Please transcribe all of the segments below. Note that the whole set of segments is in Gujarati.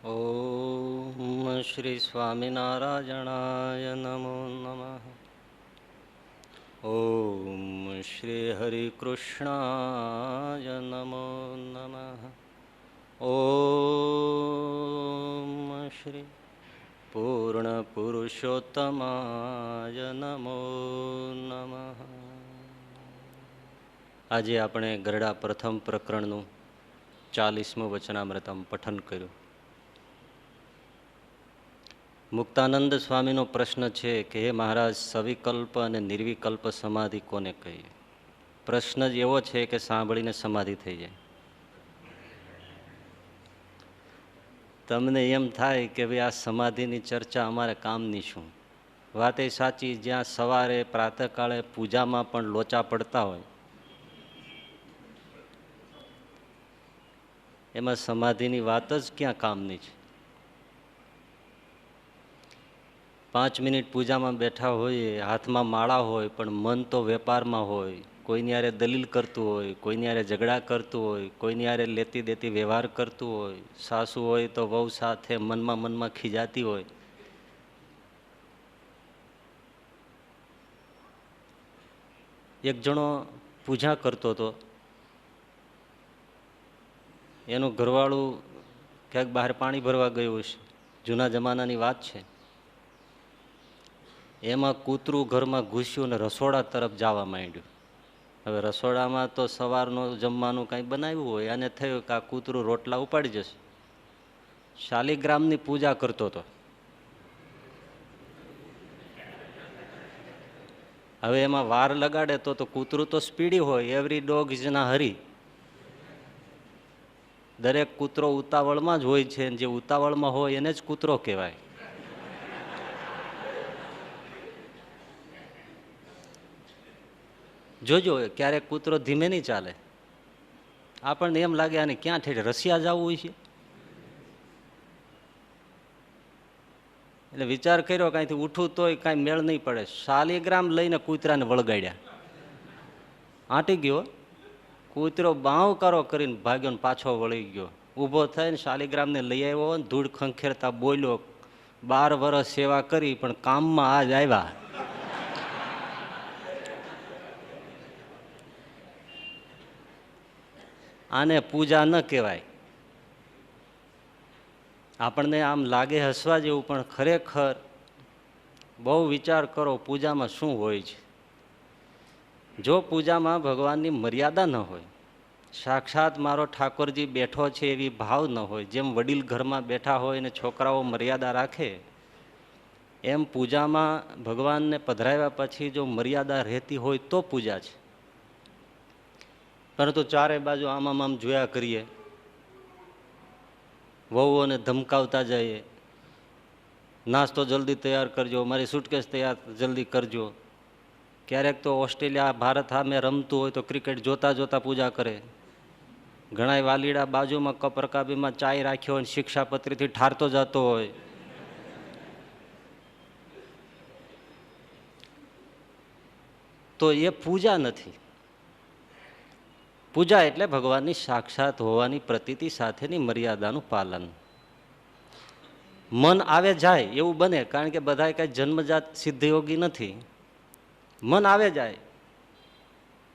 ઓમ શ્રી સ્વામિનારાયણાય નમો નમઃ. ઓમ શ્રી હરિકૃષ્ણાય નમો નમઃ. ઓમ શ્રી પૂર્ણ પુરુષોત્તમાય નમો નમઃ. આજે આપણે ગરડા પ્રથમ પ્રકરણનું 40મું વચનામૃતમ પઠન કર્યું. મુક્તાનંદ સ્વામીનો પ્રશ્ન છે કે હે મહારાજ, સવિકલ્પ અને નિર્વિકલ્પ સમાધિ કોને કહીએ? પ્રશ્ન જ એવો છે કે સાંભળીને સમાધિ થઈ જાય. તમને એમ થાય કે ભાઈ આ સમાધિની ચર્ચા અમારે કામની શું? વાત એ સાચી, જ્યાં સવારે પ્રાતઃકાળે પૂજામાં પણ લોચા પડતા હોય એમાં સમાધિની વાત જ ક્યાં કામની છે? 5 મિનિટ પૂજામાં બેઠા હોઈએ, હાથમાં માળા હોય, પણ મન તો વેપારમાં હોય, કોઈની હારે દલીલ કરતું હોય, કોઈની હારે ઝઘડા કરતું હોય, કોઈની હારે લેતી દેતી વ્યવહાર કરતું હોય, સાસુ હોય તો વહુ સાથે મનમાં ખીજાતી હોય. એક જણો પૂજા કરતો હતો, એનું ઘરવાળું ક્યાંક બહાર પાણી ભરવા ગયું છે, જૂના જમાનાની વાત છે. એમાં કૂતરું ઘરમાં ઘૂસ્યું અને રસોડા તરફ જવા માંડ્યું. હવે રસોડામાં તો સવારનું જમવાનું કંઈ બનાવ્યું હોય, અને થયું કે આ કૂતરું રોટલા ઉપાડી જશે. શાલિગ્રામની પૂજા કરતો હતો. હવે એમાં વાર લગાડે તો કૂતરું તો સ્પીડી હોય, એવરી ડોગ ઇઝ ના હરી. દરેક કૂતરો ઉતાવળમાં જ હોય છે, જે ઉતાવળમાં હોય એને જ કૂતરો કહેવાય. જોજો, ક્યારેક કૂતરો ધીમે નહીં ચાલે. આપણને એમ લાગે આને ક્યાં ઠેઠ રશિયા જવું હોય છે. એટલે વિચાર કર્યો કાંઈથી ઉઠું તોય કાંઈ મેળ નહીં પડે. શાલિગ્રામ લઈને કૂતરાને વળગાડ્યા. આંટી ગયો. કૂતરો બાંવકારો કરીને ભાગ્યો ને પાછો વળી ગયો. ઊભો થઈને શાલિગ્રામને લઈ આવ્યો ને ધૂળ ખંખેરતા બોલ્યો, 12 વર્ષ સેવા કરી પણ કામમાં આજ આવ્યા. આને પૂજા ન કહેવાય. આપણને આમ લાગે હસવા જેવું, પણ ખરેખર બહુ વિચાર કરો પૂજામાં શું હોય છે. જો પૂજામાં ભગવાનની મર્યાદા ન હોય, સાક્ષાત મારો ઠાકોરજી બેઠો છે એવી ભાવ ન હોય, જેમ વડીલ ઘરમાં બેઠા હોય ને છોકરાઓ મર્યાદા રાખે, એમ પૂજામાં ભગવાનને પધરાવ્યા પછી જો મર્યાદા રહેતી હોય તો પૂજા છે. પરંતુ ચારે બાજુ આમ જોયા કરીએ, વહુઓને ધમકાવતા જઈએ, નાસ્તો જલ્દી તૈયાર કરજો, મારી સુટકેસ તૈયાર જલ્દી કરજો. ક્યારેક તો ઓસ્ટ્રેલિયા ભારત સામે રમતું હોય તો ક્રિકેટ જોતા જોતા પૂજા કરે. ઘણા વાલીડા બાજુમાં કપ રકાબીમાં ચાય રાખ્યો હોય, શિક્ષાપત્રીથી ઠારતો જતો હોય. તો એ પૂજા નથી. પૂજા એટલે ભગવાનની સાક્ષાત હોવાની પ્રતીતિ સાથેની મર્યાદાનું પાલન. મન આવે જાય એવું બને, કારણ કે બધા કઈ જન્મજાત સિદ્ધયોગી નથી. મન આવે જાય,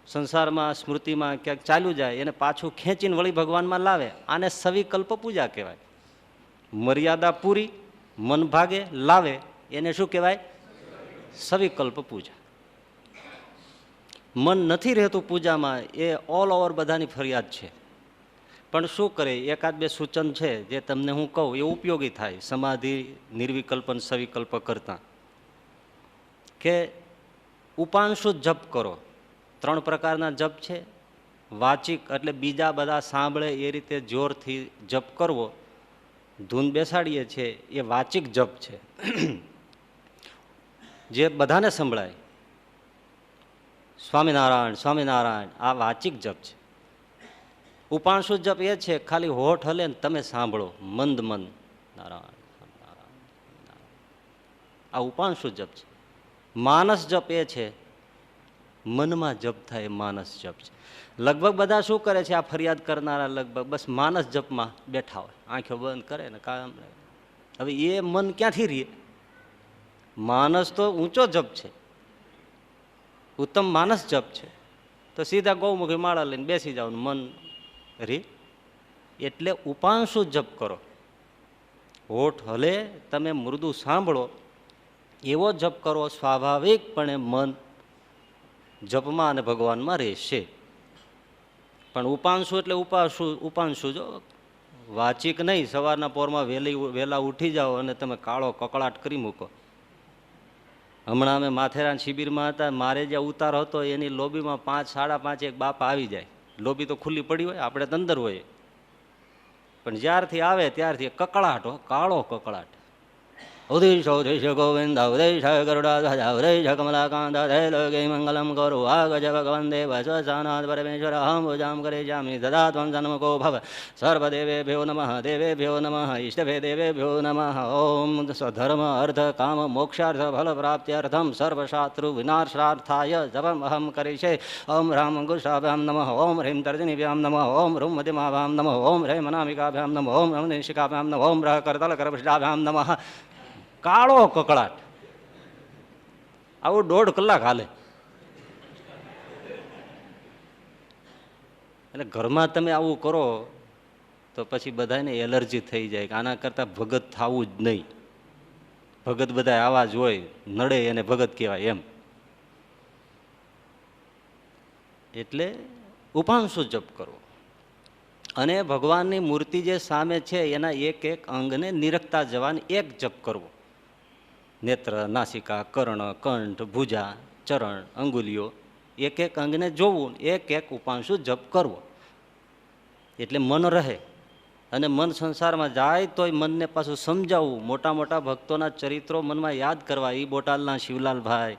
સંસારમાં સ્મૃતિમાં ક્યાંક ચાલ્યું જાય, એને પાછું ખેંચીને વળી ભગવાનમાં લાવે. આને સવિકલ્પ પૂજા કહેવાય. મર્યાદા પૂરી, મન ભાગે લાવે, એને શું કહેવાય? સવિકલ્પ પૂજા. મન નથી રહેતું પૂજામાં, એ ઓલ ઓવર બધાની ફરિયાદ છે. પણ શું કરે, એકાદ બે સૂચન છે જે તમને હું કહું એ ઉપયોગી થાય સમાધિ નિર્વિકલ્પન સવિકલ્પ કરતા. કે ઉપાંશુ જપ કરો. 3 પ્રકારના જપ છે. વાચિક એટલે બીજા બધા સાંભળે એ રીતે જોરથી જપ કરવો, ધૂન બેસાડીએ છીએ એ વાચિક જપ છે, જે બધાને સંભળાય. સ્વામિનારાયણ સ્વામિનારાયણ આ વાચિક જપ છે. ઉપાંશુ જપ એ છે ખાલી હોઠ હલે ને તમે સાંભળો મંદ મંદ નારાયણ નારાયણ. આ ઉપાંશુ જપ છે. માનસ જપ એ છે મનમાં જપ થાય એ માનસ જપ છે. લગભગ બધા શું કરે છે, આ ફરિયાદ કરનારા લગભગ બસ માનસ જપમાં બેઠા હોય, આંખો બંધ કરે ને કામ. હવે એ મન ક્યાંથી રહે? માનસ તો ઊંચો જપ છે, ઉત્તમ માનસ જપ છે. તો સીધા ગૌમુખી માળા લઈને બેસી જાવ, મન રી. એટલે ઉપાંશુ જપ કરો, હોઠ હલે, તમે મૃદુ સાંભળો એવો જપ કરો, સ્વાભાવિકપણે મન જપમાં અને ભગવાનમાં રહેશે. પણ ઉપાંશુ એટલે ઉપાંશુ જો વાચિક નહીં. સવારના પોરમાં વહેલા ઉઠી જાઓ અને તમે કાળો કકળાટ કરી મૂકો. હમણાં અમે માથેરાન શિબિરમાં હતા, મારે જે ઉતાર હતો એની લોબીમાં 5, 5:30 એક બાપા આવી જાય. લોબી તો ખુલ્લી પડી હોય, આપણે તો અંદર હોય, પણ જ્યારથી આવે ત્યારથી કકળાટ, કાળો કકળાટ. ઉદિશ ઉદિશ ગોવિંદ ઉદિશ ગરુડા ઉદિશ કમલાકાંત લોકે મંગલમ કરો આગજ ભગવાન દેવ સ્વસાનાથ પરમેશ્વર અહમ પૂજામ કરે જામી સદા ત્વં સન્મુખો ભવ સર્વદેવેભ્યો નમઃ દેવેભ્યો નમઃ ઇષ્ટભે દેવેભ્યો નમઃ. ઓમ સ્વધર્મ અર્થ કામ મોક્ષાર્થ ફલ પ્રાપ્ત્યર્થમ સર્વશાસ્ત્રુ વિનાશાર્થાય જપમ અહમ કરીશે. ઓમ રામ અંગુષાભ્યામ નમઃ, ઓમ હ્રીમ તર્જનીભ્યામ નમઃ, ઓમ રૂમ મધ્યમાભ્યામ નમઃ, ઓમ હ્રેમ અનામિકાભ્યામ નમઃ, ઓમ નિશિકાભ્યામ નમઃ, ઓમ રહ કરતલ કરપૃષ્ઠાભ્યામ નમઃ. કાળો કકળાટ. આવું 1.5 કલાક હાલે. એટલે ઘરમાં તમે આવું કરો તો પછી બધાને એલર્જી થઈ જાય કે આના કરતાં ભગત થવું જ નહીં. ભગત બધા આવા જ હોય, નડે એને ભગત કહેવાય એમ. એટલે ઉપાંશુ જપ કરવો અને ભગવાનની મૂર્તિ જે સામે છે એના એક એક અંગને નિરખતા જવાની એક જપ કરવો. નેત્ર, નાસિકા, કર્ણ, કંઠ, ભુજા, ચરણ, અંગુલીઓ, એક એક અંગને જોવું, એક એક ઉપાંશુ જપ કરવો. એટલે મન રહે. અને મન સંસારમાં જાય તોય મનને પાછું સમજાવવું. મોટા મોટા ભક્તોના ચરિત્રો મનમાં યાદ કરવા. એ બોટાલના શિવલાલભાઈ,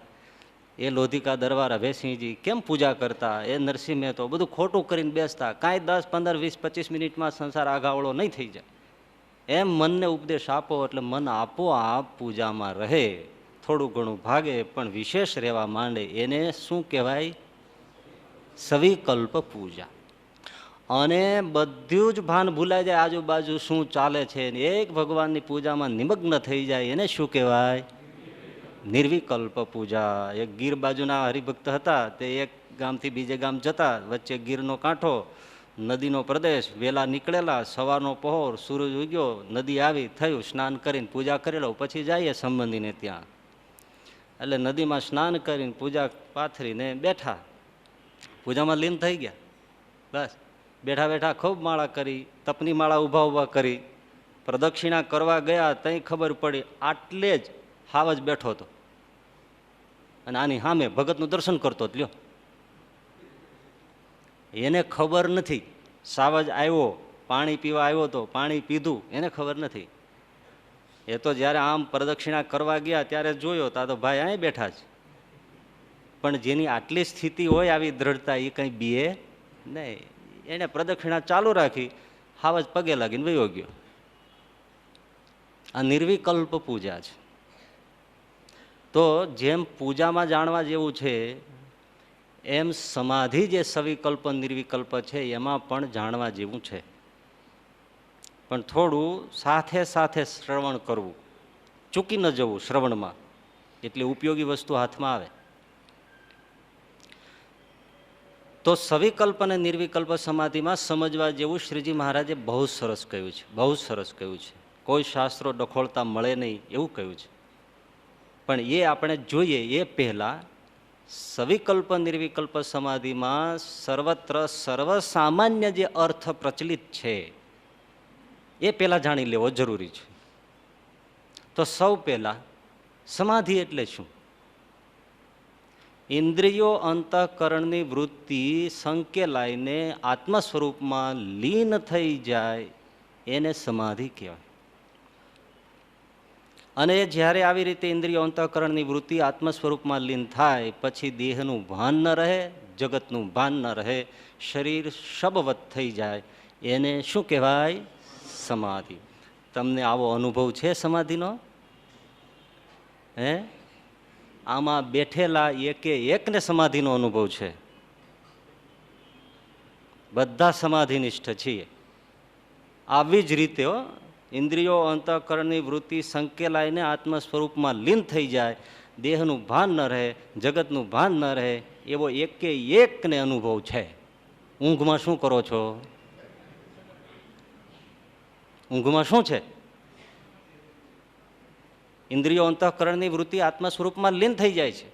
એ લોધિકા દરબાર અભયસિંહજી કેમ પૂજા કરતા, એ નરસિંહ મહેતો બધું ખોટું કરીને બેસતા. કાંઈ 10, 15, 20, 25 મિનિટમાં સંસાર આઘાવળો નહીં થઈ જાય. એમ મનને ઉપદેશ આપો એટલે મન આપોઆપ પૂજામાં રહે. થોડું ઘણું ભાગે પણ વિશેષ રહેવા માંડે. એને શું કહેવાય? સવિકલ્પ પૂજા. અને બધું જ ભાન ભૂલાઈ જાય, આજુબાજુ શું ચાલે છે, એક ભગવાનની પૂજામાં નિમગ્ન થઈ જાય, એને શું કહેવાય? નિર્વિકલ્પ પૂજા. એક ગીર બાજુના હરિભક્ત હતા, તે એક ગામથી બીજે ગામ જતા, વચ્ચે ગીરનો કાંઠો, નદીનો પ્રદેશ. વહેલા નીકળેલા, સવારનો પહોર, સૂરજ ઉગ્યો, નદી આવી, થયું, સ્નાન કરીને પૂજા કરી લો, પછી જઈએ સંબંધીને ત્યાં. એટલે નદીમાં સ્નાન કરીને પૂજા પાથરીને બેઠા, પૂજામાં લીન થઈ ગયા. બસ બેઠા બેઠા ખૂબ માળા કરી, તપની માળા ઊભા કરી, પ્રદક્ષિણા કરવા ગયા, તઈ ખબર પડી આટલે જ હાવ જ બેઠો હતો અને આની સામે ભગતનું દર્શન કરતો જ. લ્યો, એને ખબર નથી. સાવજ આવ્યો, પાણી પીવા આવ્યો તો પાણી પીધું, એને ખબર નથી. એ તો જ્યારે આમ પ્રદક્ષિણા કરવા ગયા ત્યારે જોયો તા તો ભાઈ અહીં બેઠા છે. પણ જેની આટલી સ્થિતિ હોય, આવી દ્રઢતા, એ કંઈ બીએ નહીં. એને પ્રદક્ષિણા ચાલુ રાખી, હાવ જ પગે લાગીને વયો ગયો. આ નિર્વિકલ્પ પૂજા છે. તો જેમ પૂજામાં જાણવા જેવું છે, એમ સમાધિ જે સવિકલ્પ નિર્વિકલ્પ છે એમાં પણ જાણવા જેવું છે. પણ થોડું સાથે સાથે શ્રવણ કરવું, ચૂકી ન જવું શ્રવણમાં, એટલે ઉપયોગી વસ્તુ હાથમાં આવે. તો સવિકલ્પ અને નિર્વિકલ્પ સમાધિમાં સમજવા જેવું શ્રીજી મહારાજે બહુ સરસ કહ્યું છે, બહુ સરસ કહ્યું છે. કોઈ શાસ્ત્રો ડખોળતા મળે નહીં એવું કહ્યું છે. પણ એ આપણે જોઈએ એ પહેલાં સવિકલ્પ નિર્વિકલ્પ સમાધિમાં સર્વત્ર સર્વસામાન્ય જે અર્થ પ્રચલિત છે એ પહેલાં જાણી લેવો જરૂરી છે. તો સૌ પહેલાં સમાધિ એટલે શું? ઇન્દ્રિયો અંતઃકરણની વૃત્તિ સંકેલાઈને આત્મ સ્વરૂપમાં લીન થઈ જાય એને સમાધિ કહેવાય. અને જ્યારે આવી રીતે ઇન્દ્રિયો અંતઃકરણની વૃત્તિ આત્મ સ્વરૂપમાં લીન થાય પછી દેહનું ભાન ન રહે, જગતનું ભાન ન રહે, શરીર શબવત થઈ જાય, એને શું કહેવાય? સમાધિ. તમને આવો અનુભવ છે સમાધિનો? હે? આમાં બેઠેલા એકે એકને સમાધિનો અનુભવ છે. બધા સમાધિનિષ્ઠ છીએ. આવી જ રીતે ઇન્દ્રિયો અંતઃકરણની વૃત્તિ સંકેલાઈને આત્મ સ્વરૂપમાં લીન થઈ જાય, દેહનું ભાન ન રહે, જગતનું ભાન ન રહે, એવો એકે એકને અનુભવ છે. ઊંઘમાં શું કરો છો? ઊંઘમાં શું છે? ઇન્દ્રિયો અંતઃકરણની વૃત્તિ આત્મ સ્વરૂપમાં લીન થઈ જાય છે.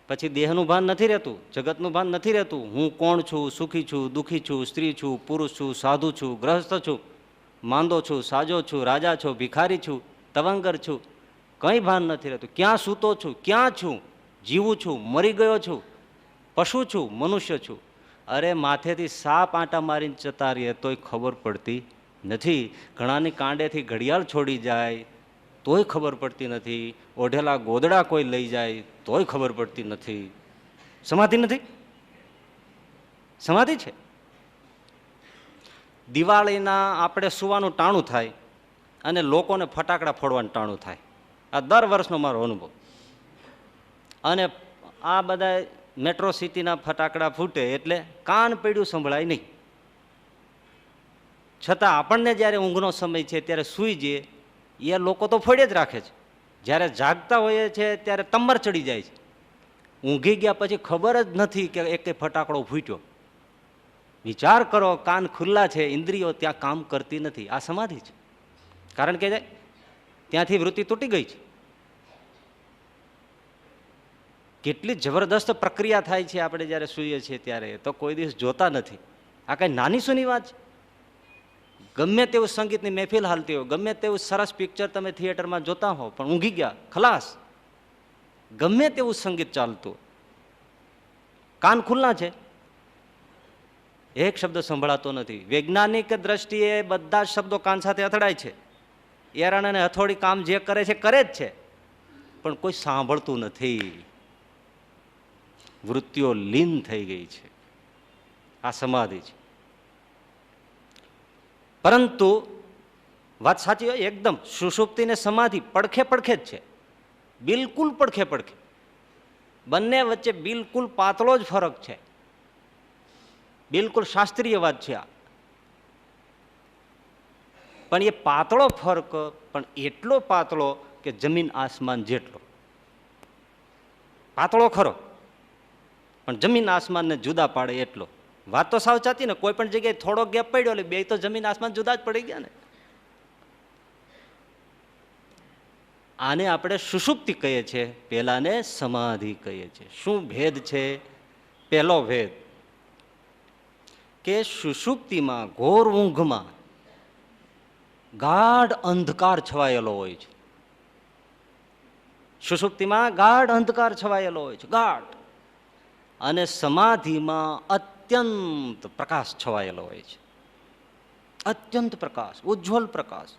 પછી દેહનું ભાન નથી રહેતું, જગતનું ભાન નથી રહેતું. હું કોણ છું, સુખી છું, દુઃખી છું, સ્ત્રી છું, પુરુષ છું, સાધુ છું, ગ્રહસ્થ છું, માંદો છું, સાજો છું, રાજા છું, ભિખારી છું, તવંગર છું, કંઈ ભાન નથી રહેતું. ક્યાં સૂતો છું, ક્યાં છું, જીવું છું, મરી ગયો છું, પશુ છું, મનુષ્ય છું. અરે માથેથી સાપ આંટા મારીને જતા રહીએ તોય ખબર પડતી નથી. ઘણાની કાંડેથી ઘડિયાળ છોડી જાય તોય ખબર પડતી નથી. ઓઢેલા ગોદડા કોઈ લઈ જાય તોય ખબર પડતી નથી. સમાધિ નથી? સમાધિ છે. દિવાળીના આપણે સુવાનું ટાણું થાય અને લોકોને ફટાકડા ફોડવાનું ટાણું થાય. આ દર વર્ષનો મારો અનુભવ. અને આ બધા મેટ્રો સિટીના ફટાકડા ફૂટે એટલે કાન પડ્યું સંભળાય નહીં. છતાં આપણને જ્યારે ઊંઘનો સમય છે ત્યારે સૂઈ જઈએ, એ લોકો તો ફોડે જ રાખે છે. જ્યારે જાગતા હોઈએ છે ત્યારે તમર ચડી જાય છે. ઊંઘી ગયા પછી ખબર જ નથી કે એક ફટાકડો ફૂટ્યો. વિચાર કરો, કાન ખુલ્લા છે, ઇન્દ્રિયો ત્યાં કામ કરતી નથી. આ સમાધિ છે. કારણ કે ત્યાંથી વૃત્તિ તૂટી ગઈ છે. કેટલી જબરદસ્ત પ્રક્રિયા થાય છે આપણે જ્યારે સૂઈએ છીએ ત્યારે, તો કોઈ દિવસ જોતા નથી. આ કઈ નાની સૂની વાત છે? ગમે તેવું સંગીતની મહેફિલ હાલતી હોય, ગમે તેવું સરસ પિક્ચર તમે થિયેટરમાં જોતા હો, પણ ઊંઘી ગયા, ખલાસ. ગમે તેવું સંગીત ચાલતું, કાન ખુલ્લા છે, એક શબ્દ સંભળાતો નથી. વૈજ્ઞાનિક દ્રષ્ટિએ બધા શબ્દો કાન સાથે અથડાય છે. એરણ અને હથોડી કામ જે કરે છે કરે જ છે, પણ કોઈ સાંભળતું નથી. વૃત્તિઓ લીન થઈ ગઈ છે. આ સમાધિ છે. પરંતુ વાત સાચી હોય એકદમ, સુષુપ્તિ ને સમાધિ પડખે પડખે જ છે. બિલકુલ પડખે પડખે. બંને વચ્ચે બિલકુલ પાતળો જ ફરક છે. બિલકુલ શાસ્ત્રીય વાત છે આ. પણ એ પાતળો ફરક પણ એટલો પાતળો કે જમીન આસમાન જેટલો. પાતળો ખરો, પણ જમીન આસમાનને જુદા પાડે એટલો. વાત તો સાવ સાચી ને. કોઈ પણ જગ્યાએ થોડો ગેપ પડ્યો એટલે બે તો જમીન આસમાન જુદા જ પડી ગયા ને. આને આપણે સુષુપ્તિ કહીએ છીએ, પેલાને સમાધિ કહીએ છીએ. શું ભેદ છે? પહેલો ભેદ કે સુષુપ્તિમાં, ઘોર ઊંઘમાં ગાઢ અંધકાર છવાયેલો હોય છે. સુષુપ્તિમાં ગાઢ અંધકાર છવાયેલો હોય છે, ગાઢ. અને સમાધિમાં અત્યંત પ્રકાશ છવાયેલો હોય છે. અત્યંત પ્રકાશ, ઉજ્જવલ પ્રકાશ,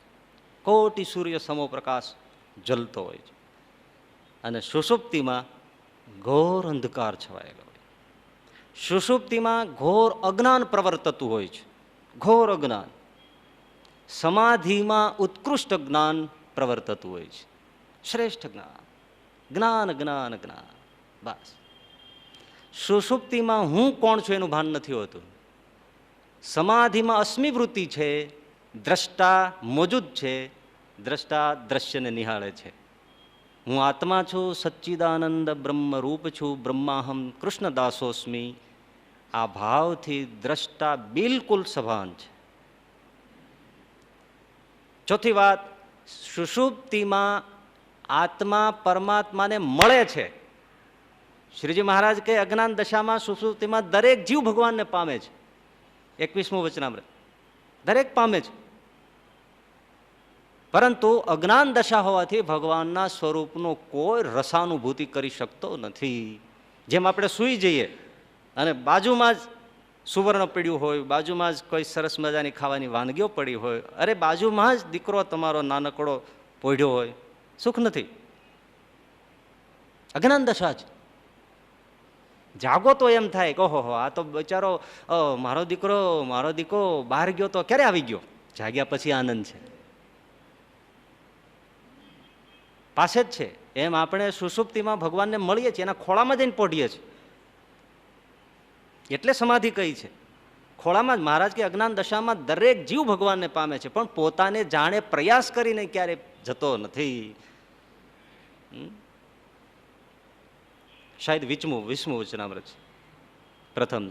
કોટી સૂર્ય સમો પ્રકાશ જલતો હોય છે. અને સુષુપ્તિમાં ઘોર અંધકાર છવાયેલો હોય. સુષુપ્તિમાં ઘોર અજ્ઞાન પ્રવર્તતું હોય છે, ઘોર અજ્ઞાન. સમાધિમાં ઉત્કૃષ્ટ જ્ઞાન પ્રવર્તતું હોય છે, શ્રેષ્ઠ જ્ઞાન. જ્ઞાન જ્ઞાન જ્ઞાન, બસ. સુષુપ્તિમાં હું કોણ છું એનું ભાન નથી હોતું. સમાધિમાં અસ્મિ વૃત્તિ છે, દ્રષ્ટા મોજૂદ છે, દ્રષ્ટા દ્રશ્યને નિહાળે છે. હું આત્મા છું, સચ્ચિદાનંદ બ્રહ્મ રૂપ છું, બ્રહ્માહમ કૃષ્ણદાસોસ્મિ. આ ભાવથી દ્રષ્ટા બિલકુલ સભાન છે. ચોથી વાત, સુષુપ્તિમાં આત્મા પરમાત્માને મળે છે. શ્રીજી મહારાજ કે અજ્ઞાન દશામાં સુષુપ્તિમાં દરેક જીવ ભગવાનને પામે છે. 21મું વચનામૃત. દરેક પામે છે. પરંતુ અજ્ઞાન દશા હોવાથી ભગવાનના સ્વરૂપનો કોઈ રસાનુભૂતિ કરી શકતો નથી. જેમ આપણે સૂઈ જઈએ અને બાજુમાં જ સુવર્ણ પડ્યું હોય, બાજુમાં જ કોઈ સરસ મજાની ખાવાની વાનગીઓ પડી હોય, અરે બાજુમાં જ દીકરો તમારો નાનકડો પોઢ્યો હોય, સુખ નથી. અજ્ઞાન દશા છે. જાગો તો એમ થાય કે ઓહો, આ તો બચારો મારો દીકરો બહાર ગયો તો ક્યારે આવી ગયો. જાગ્યા પછી આનંદ છે, પાસે જ છે. એમ આપણે સુષુપ્તિમાં ભગવાનને મળીએ છીએ, એના ખોળામાં જઈને પોઢીએ છીએ. એટલે સમાધિ કઈ છે. ખોળામાં જ મહારાજ કે અજ્ઞાન દશામાં દરેક જીવ ભગવાનને પામે છે, પણ પોતાને જાણે પ્રયાસ કરીને ક્યારે જતો નથી. શાયદ વિષ્ણુ વચનામૃત છે પ્રથમ.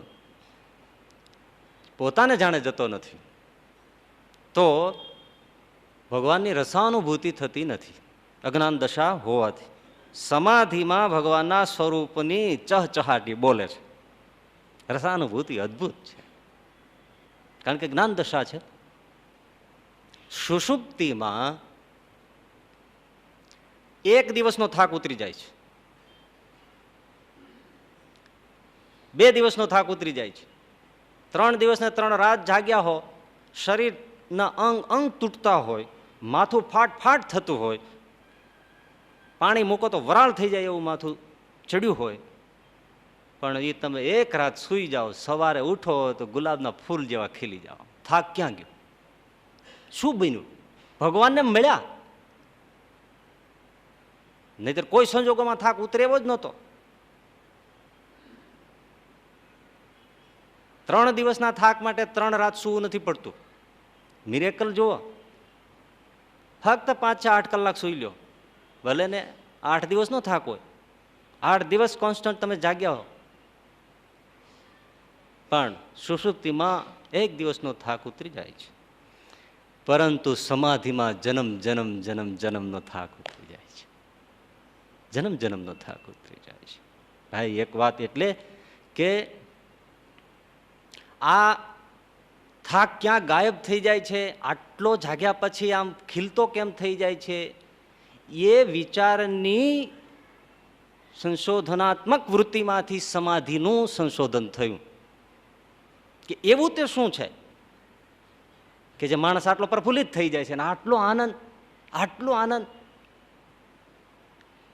પોતાને જાણે જતો નથી તો ભગવાનની રસાનુભૂતિ થતી નથી અજ્ઞાન દશા હોવાથી. સમાધિમાં ભગવાનના સ્વરૂપની ચહચહાટી બોલે છે. રસાનુભૂતિ અદભુત છે, કારણ કે જ્ઞાન દશા છે. સુષુપ્તિમાં એક દિવસનો થાક ઉતરી જાય છે, 2 દિવસનો થાક ઉતરી જાય છે. 3 દિવસ ને 3 રાત જાગ્યા હો, શરીરના અંગ તૂટતા હોય, માથું ફાટ થતું હોય, પાણી મૂકો તો વરાળ થઈ જાય એવું માથું ચડ્યું હોય, પણ એ તમે એક રાત સૂઈ જાઓ, સવારે ઉઠો તો ગુલાબના ફૂલ જેવા ખીલી જાઓ. થાક ક્યાં ગયો? શું બન્યું? ભગવાનને મળ્યા, નહીતર કોઈ સંજોગોમાં થાક ઉતરે એવો જ નહોતો. 3 દિવસના થાક માટે 3 રાત સૂવું નથી પડતું. મિરેકલ જુઓ, ફક્ત 5-8 કલાક સૂઈ લો, ભલે ને 8 દિવસનો થાક હોય, 8 દિવસ કોન્સ્ટન્ટ તમે જાગ્યા હો, પણ સુષુપ્તિમાં 1 દિવસનો થાક ઉતરી જાય છે. પરંતુ સમાધિમાં જન્મનો થાક ઉતરી જાય છે. જન્મનો થાક ઉતરી જાય છે. ભાઈ એક વાત એટલે કે આ થાક ક્યાં ગાયબ થઈ જાય છે, આટલો જાગ્યા પછી આમ ખીલતો કેમ થઈ જાય છે, એ વિચારની સંશોધનાત્મક વૃત્તિમાંથી સમાધિનું સંશોધન થયું કે એવું તે શું છે કે જે માણસ આટલો પ્રફુલ્લિત થઈ જાય છે અને આટલો આનંદ.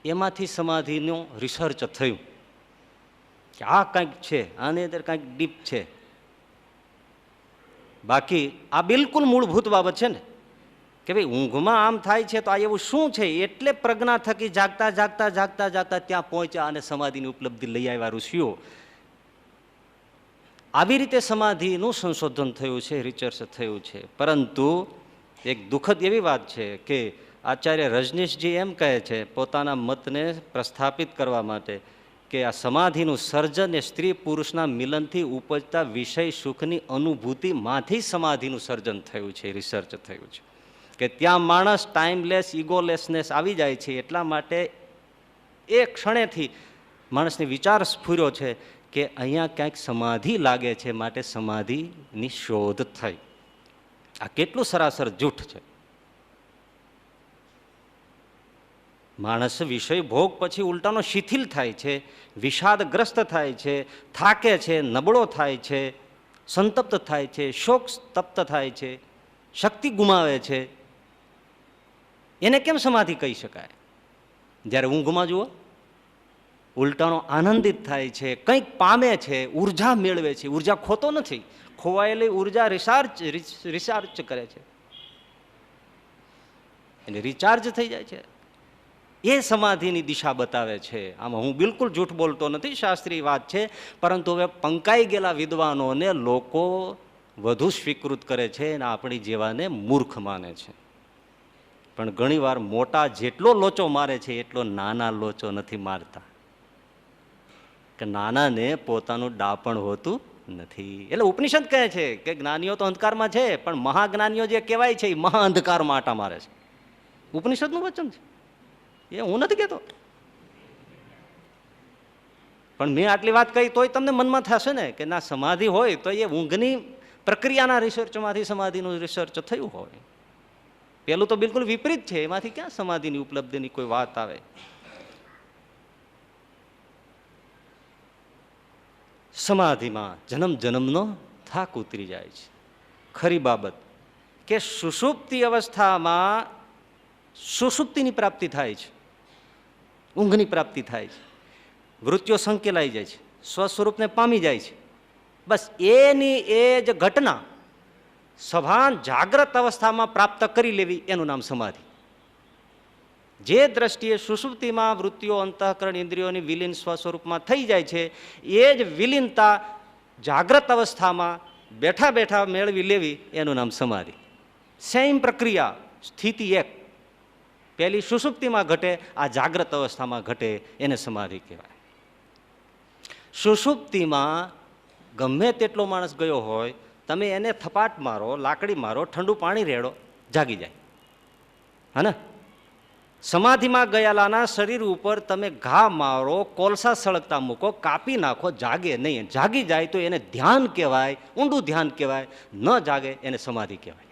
એમાંથી સમાધિનું રિસર્ચ થયું કે આ કંઈક છે, આની અંદર કંઈક ડીપ છે. બાકી આ બિલકુલ મૂળભૂત બાબત છે ને કે ભાઈ ઊંઘમાં આમ થાય છે તો આ એવું શું છે, એટલે પ્રજ્ઞા થકી જાગતા ત્યાં પહોંચ્યા અને સમાધિની ઉપલબ્ધિ લઈ આવ્યા ઋષિઓ. આવી રીતે સમાધિનું સંશોધન થયું છે, રિસર્ચ થયું છે. પરંતુ એક દુઃખદ એવી વાત છે કે આચાર્ય રજનીશજી એમ કહે છે પોતાના મતને પ્રસ્થાપિત કરવા માટે કે આ સમાધિનું સર્જન એ સ્ત્રી પુરુષના મિલનથી ઉપજતા વિષય સુખની અનુભૂતિમાંથી સમાધિનું સર્જન થયું છે, રિસર્ચ થયું છે કે ત્યાં માણસ ટાઈમલેસ, ઇગોલેસનેસ આવી જાય છે. એટલા માટે એ ક્ષણેથી માણસને વિચાર સ્ફુર્યો છે કે અહીંયા ક્યાંક સમાધિ લાગે છે, માટે સમાધિની શોધ થઈ. આ કેટલું સરાસર જૂઠ છે. માણસ વિષય ભોગ પછી ઉલટાનો શિથિલ થાય છે, વિષાદગ્રસ્ત થાય છે, થાકે છે, નબળો થાય છે, સંતપ્ત થાય છે, શોક તપ્ત થાય છે, શક્તિ ગુમાવે છે. એને કેમ સમાધિ કહી શકાય? જ્યારે ઊંઘમાં જુઓ ઉલટાનો આનંદિત થાય છે, કંઈક પામે છે, ઉર્જા મેળવે છે. ઉર્જા ખોતો નથી, ખોવાયેલી ઉર્જા રિચાર્જ કરે છે, એટલે રિચાર્જ થઈ જાય છે. એ સમાધિની દિશા બતાવે છે. આમાં હું બિલકુલ જૂઠ બોલતો નથી, શાસ્ત્રીય વાત છે. પરંતુ હવે પંકાઈ ગયેલા વિદ્વાનોને લોકો વધુ સ્વીકૃત કરે છે અને આપણી જેવાને મૂર્ખ માને છે. પણ ઘણીવાર મોટા જેટલો લોચો મારે છે એટલો નાના લોચો નથી મારતા, કે નાનાને પોતાનું ડાપણ હોતું નથી. એટલે ઉપનિષદ કહે છે કે જ્ઞાનીઓ તો અંધકારમાં છે, પણ મહાજ્ઞાનીઓ જે કહેવાય છે એ મહા અંધકારમાં આટા મારે છે. ઉપનિષદનું વચન છે, એ હું નથી કહેતો. પણ મેં આટલી વાત કહી તોય તમને મનમાં થશે ને કે ના, સમાધિ હોય તો એ ઊંઘની પ્રક્રિયાના રિસર્ચમાંથી સમાધિનું રિસર્ચ થયું હોય. પેલું તો બિલકુલ વિપરીત છે, એમાંથી ક્યાં સમાધિની ઉપલબ્ધિની કોઈ વાત આવે? સમાધિમાં જન્મનો થાક ઉતરી જાય છે. ખરી બાબત કે સુષુપ્તિ અવસ્થામાં સુષુપ્તિની પ્રાપ્તિ થાય છે, ઊંઘની પ્રાપ્તિ થાય છે, વૃત્તિઓ સંકેલાઈ જાય છે, સ્વસ્વરૂપને પામી જાય છે. બસ એની એ જ ઘટના સભાન જાગ્રત અવસ્થામાં પ્રાપ્ત કરી લેવી, એનું નામ સમાધિ. જે દ્રષ્ટિએ સુષુપ્તિમાં વૃત્તિઓ અંતઃકરણ ઇન્દ્રિયોની વિલીન સ્વસ્વરૂપમાં થઈ જાય છે, એ જ વિલીનતા જાગ્રત અવસ્થામાં બેઠા બેઠા મેળવી લેવી, એનું નામ સમાધિ. સેમ પ્રક્રિયા, સ્થિતિ એક. પહેલી સુષુપ્તિમાં ઘટે, આ જાગ્રત અવસ્થામાં ઘટે, એને સમાધિ કહેવાય. સુષુપ્તિમાં ગમે તેટલો માણસ ગયો હોય, તમે એને થપાટ મારો, લાકડી મારો, ઠંડુ પાણી રેડો, જાગી જાય. હા ને? સમાધિમાં ગયેલાના શરીર ઉપર તમે ઘા મારો, કોલસા સળગતા મૂકો, કાપી નાખો, જાગે નહીં. જાગી જાય તો એને ધ્યાન કહેવાય, ઊંડું ધ્યાન કહેવાય. ન જાગે એને સમાધિ કહેવાય.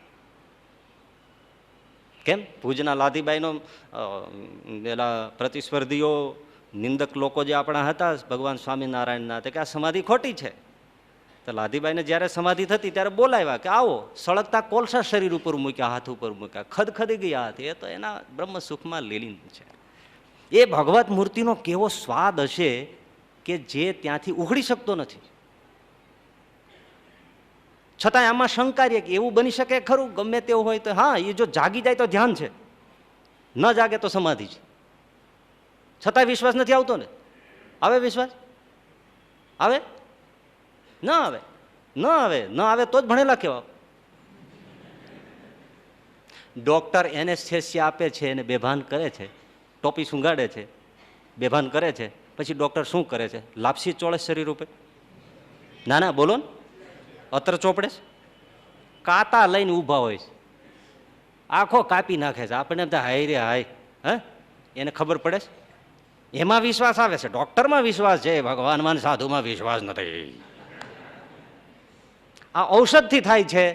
કેમ? ભુજના લાધીબાઈનો પેલા પ્રતિસ્પર્ધીઓ, નિંદક લોકો જે આપણા હતા ભગવાન સ્વામિનારાયણના, તે કે આ સમાધિ ખોટી છે. તો લાધીબાઈને જ્યારે સમાધિ થતી ત્યારે બોલાવ્યા કે આવો, સળગતા કોલસા શરીર ઉપર મૂક્યા, હાથ ઉપર મૂક્યા, ખદખદી ગયા હાથ. એ તો એના બ્રહ્મ સુખમાં લીલીન છે. એ ભગવત મૂર્તિનો કેવો સ્વાદ હશે કે જે ત્યાંથી ઉઘડી શકતો નથી. છતાં આમાં શંકા રહે કે એવું બની શકે ખરું? ગમે તેવું હોય તો હા, એ જો જાગી જાય તો ધ્યાન છે, ન જાગે તો સમાધિ છે. છતાં વિશ્વાસ નથી આવતો ને? આવે વિશ્વાસ? આવે? ન આવે? ન આવે? ન આવે તો જ ભણેલા કેવા? ડોક્ટર એનેસ્થેસિયા આપે છે અને બેભાન કરે છે, ટોપી સુંગાડે છે, બેભાન કરે છે, પછી ડોક્ટર શું કરે છે? લાપસી ચોળે શરીર ઉપર? ના ના, બોલો ને. અત્ર ચોપડે, કાતા લઈને ઊભા હોય છે, આખો કાપી નાખે છે. આપણને એમ થાય હાય રે હાય. હે? એને ખબર પડે છે? એમાં વિશ્વાસ આવે છે, ડોક્ટરમાં વિશ્વાસ છે, ભગવાનમાં સાધુમાં વિશ્વાસ નથી. આ ઔષધથી થાય છે,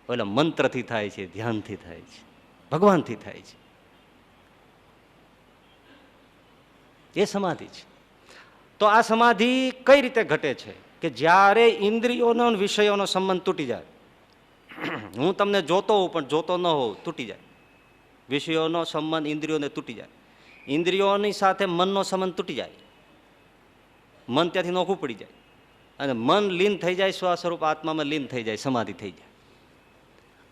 ઓલા મંત્રથી થાય છે, ધ્યાનથી થાય છે, ભગવાનથી થાય છે. એ સમાધિ છે. તો આ સમાધિ કઈ રીતે ઘટે છે? કે જ્યારે ઇન્દ્રિયોનો વિષયોનો સંબંધ તૂટી જાય. હું તમને જોતો હોઉં પણ જોતો ન હોઉં, તૂટી જાય. વિષયોનો સંબંધ ઇન્દ્રિયોને તૂટી જાય. ઇન્દ્રિયોની સાથે મનનો સંબંધ તૂટી જાય. મન ત્યાંથી નોખું પડી જાય અને મન લીન થઈ જાય, સ્વસ્વરૂપ આત્મામાં લીન થઈ જાય, સમાધિ થઈ જાય.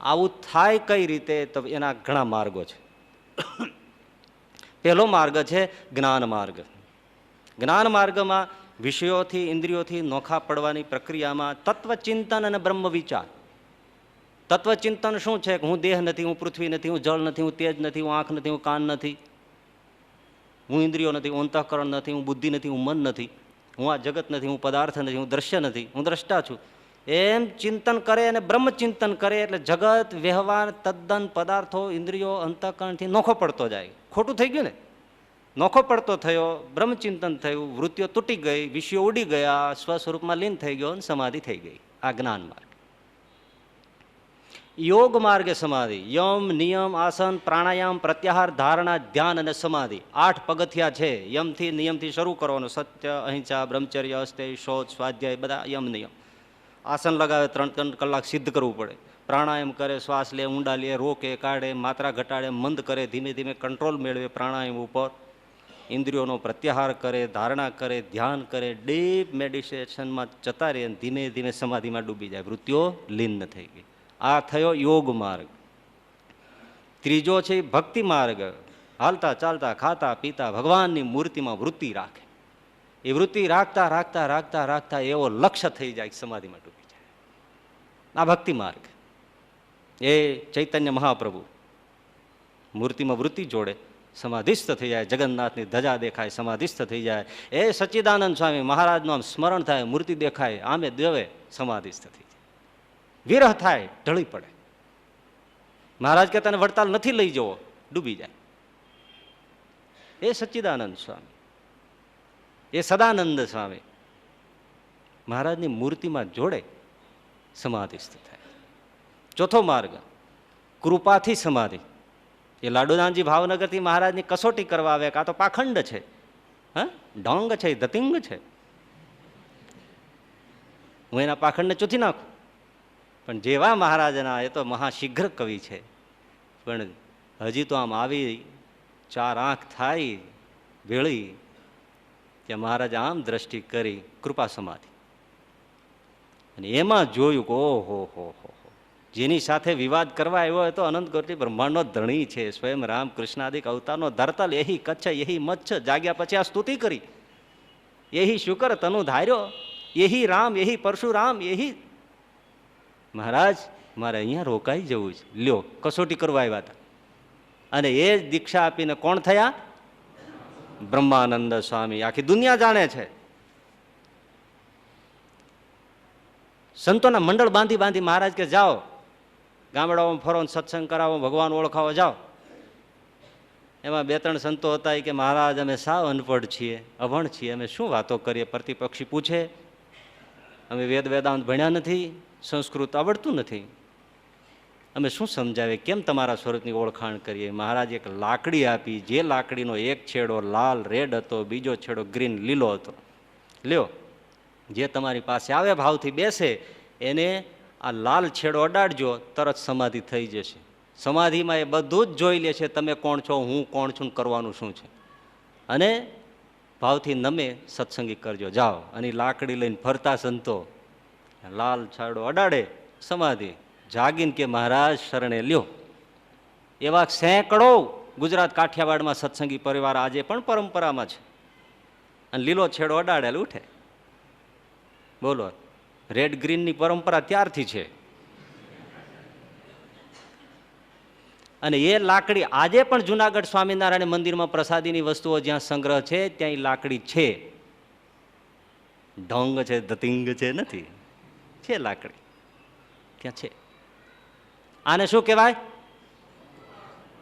આવું થાય કઈ રીતે? તો એના ઘણા માર્ગો છે. પહેલો માર્ગ છે જ્ઞાન માર્ગ. જ્ઞાન માર્ગમાં વિષયોથી ઇન્દ્રિયોથી નોખા પડવાની પ્રક્રિયામાં તત્વચિંતન અને બ્રહ્મ વિચાર. તત્વચિંતન શું છે? કે હું દેહ નથી, હું પૃથ્વી નથી, હું જળ નથી, હું તેજ નથી, હું આંખ નથી, હું કાન નથી, હું ઇન્દ્રિયો નથી, હું અંતઃકરણ નથી, હું બુદ્ધિ નથી, હું મન નથી, હું આ જગત નથી, હું પદાર્થ નથી, હું દ્રશ્ય નથી, હું દ્રષ્ટા છું. એમ ચિંતન કરે અને બ્રહ્મ ચિંતન કરે એટલે જગત, વ્યવહાર, તદ્દન, પદાર્થો, ઇન્દ્રિયો, અંતઃકરણથી નોખો પડતો જાય. ખોટું થઈ ગયું ને? નોખો પડતો થયો, બ્રહ્મચિંતન થયું, વૃત્તિઓ તૂટી ગઈ, વિષયો ઉડી ગયા, સ્વસ્વરૂપમાં લીન થઈ ગયો અને સમાધિ થઈ ગઈ. આ જ્ઞાન માર્ગ. યોગ માર્ગે સમાધિ. યમ, નિયમ, આસન, પ્રાણાયામ, પ્રત્યાહાર, ધારણા, ધ્યાન અને સમાધિ. 8 પગથિયા છે. યમથી નિયમથી શરૂ કરવાનું. સત્ય, અહિંસા, બ્રહ્મચર્ય, અસ્તેય, શૌચ, સ્વાધ્યાય, બધા યમ નિયમ. આસન લગાવે 3 કલાક સિદ્ધ કરવું પડે. પ્રાણાયામ કરે, શ્વાસ લે, ઊંડા લે, રોકે, કાઢે, માત્રા ઘટાડે, મંદ કરે, ધીમે ધીમે કંટ્રોલ મેળવે પ્રાણાયામ ઉપર. ઇન્દ્રિયોનો પ્રત્યાહાર કરે, ધારણા કરે, ધ્યાન કરે, ડીપ મેડિટેશનમાં જતા રહે, ધીમે ધીમે સમાધિમાં ડૂબી જાય, વૃત્તિઓ લીન થઈ ગઈ. આ થયો યોગ માર્ગ. ત્રીજો છે ભક્તિ માર્ગ. હાલતા ચાલતા ખાતા પીતા ભગવાનની મૂર્તિમાં વૃત્તિ રાખે. એ વૃત્તિ રાખતા રાખતા રાખતા રાખતા એવો લક્ષ્ય થઈ જાય, સમાધિમાં ડૂબી જાય. આ ભક્તિ માર્ગ. એ ચૈતન્ય મહાપ્રભુ મૂર્તિમાં વૃત્તિ જોડે, સમાધિસ્થ થઈ જાય. જગન્નાથની ધજા દેખાય, સમાધિસ્થ થઈ જાય. એ સચ્ચિદાનંદ સ્વામી મહારાજનું આમ સ્મરણ થાય, મૂર્તિ દેખાય, આમે દેવે સમાધિસ્થ થઈ જાય. વિરહ થાય, ઢળી પડે. મહારાજ કે તને વડતાલ નથી લઈ જવો, ડૂબી જાય. એ સચ્ચિદાનંદ સ્વામી, એ સદાનંદ સ્વામી મહારાજની મૂર્તિમાં જોડે, સમાધિસ્થ થાય. ચોથો માર્ગ કૃપાથી સમાધિ. એ લાડુદાનજી ભાવનગરથી મહારાજની કસોટી કરવા આવે કે આ તો પાખંડ છે, હા ઢોંગ છે, ધતિંગ છે, હું એના પાખંડને ચૂથી નાખું. પણ જેવા મહારાજના, એ તો મહાશીઘ્ર કવિ છે, પણ હજી તો આમ આવી 4 આંખ થાય ભેળી ત્યાં મહારાજ આમ દ્રષ્ટિ કરી, કૃપા સમાધિ. અને એમાં જોયું કે ઓહો હો હો, જેની સાથે વિવાદ કરવા આવ્યો હોય તો અનંત કોટી બ્રહ્માંડનો ધણી છે, સ્વયં રામ કૃષ્ણાદિક અવતારનો ધરતલ, યહી કચ્છ યહી મચ્છ. જાગ્યા પછી આ સ્તુતિ કરી, યહી શુકર તનુ ધાર્યો, યહી રામ યહી પરશુરામ યહી. મહારાજ મારે અહીંયા રોકાઈ જવું છે, લ્યો કસોટી કરવા આવ્યા હતા. અને એ જ દીક્ષા આપીને કોણ થયા? બ્રહ્માનંદ સ્વામી. આખી દુનિયા જાણે છે. સંતોના મંડળ બાંધી બાંધી મહારાજ કે જાઓ ગામડાઓમાં ફરો, સત્સંગ કરાવો, ભગવાન ઓળખાવો, જાઓ. એમાં બે ત્રણ સંતો હતા કે મહારાજ અમે સાવ અનપઢ છીએ, અભણ છીએ, અમે શું વાતો કરીએ? પ્રતિપક્ષી પૂછે, અમે વેદ વેદાંત ભણ્યા નથી, સંસ્કૃત આવડતું નથી, અમે શું સમજાવે, કેમ તમારા સ્વરૂપની ઓળખાણ કરીએ? મહારાજ એક લાકડી આપી, જે લાકડીનો એક છેડો લાલ રેડ હતો, બીજો છેડો ગ્રીન લીલો હતો. લ્યો, જે તમારી પાસે આવે ભાવથી બેસે એને આ લાલ છેડો અડાડજો, તરત સમાધિ થઈ જશે. સમાધિમાં એ બધું જ જોઈ લે છે, તમે કોણ છો, હું કોણ છું, કરવાનું શું છે. અને ભાવથી નમે સત્સંગી કરજો, જાઓ. અને લાકડી લઈને ફરતા સંતો લાલ છેડો અડાડે, સમાધિ. જાગીને કે મહારાજ શરણે લ્યો. એવા સેંકડો ગુજરાત કાઠિયાવાડમાં સત્સંગી પરિવાર આજે પણ પરંપરામાં છે. અને લીલો છેડો અડાડેલ ઉઠે. બોલો, રેડ ગ્રીનની પરંપરા ત્યારથી છે. અને એ લાકડી આજે પણ જુનાગઢ સ્વામિનારાયણ મંદિરમાં પ્રસાદીની વસ્તુઓ જ્યાં સંગ્રહ છે ત્યાં એ લાકડી છે. ઢોંગ છે, ધતિંગ છે નથી, છે લાકડી ક્યાં છે. આને શું કહેવાય?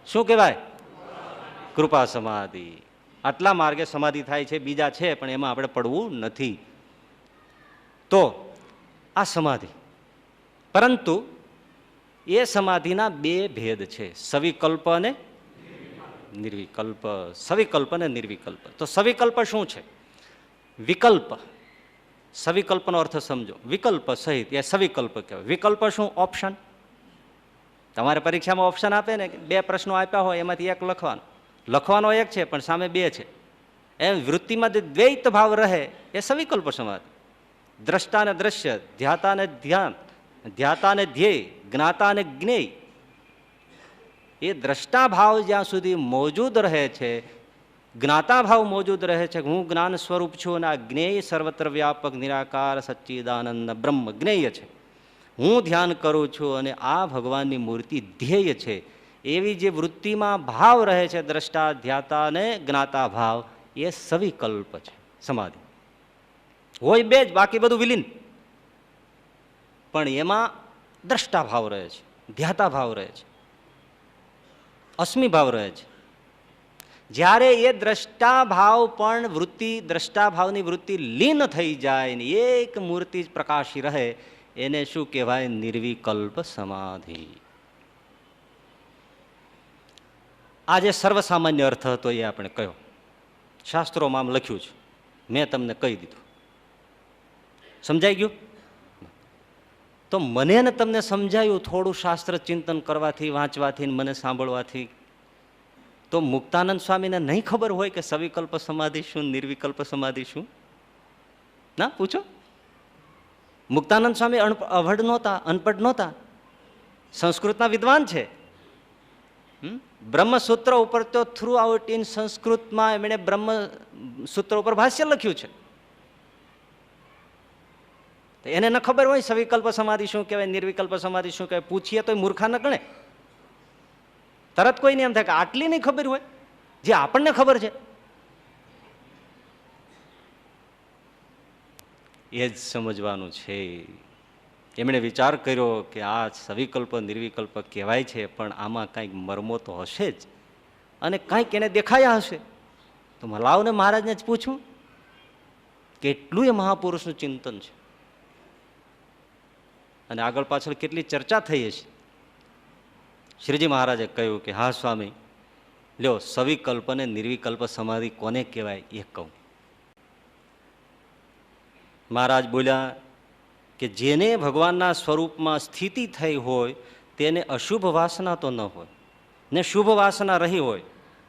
શું કહેવાય? કૃપા સમાધિ. આટલા માર્ગે સમાધિ થાય છે, બીજા છે પણ એમાં આપણે પડવું નથી. તો આ સમાધિ, પરંતુ એ સમાધિના બે ભેદ છે, સવિકલ્પ અને નિર્વિકલ્પ. સવિકલ્પ અને નિર્વિકલ્પ. તો સવિકલ્પ શું છે? વિકલ્પ. સવિકલ્પનો અર્થ સમજો, વિકલ્પ સહિત એ સવિકલ્પ કહેવાય. વિકલ્પ શું? ઓપ્શન. તમારે પરીક્ષામાં ઓપ્શન આપે ને, બે પ્રશ્નો આપ્યા હોય એમાંથી એક લખવાનો. લખવાનો એક છે પણ સામે બે છે. એમ વૃત્તિમાં દ્વૈત ભાવ રહે એ સવિકલ્પ સમાધિ. દ્રષ્ટા ને દ્રશ્ય, ધ્યાતા ને ધ્યાન, ધ્યાતા ને ધ્યેય, જ્ઞાતા ને જ્ઞેય. એ દ્રષ્ટા ભાવ જ્યાં સુધી મોજૂદ રહે છે, જ્ઞાતા ભાવ મોજૂદ રહે છે, હું જ્ઞાન સ્વરૂપ છું અને આ જ્ઞેય સર્વત્ર વ્યાપક નિરાકાર સચ્ચિદાનંદ બ્રહ્મ જ્ઞેય છે. હું ધ્યાન કરું છું અને આ ભગવાનની મૂર્તિ ધ્યેય છે. એવી જે વૃત્તિમાં ભાવ રહે છે, દ્રષ્ટા ધ્યાતા અને જ્ઞાતા ભાવ, એ સવિકલ્પ છે સમાધિ. હોય બે જ, બાકી બધું વિલીન. પણ એમાં દ્રષ્ટા ભાવ રહે છે, ધ્યાતા ભાવ રહે છે, અસ્મિ ભાવ રહે છે. જ્યારે એ દ્રષ્ટા ભાવ પણ વૃત્તિ, દ્રષ્ટા ભાવની વૃત્તિ લીન થઈ જાય ને એક મૂર્તિ જ પ્રકાશી રહે, એને શું કહેવાય? નિર્વિકલ્પ સમાધિ. આ જે સર્વસામાન્ય અર્થ હતો એ આપણે કયો, શાસ્ત્રોમાં આમ લખ્યું છે, મેં તમને કહી દીધું. સમજાઈ ગયું? તો મને ને તમને સમજાયું થોડું શાસ્ત્ર ચિંતન કરવાથી, વાંચવાથી, મને સાંભળવાથી. તો મુક્તાનંદ સ્વામીને નહીં ખબર હોય કે સવિકલ્પ સમાધિ શું, નિર્વિકલ્પ સમાધિ શું? ના પૂછો. મુક્તાનંદ સ્વામી અભડ નહોતા, અનપઢ નહોતા, સંસ્કૃતના વિદ્વાન છે. બ્રહ્મસૂત્ર ઉપર તો થ્રુ આઉટ ઇન સંસ્કૃતમાં એમણે બ્રહ્મસૂત્ર ઉપર ભાષ્ય લખ્યું છે. એને ન ખબર હોય સવિકલ્પ સમાધિ શું કહેવાય, નિર્વિકલ્પ સમાધિ શું કહેવાય? પૂછીએ તો મૂર્ખા ન ગણે. તરત કોઈને એમ થાય કે આટલી નહીં ખબર હોય જે આપણને ખબર છે. એ જ સમજવાનું છે. એમણે વિચાર કર્યો કે આ સવિકલ્પ નિર્વિકલ્પ કહેવાય છે, પણ આમાં કંઈક મર્મો તો હશે જ, અને કંઈક એને દેખાયા હશે. તો લાવને મહારાજને જ પૂછું. કેટલું એ મહાપુરુષનું ચિંતન છે અને આગળ પાછળ કેટલી ચર્ચા થઈ હશે. શ્રીજી મહારાજે કહ્યું કે હા સ્વામી, લ્યો સવિકલ્પ અને નિર્વિકલ્પ સમાધિ કોને કહેવાય એ કહું. મહારાજ બોલ્યા કે જેને ભગવાનના સ્વરૂપમાં સ્થિતિ થઈ હોય તેને અશુભ વાસના તો ન હોય ને શુભ વાસના રહી હોય.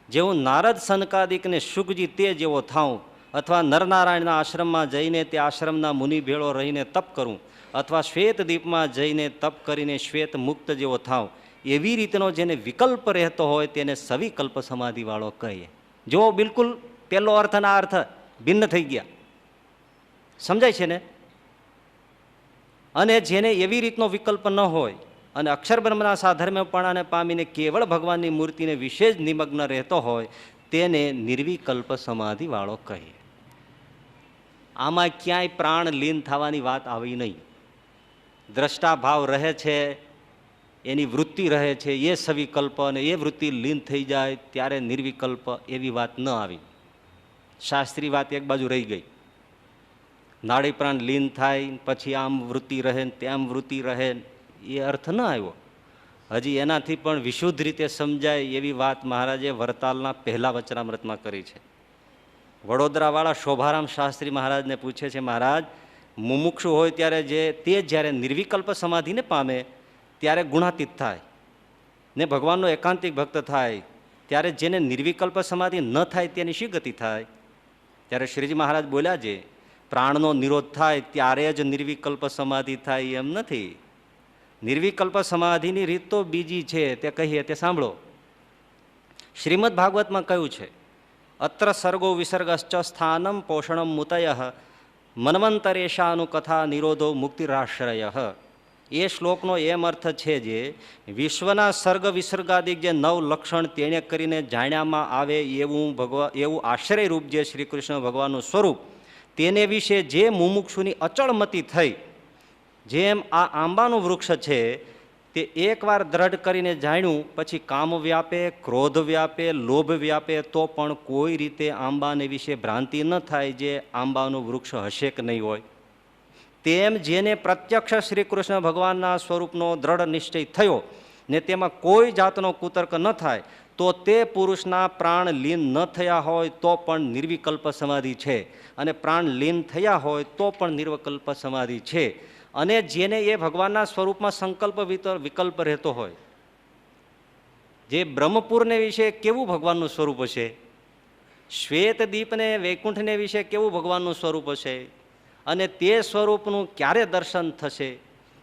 જેવું નારદ સનકાદિકને શુકજી તે જેવો થાઉં, અથવા નરનારાયણના આશ્રમમાં જઈને તે આશ્રમના મુનિ ભેળો રહીને તપ કરું, અથવા શ્વેત દીપમાં જઈને તપ કરીને શ્વેત મુક્ત જેવો થાવ, એવી રીતનો જેને વિકલ્પ રહેતો હોય તેને સવિકલ્પ સમાધિવાળો કહીએ. જો બિલકુલ પહેલો અર્થ અને આ અર્થ ભિન્ન થઈ ગયા, સમજાય છે ને? અને જેને એવી રીતનો વિકલ્પ ન હોય અને અક્ષર બ્રહ્મના સાધર્મ્યપણાને પામીને કેવળ ભગવાનની મૂર્તિને વિશે જ નિમગ્ન રહેતો હોય તેને નિર્વિકલ્પ સમાધિવાળો કહીએ. આમાં ક્યાંય પ્રાણ લીન થવાની વાત આવી નહીં. દ્રષ્ટાભાવ રહે છે, એની વૃત્તિ રહે છે, એ સવિકલ્પ, અને એ વૃત્તિ લીન થઈ જાય ત્યારે નિર્વિકલ્પ, એવી વાત ન આવી. શાસ્ત્રી વાત એક બાજુ રહી ગઈ. નાડી પ્રાણ લીન થાય પછી આમ વૃત્તિ રહે તેમ વૃત્તિ રહે, એ અર્થ ન આવ્યો. હજી એનાથી પણ વિશુદ્ધ રીતે સમજાય એવી વાત મહારાજે વરતાલના પહેલા વચનામૃતમાં કરી છે. વડોદરાવાળા શોભારામ શાસ્ત્રી મહારાજને પૂછે છે, મહારાજ મુમુક્ષુ હોય ત્યારે તે જ્યારે નિર્વિકલ્પ સમાધિને પામે ત્યારે ગુણાતીત થાય ને ભગવાનનો એકાંતિક ભક્ત થાય, ત્યારે જેને નિર્વિકલ્પ સમાધિ ન થાય તેની શી ગતિ થાય? ત્યારે શ્રીજી મહારાજ બોલ્યા છે, પ્રાણનો નિરોધ થાય ત્યારે જ નિર્વિકલ્પ સમાધિ થાય એમ નથી. નિર્વિકલ્પ સમાધિની રીત તો બીજી છે, તે કહીએ તે સાંભળો. શ્રીમદ ભાગવતમાં કહ્યું છે, અત્ર સર્ગો વિસર્ગશ્ચ સ્થાનમ પોષણમ મુતય મન્વંતરેશાનું કથા નિરોધો મુક્તિરાશ્રય. એ શ્લોકનો એમ અર્થ છે જે વિશ્વના સર્ગ વિસર્ગાદિક જે 9 લક્ષણ તેણે કરીને જાણ્યામાં આવે એવું આશ્રયરૂપ જે શ્રી કૃષ્ણ ભગવાનનું સ્વરૂપ, તેને વિશે જે મુમુક્ષુની અચળમતી થઈ, જેમ આ આંબાનું વૃક્ષ છે તે એકવાર દ્રઢ કરીને જાણ્યું પછી કામ વ્યાપે, ક્રોધ વ્યાપે, લોભ વ્યાપે તો પણ કોઈ રીતે આંબાને વિશે ભ્રાંતિ ન થાય જે આંબાનું વૃક્ષ હશે કે નહીં હોય. તેમ જેને પ્રત્યક્ષ શ્રી કૃષ્ણ ભગવાનના સ્વરૂપનો દ્રઢ નિશ્ચય થયો ને તેમાં કોઈ જાતનો કુતર્ક ન થાય તો તે પુરુષના પ્રાણ લીન ન થયા હોય તો પણ નિર્વિકલ્પ સમાધિ છે, અને પ્રાણ લીન થયા હોય તો પણ નિર્વિકલ્પ સમાધિ છે. અને જેને એ ભગવાનના સ્વરૂપમાં સંકલ્પ વિકલ્પ રહેતો હોય, જે બ્રહ્મપુરને વિશે કેવું ભગવાનનું સ્વરૂપ હશે, શ્વેત દીપને વૈકુંઠને વિશે કેવું ભગવાનનું સ્વરૂપ હશે, અને તે સ્વરૂપનું ક્યારે દર્શન થશે,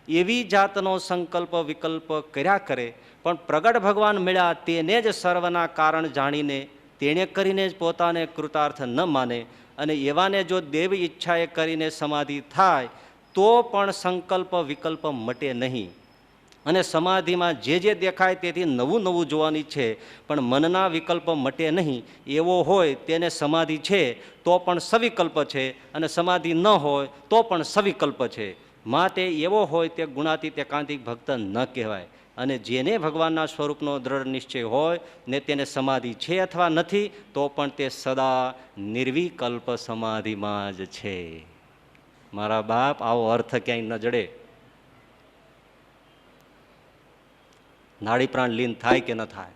એવી જાતનો સંકલ્પ વિકલ્પ કર્યા કરે, પણ પ્રગટ ભગવાન મળ્યા તેને જ સર્વના કારણ જાણીને તેણે કરીને જ પોતાને કૃતાર્થ ન માને, અને એવાને જો દેવી ઈચ્છાએ કરીને સમાધિ થાય તો પણ સંકલ્પ વિકલ્પ મટે નહીં. અને સમાધિમાં જે દેખાય તેથી નવું નવું જોવાની છે, પણ મનના વિકલ્પ મટે નહીં. એવો હોય તેને સમાધિ છે તો પણ સવિકલ્પ છે, અને સમાધિ ન હોય તો પણ સવિકલ્પ છે. માટે એવો હોય તે ગુણાતીત એકાંતિક ભક્ત ન કહેવાય. અને જેને ભગવાનના સ્વરૂપનો દ્રઢ નિશ્ચય હોય ને તેને સમાધિ છે અથવા નથી તો પણ તે સદા નિર્વિકલ્પ સમાધિમાં જ છે. મારા બાપ, આવો અર્થ ક્યાંય ન જડે. નાડી પ્રાણ લીન થાય કે ન થાય,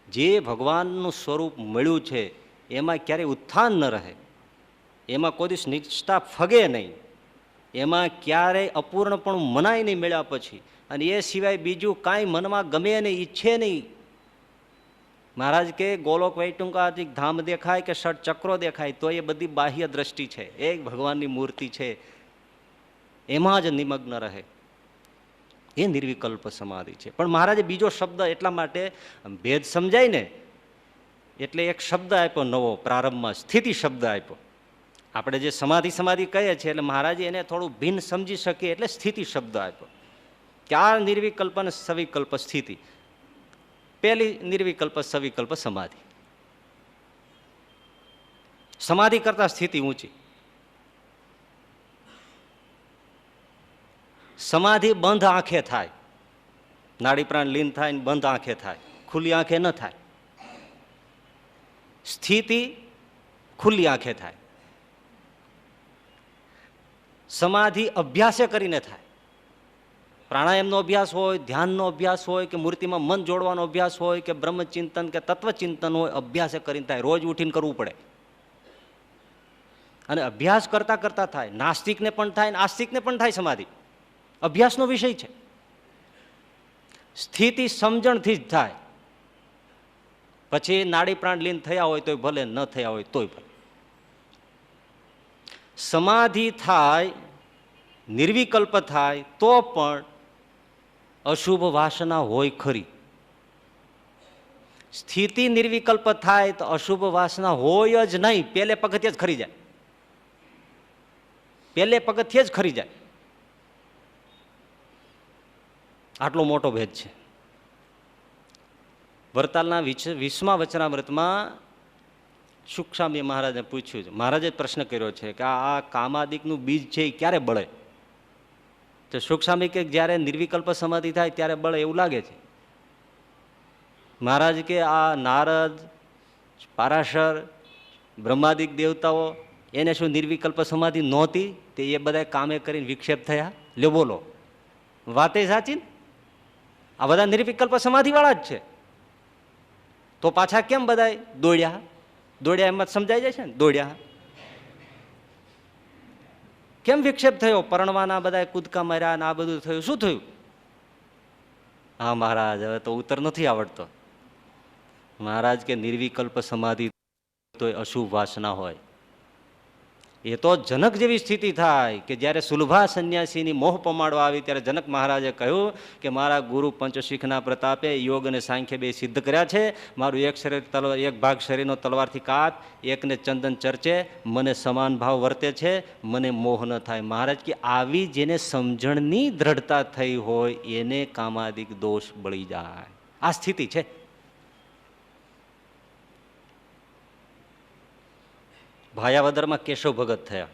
જે ભગવાનનું સ્વરૂપ મળ્યું છે એમાં ક્યારેય ઉત્થાન ન રહે, એમાં કોઈ દિવસ નિષ્ઠા ફગે નહીં, એમાં ક્યારેય અપૂર્ણપણું મનાય નહીં મળ્યા પછી, અને એ સિવાય બીજું કાંઈ મનમાં ગમે નહીં, ઈચ્છે નહીં. મહારાજ કે ગોલોક વૈકુંઠાદિક ધામ દેખાય કે ષટ ચક્રો દેખાય તો એ બધી બાહ્ય દ્રષ્ટિ છે, એક ભગવાનની મૂર્તિ છે એમાં જ નિમગ્ન રહે, એ નિર્વિકલ્પ સમાધિ છે. પણ મહારાજે બીજો શબ્દ એટલા માટે ભેદ સમજાય ને એટલે એક શબ્દ આપ્યો નવો પ્રારંભમાં, સ્થિતિ શબ્દ આપ્યો. આપણે જે સમાધિ કહીએ છીએ એટલે મહારાજે એને થોડું ભિન્ન સમજી શકીએ એટલે સ્થિતિ શબ્દ આપ્યો. કે આ નિર્વિકલ્પ અને સવિકલ્પ સ્થિતિ. પહેલી નિર્વિકલ્પ સવિકલ્પ સમાધિ. સમાધિ કરતા સ્થિતિ ઊંચી. સમાધિ બંધ આંખે થાય, નાડી પ્રાણ લીન થાય ને બંધ આંખે થાય, ખુલ્લી આંખે ન થાય. સ્થિતિ ખુલ્લી આંખે થાય. સમાધિ અભ્યાસે કરીને થાય. પ્રાણાયામનો અભ્યાસ હોય, ધ્યાનનો અભ્યાસ હોય, કે મૂર્તિમાં મન જોડવાનો અભ્યાસ હોય, કે બ્રહ્મચિંતન કે તત્વચિંતન હોય, અભ્યાસે કરીને થાય. રોજ ઉઠીને કરવું પડે અને અભ્યાસ કરતા કરતા થાય. નાસ્તિકને પણ થાય ને આસ્તિકને પણ થાય. સમાધિ અભ્યાસનો વિષય છે. સ્થિતિ સમજણથી જ થાય. પછી નાડી પ્રાણ લીન થયા હોય તોય ભલે, ન થયા હોય તોય ભલે. સમાધિ થાય નિર્વિકલ્પ થાય તો પણ અશુભ વાસના હોય ખરી. સ્થિતિ નિર્વિકલ્પ થાય તો અશુભ વાસના હોય જ નહીં, પેલે પગથિયે જ ખરી જાય, પેલે પગથિયે જ ખરી જાય. આટલો મોટો ભેદ છે. વરતાલના 20મા વચનામૃતમાં સુખસ્વામી મહારાજને પૂછ્યું છે, મહારાજે પ્રશ્ન કર્યો છે કે આ કામાદિકનું બીજ છે એ ક્યારે બળે? તો સુખસ્વામી કે જ્યારે નિર્વિકલ્પ સમાધિ થાય ત્યારે બળે એવું લાગે છે. મહારાજ કે આ નારદ, પારાશર, બ્રહ્માદિક દેવતાઓ એને શું નિર્વિકલ્પ સમાધિ નહોતી? તે એ બધા કામે કરીને વિક્ષેપ થયા. લ્યો બોલો, વાતે સાચી ને? આ બધા નિર્વિકલ્પ સમાધિ વાળા જ છે. તો પાછા કેમ બધા દોડ્યા? દોડ્યા એમાં સમજાઈ જાય છે ને, દોડ્યા કેમ? વિક્ષેપ થયો, પરણવાના બધા કૂદકા માર્યા ને આ બધું થયું. શું થયું? હા મહારાજ, હવે તો ઉત્તર નથી આવડતો. મહારાજ કે નિર્વિકલ્પ સમાધિ તો અશુભ વાસના હોય. એ તો જનક જેવી સ્થિતિ થાય કે જ્યારે સુલભા સંન્યાસીની મોહ પમાડવા આવી ત્યારે જનક મહારાજે કહ્યું કે મારા ગુરુ પંચશીખના પ્રતાપે યોગ અને સાંખ્ય બે સિદ્ધ કર્યા છે. મારું એક ભાગ શરીરનો તલવારથી કાપ, એકને ચંદન ચર્ચે, મને સમાન ભાવ વર્તે છે, મને મોહ ન થાય. મહારાજ કે આવી જેને સમજણની દ્રઢતા થઈ હોય એને કામાદિક દોષ બળી જાય. આ સ્થિતિ છે. ભાયાવદરમાં કેશવ ભગત થયા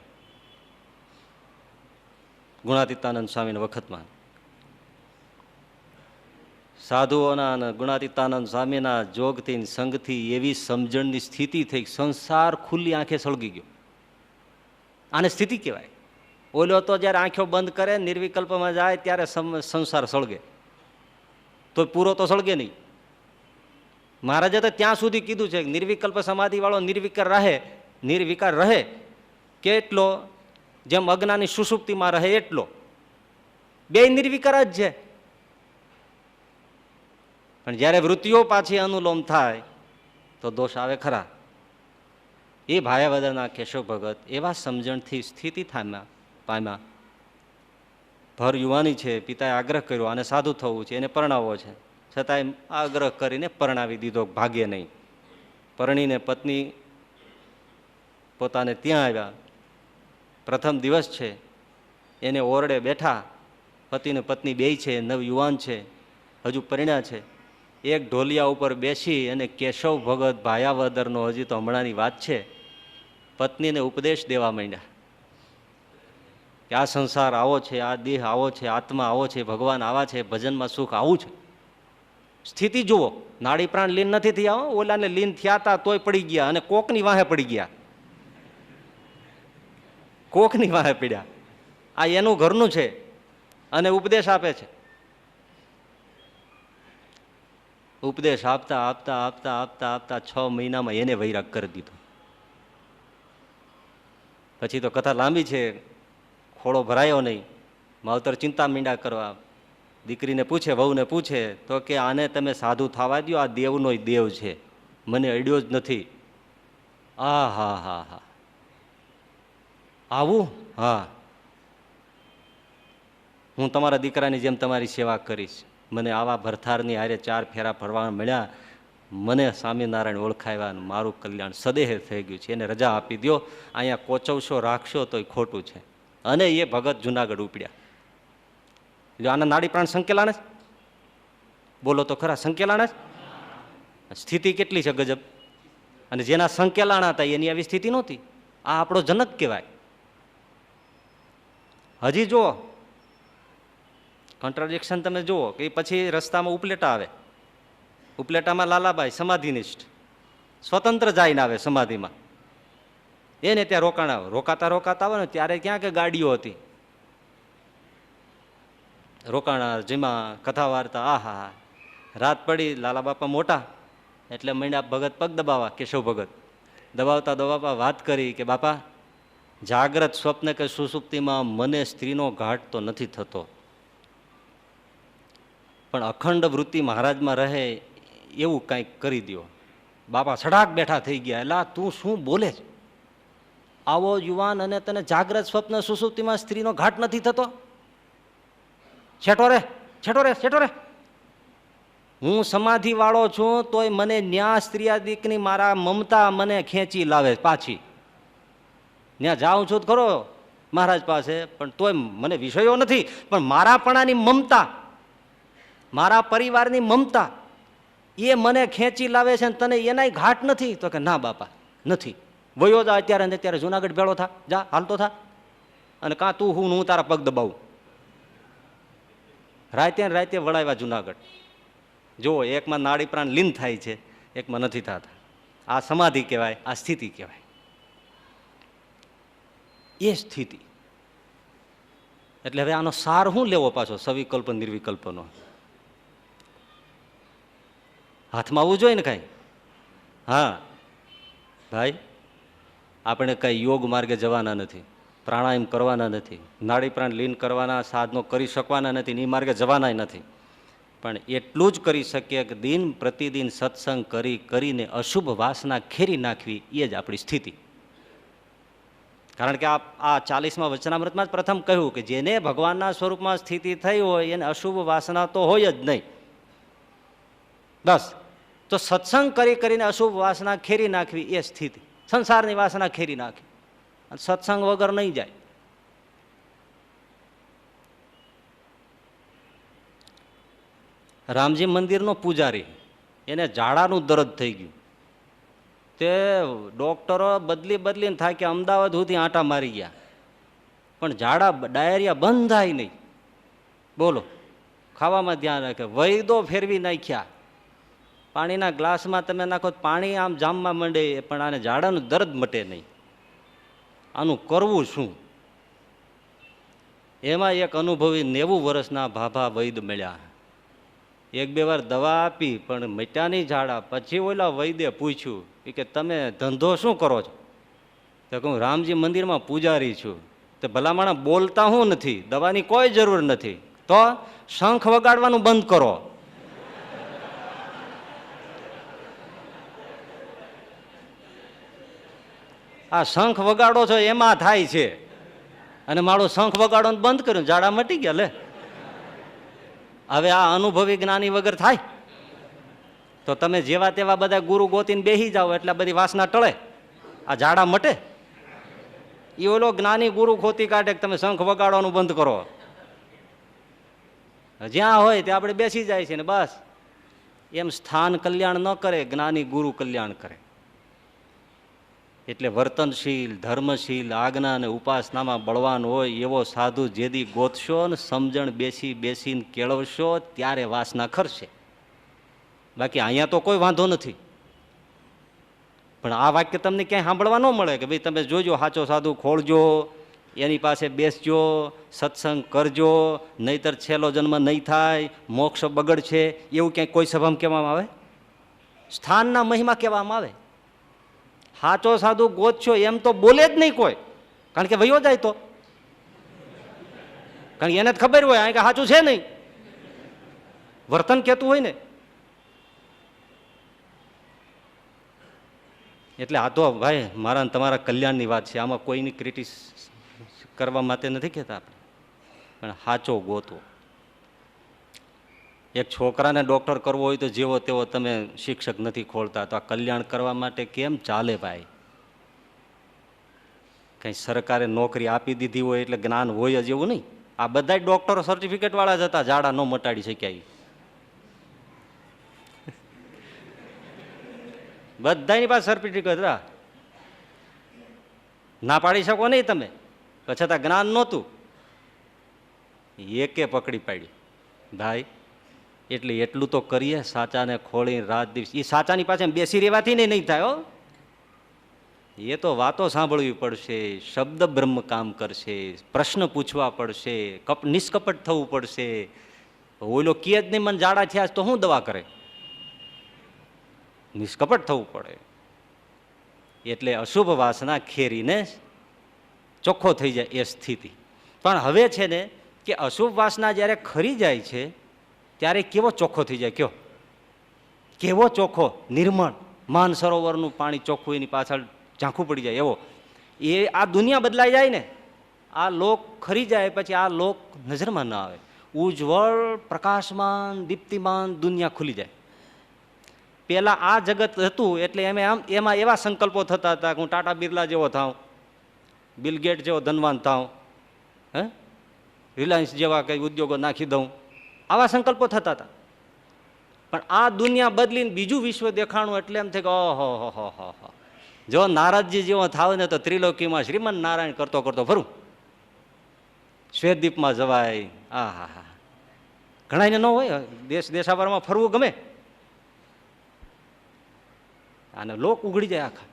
ગુણાતીતાનંદ સ્વામીના વખતમાં. સાધુઓના અને ગુણાતીતાનંદ સ્વામીના જોગથી સંગથી એવી સમજણની સ્થિતિ થઈ, સંસાર ખુલ્લી આંખે સળગી ગયો. આને સ્થિતિ કહેવાય. ઓલો તો જ્યારે આંખો બંધ કરે નિર્વિકલ્પમાં જાય ત્યારે સંસાર સળગે, તો પૂરો તો સળગે નહીં. મહારાજે તો ત્યાં સુધી કીધું છે કે નિર્વિકલ્પ સમાધિ વાળો નિર્વિકાર રહે કેટલો, જેમ અજ્ઞાની સુષુપ્તિમાં રહે એટલો. બે નિર્વિકાર જ છે. પણ જ્યારે વૃત્તિઓ પાછી અનુલોમ થાય તો દોષ આવે ખરા. એ ભાયાવદરના કેશવ ભગત એવા સમજણથી સ્થિતિ પામ્યા. ભર યુવાની છે, પિતાએ આગ્રહ કર્યો આને સાધુ થવું છે, એને પરણાવવો છે, છતાંય આગ્રહ કરીને પરણાવી દીધો. ભાગ્યે નહીં. પરણીને પત્ની પોતાને ત્યાં આવ્યા. પ્રથમ દિવસ છે, એને ઓરડે બેઠા. પતિને પત્ની બેય છે, નવ યુવાન છે, હજુ પરિણ્યા છે. એક ઢોલિયા ઉપર બેસી અને કેશવ ભગત ભાયાવદરનો, હજી તો હમણાંની વાત છે, પત્નીને ઉપદેશ દેવા માંડ્યા કે આ સંસાર આવો છે, આ દેહ આવો છે, આત્મા આવો છે, ભગવાન આવા છે, ભજનમાં સુખ આવું છે. સ્થિતિ જુઓ, નાડી પ્રાણ લીન નથી થયા. ઓલાને લીન થયા હતા તોય પડી ગયા, અને કોકની વાહે પડી ગયા. કોકની વાહે પડ્યા. આ એનું ઘરનું છે અને ઉપદેશ આપે છે. ઉપદેશ આપતા આપતા આપતા આપતા આપતા 6 મહિનામાં એને વૈરાગ કરી દીધો. પછી તો કથા લાંબી છે, ખોળો ભરાયો નહીં. માવતર ચિંતા મીંડા કરવા. દીકરીને પૂછે, વહુને પૂછે તો કે આને તમે સાધુ થવા દો, આ દેવનો દેવ છે, મને અડ્યો જ નથી. આ હા હા હા, આવું? હા, હું તમારા દીકરાની જેમ તમારી સેવા કરીશ. મને આવા ભરથારની હારે 4 ફેરા ફરવા મળ્યા, મને સ્વામિનારાયણ ઓળખાવ્યા, મારું કલ્યાણ સદેહ થઈ ગયું છે. એને રજા આપી દો, અહીંયા કોચવશો રાખશો તો ખોટું છે. અને એ ભગત જુનાગઢ ઉપડ્યા. જો આના નાડી પ્રાણ સંકેલાણે જ બોલો તો ખરા, સંકેલાણે જ. સ્થિતિ કેટલી છે ગજબ. અને જેના સંકેલાણા હતા એની આવી સ્થિતિ નહોતી. આ આપણો જનક કહેવાય. હજી જુઓ કોન્ટ્રાડિક્શન તમે જુઓ કે પછી રસ્તામાં ઉપલેટા આવે. ઉપલેટામાં લાલાબાઈ સમાધિનિષ્ઠ સ્વતંત્ર જઈને આવે સમાધિમાં. એને ત્યાં રોકાતા આવે ને ત્યારે ક્યાં કે ગાડીઓ હતી. રોકાણા, જેમાં કથા વાર્તા. આહા, રાત પડી, લાલા બાપા મોટા એટલે માંડ્યા ભગત પગ દબાવવા. કેશવ ભગત દબાવતા દબાવતા વાત કરી કે બાપા, જાગ્રત સ્વપ્ન કે સુસુપ્તિમાં મને સ્ત્રીનો ઘાટ તો નથી થતો, પણ અખંડ વૃત્તિ મહારાજમાં રહે એવું કંઈક કરી દો. બાપા સડાક બેઠા થઈ ગયા. એલા તું શું બોલે છે? આવો યુવાન અને તને જાગ્રત સ્વપ્ન સુસુપ્તિમાં સ્ત્રીનો ઘાટ નથી થતો? છેટો રે, છેટો રે, છેટો રે. હું સમાધિ વાળો છું તોય મને ન્યા સ્ત્રીયાદિકની મારા મમતા મને ખેંચી લાવે પાછી. ત્યાં જાઉં છું ખરો મહારાજ પાસે, પણ તોય મને વિષયો નથી, પણ મારાપણાની મમતા, મારા પરિવારની મમતા એ મને ખેંચી લાવે છે. તને એનાય ઘાટ નથી? તો કે ના બાપા નથી. વયો જા અત્યારે ને અત્યારે જુનાગઢ ભેળો થા, જા હાલતો થા, અને કાં તું હું તારા પગ દબાવું. રાતે ને રાતે વળાવ્યા જુનાગઢ. જુઓ, એકમાં નાડી પ્રાણ લીન થાય છે, એકમાં નથી થતા. આ સમાધિ કહેવાય, આ સ્થિતિ કહેવાય. એ સ્થિતિ એટલે હવે આનો સાર શું લેવો પાછો સવિકલ્પ નિર્વિકલ્પનો? હાથમાં આવવું જોઈએ ને કાંઈ. હા ભાઈ, આપણે કાંઈ યોગ માર્ગે જવાના નથી, પ્રાણાયામ કરવાના નથી, નાડી પ્રાણ લીન કરવાના સાધનો કરી શકવાના નથી, એ માર્ગે જવાના નથી. પણ એટલું જ કરી શકીએ કે દિન પ્રતિદિન સત્સંગ કરીને અશુભ વાસના ખેરી નાખવી, એ જ આપણી સ્થિતિ. કારણ કે આ 40મા વચનામૃતમાં જ પ્રથમ કહ્યું કે જેને ભગવાનના સ્વરૂપમાં સ્થિતિ થઈ હોય એને અશુભ વાસના તો હોય જ નહીં. બસ, તો સત્સંગ કરીને અશુભ વાસના ખેરી નાખવી એ સ્થિતિ. સંસારની વાસના ખેરી નાખી, સત્સંગ વગર નહીં જાય. રામજી મંદિરનો પૂજારી, એને ઝાડાનું દર્દ થઈ ગયું. તે ડોક્ટરો બદલીને થાય કે અમદાવાદ સુધી આંટા મારી ગયા, પણ ઝાડા ડાયરિયા બંધ થાય નહીં. બોલો, ખાવામાં ધ્યાન રાખે, વૈદો ફેરવી નાખ્યા. પાણીના ગ્લાસમાં તમે નાખો પાણી આમ જામમાં મંડે, પણ આને ઝાડાનું દર્દ મટે નહીં. આનું કરવું શું? એમાં એક અનુભવી 90 વર્ષના ભાભા વૈદ મળ્યા. 1-2 વાર દવા આપી પણ મટ્યા નહીં ઝાડા. પછી ઓલા વૈદે પૂછ્યું કે તમે ધંધો શું કરો છો? તો હું રામજી મંદિરમાં પૂજારી છું. તો ભલામણા બોલતા હું નથી, દવાની કોઈ જરૂર નથી, તો શંખ વગાડવાનું બંધ કરો. આ શંખ વગાડો છો એમાં થાય છે, અને મારું શંખ વગાડવાનું બંધ કર્યું, ઝાડા મટી ગયા. લે, હવે આ અનુભવી જ્ઞાની વગર થાય? તો તમે જેવા તેવા બધા ગુરુ ગોતીને બેસી જાઓ એટલે બધી વાસના ટળે, આ ઝાડા મટે? એ ઓલો જ્ઞાની ગુરુ ખોતી કાઢે કે તમે શંખ વગાડવાનું બંધ કરો. જ્યાં હોય ત્યાં આપણે બેસી જાય છે ને બસ. એમ સ્થાન કલ્યાણ ન કરે, જ્ઞાની ગુરુ કલ્યાણ કરે. એટલે વર્તનશીલ, ધર્મશીલ, આજ્ઞા અને ઉપાસનામાં બળવાન હોય એવો સાધુ જેદી ગોતશો ને સમજણ બેસીને કેળવશો ત્યારે વાસના ખરશે. બાકી અહીંયા તો કોઈ વાંધો નથી. પણ આ વાક્ય તમને ક્યાંય સાંભળવા ન મળે કે ભાઈ તમે જોજો, સાચો સાધુ ખોળજો, એની પાસે બેસજો, સત્સંગ કરજો, નહીતર છેલ્લો જન્મ નહીં થાય, મોક્ષ બગડશે, એવું ક્યાંય કોઈ સભામાં કહેવામાં આવે? સ્થાનના મહિમા કહેવામાં આવે? સાચો સાધુ ગોતશો એમ તો બોલે જ નહીં કોઈ, કારણ કે વયો જાય તો. કારણ કે એને જ ખબર હોય કે સાચું છે નહીં, વર્તન કહેતું હોય ને. એટલે આ તો ભાઈ મારા ને તમારા કલ્યાણની વાત છે, આમાં કોઈની ક્રિટિસ કરવા માટે નથી કહેતા આપણે, પણ સાચો ગોતવો. એક છોકરાને ડૉક્ટર કરવો હોય તો જેવો તેવો તમે શિક્ષક નથી ખોલતા, તો આ કલ્યાણ કરવા માટે કેમ ચાલે ભાઈ? કંઈ સરકારે નોકરી આપી દીધી હોય એટલે જ્ઞાન હોય જ એવું નહીં. આ બધા ડૉક્ટરો સર્ટિફિકેટવાળા જ હતા, ઝાડા ન મટાડી શક્યા. બધાની પાસે સર્ટિફિકેટ હતા, ના પાડી શકો નહીં તમે, છતાં જ્ઞાન નહોતું, એકે પકડી પાડી ભાઈ. એટલે એટલું તો કરીએ, સાચાને ખોળી રાત દિવસ. એ સાચાની પાસે બેસી રહેવાથી નહીં થાય. એ તો વાતો સાંભળવી પડશે, શબ્દ બ્રહ્મ કામ કરશે, પ્રશ્ન પૂછવા પડશે, નિષ્કપટ થવું પડશે. ઓલો કે જ નહીં મને ઝાડા થયા તો શું દવા કરે? નિષ્કપટ થવું પડે. એટલે અશુભ વાસના ખેરીને ચોખ્ખો થઈ જાય એ સ્થિતિ. પણ હવે છે ને કે અશુભ વાસના જ્યારે ખરી જાય છે ત્યારે કેવો ચોખ્ખો થઈ જાય? કયો કેવો ચોખ્ખો? નિર્મળ, માન સરોવરનું પાણી ચોખ્ખું એની પાછળ ઝાંખું પડી જાય એવો. એ આ દુનિયા બદલાઈ જાય ને, આ લોક ખરી જાય પછી આ લોક નજરમાં ના આવે. ઉજ્જવળ પ્રકાશમાન દીપ્તિમાન દુનિયા ખુલી જાય. પેલા આ જગત હતું એટલે એમાં એવા સંકલ્પો થતા હતા કે હું ટાટા બિરલા જેવો થાઉં, બિલ ગેટ જેવો ધનવાન થાઉં, હે રિલાયન્સ જેવા કંઈ ઉદ્યોગો નાખી દઉં, આવા સંકલ્પો થતા હતા. પણ આ દુનિયા બદલીને બીજું વિશ્વ દેખાણું એટલે એમ થાય કે ઓહો હો હો હો હો, જો નારદજી જેવો થાવ ને તો ત્રિલોકીમાં શ્રીમન નારાયણ કરતો કરતો ફરું, શ્વેતદીપમાં જવાય. આ હા હા, ઘણાને ન હોય, દેશાવરમાં ફરવું ગમે, અને લોક ઉઘડી જાય આખા.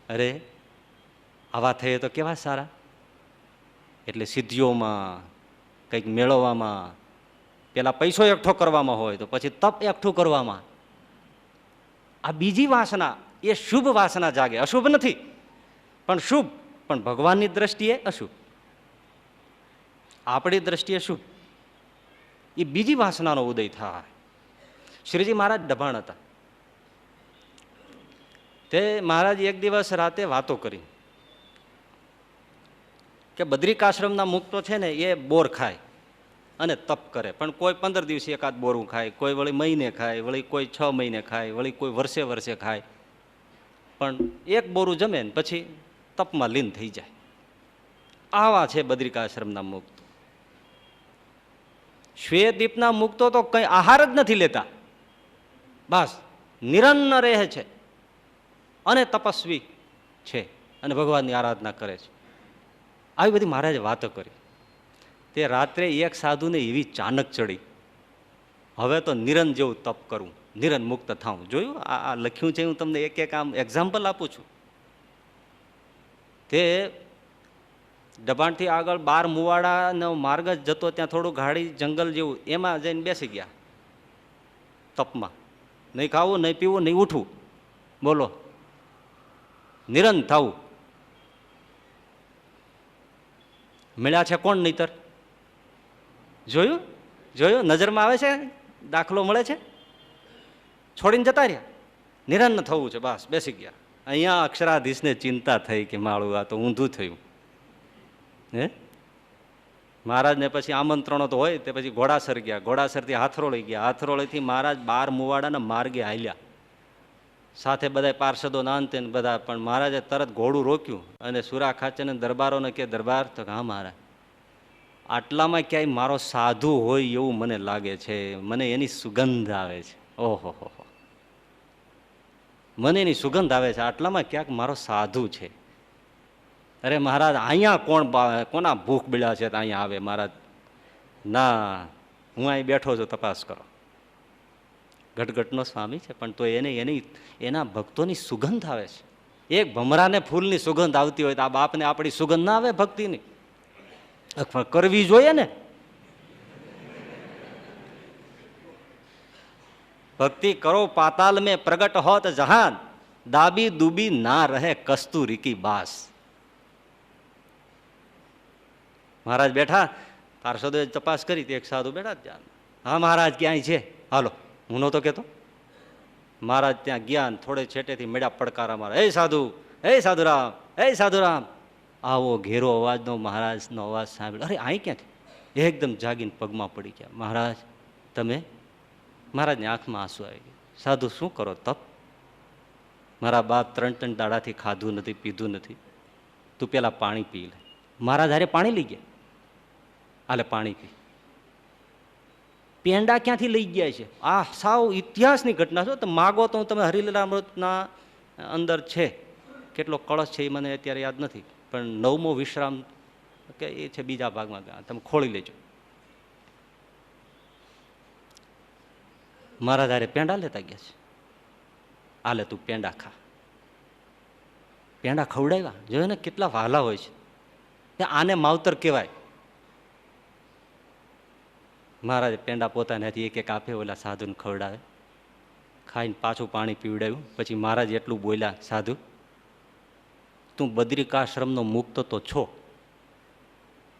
અરે આવા થઈએ તો કેવા સારા. એટલે સિદ્ધિઓમાં કંઈક મેળવવામાં, પેલા પૈસો એકઠો કરવામાં હોય તો પછી તપ એકઠું કરવામાં, આ બીજી વાસના, એ શુભ વાસના જાગે. અશુભ નથી પણ શુભ, પણ ભગવાનની દ્રષ્ટિએ અશુભ, આપણી દ્રષ્ટિએ શુભ. એ બીજી વાસનાનો ઉદય થાય. શ્રીજી મહારાજ દભાણ હતા. તે મહારાજ એક દિવસ રાતે વાતો કરી કે બદ્રિકાશ્રમના મુક્તો છે ને એ બોર ખાય અને તપ કરે, પણ કોઈ 15 દિવસે એકાદ બોરું ખાય, કોઈ વળી મહિને ખાય, વળી કોઈ 6 મહિને ખાય, વળી કોઈ વર્ષે ખાય, પણ એક બોરું જમે ને પછી તપમાં લીન થઈ જાય. આવા છે બદ્રિકાશ્રમના મુક્તો. શ્વેતદીપના મુક્તો તો કંઈ આહાર જ નથી લેતા, બસ નિરન્ન રહે છે અને તપસ્વી છે અને ભગવાનની આરાધના કરે છે. આવી બધી મહારાજે વાતો કરી. તે રાત્રે એક સાધુને એવી ચાનક ચડી, હવે તો નિરન જેવું તપ કરવું, નિરન મુક્ત થાવું. જોયું આ લખ્યું છે, હું તમને એક એક આમ એક્ઝામ્પલ આપું છું. તે દબાણથી આગળ 12 મુવાડાનો માર્ગ જ જતો, ત્યાં થોડું ગાડી જંગલ જેવું, એમાં જઈને બેસી ગયા તપમાં. નહીં ખાવું, નહીં પીવું, નહીં ઉઠવું, બોલો, નિરન થવું. મળ્યા છે કોણ નહીતર? જોયું જોયું, નજરમાં આવે છે, દાખલો મળે છે, છોડીને જતા રહ્યા. નિરન્ન થવું છે, બસ બેસી ગયા. અહીંયા અક્ષરાધીશને ચિંતા થઈ કે માળું આ તો ઊંધું થયું. હે મહારાજને પછી આમંત્રણો તો હોય, તે પછી ઘોડાસર ગયા, ઘોડાસરથી હાથરોળી ગયા, હાથરોળીથી મહારાજ 12 મુવાડાના માર્ગે હાલ્યા, સાથે બધા પાર્ષદો નાનતે બધા. પણ મહારાજે તરત ઘોડું રોક્યું અને સુરા ખાચરને દરબારોને કે દરબાર, તો હા મહારાજ, આટલામાં ક્યાંય મારો સાધુ હોય એવું મને લાગે છે, મને એની સુગંધ આવે છે. ઓહો હો, મને એની સુગંધ આવે છે, આટલામાં ક્યાંક મારો સાધુ છે. અરે મહારાજ, અહીંયા કોના ભૂખ બળ્યા છે અહીંયા આવે? મહારાજ ના, હું અહીં બેઠો છું, તપાસ કરો. ઘટઘટનો સ્વામી છે, પણ તો એના ભક્તોની સુગંધ આવે છે. એક ભમરાને ફૂલની સુગંધ આવતી હોય તો આ બાપને આપણી સુગંધ ના આવે ભક્તિની? કરવી જોઈએ ને. ભક્તિ કરો પાતાલ મેં પ્રગટ હોત જહાન, દાબી દુબી ના રહે કસ્તુરી કી બાસ. મહારાજ બેઠા, પાર્ષદોએ તપાસ કરી, એક સાધુ બેઠા ત્યાં. હા મહારાજ ક્યાંય છે? હાલો. હું નહોતો કહેતો. મહારાજ ત્યાં ગયા, થોડે છેટેથી મળ્યા પડકારા મારા, હે સાધુ, હે સાધુરામ, હે સાધુરામ. આવો ઘેરો અવાજનો મહારાજનો અવાજ સાંભળ્યો. અરે અહીં ક્યાંથી? એકદમ જાગીને પગમાં પડી ગયા. મહારાજ તમે? મહારાજની આંખમાં આંસુ આવી ગયા. સાધુ શું કરો? તપ. મારા બાપ 3 દાડાથી ખાધું નથી, પીધું નથી, તું પેલા પાણી પી લે. મહારાજ હારે પાણી લઈ ગયા. હાલે પાણી પી. પેંડા ક્યાંથી લઈ ગયા છે? આ સાવ ઇતિહાસની ઘટના છે. તો માગો તો હું તમે હરિલીલામૃતના અંદર છે, કેટલો કળશ છે એ મને અત્યારે યાદ નથી, પણ 9મો વિશ્રામ કે એ છે બીજા ભાગમાં, તમે ખોળી લેજો. મહારાજ હારે પેંડા લેતા ગયા છે. હાલે તું પેંડા ખા. પેંડા ખવડાવ્યા. જોયો ને કેટલા વહાલા હોય છે. આને માવતર કહેવાય. મહારાજે પેંડા પોતાને એક એક આપે, ઓલા સાધુને ખવડાવે. ખાઈને પાછું પાણી પીવડાવ્યું. પછી મહારાજ એટલું બોલ્યા, સાધુ તું બદ્રિકાશ્રમનો મુક્ત તો છો,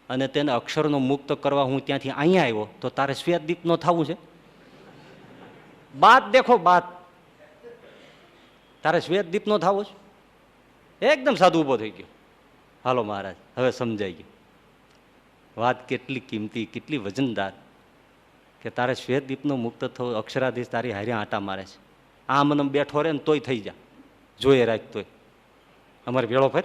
અને તેને અક્ષરનો મુક્ત કરવા હું ત્યાંથી અહીંયા આવ્યો, તો તારે શ્વેતદીપ નો થવું છે? બાત દેખો બાત, તારે શ્વેતદીપ નો થવો છે? એકદમ સાધુ ઊભો થઈ ગયો. હાલો મહારાજ, હવે સમજાઈ ગયું. વાત કેટલી કિંમતી, કેટલી વજનદાર, કે તારે શ્વેતદીપનો મુક્ત થવો, અક્ષરાધીશ તારી હારે આંટા મારે છે. આમ મને બેઠો રહે ને તોય થઈ જા, જોઈએ રાખ તોય અમારે ભેળો ફેર.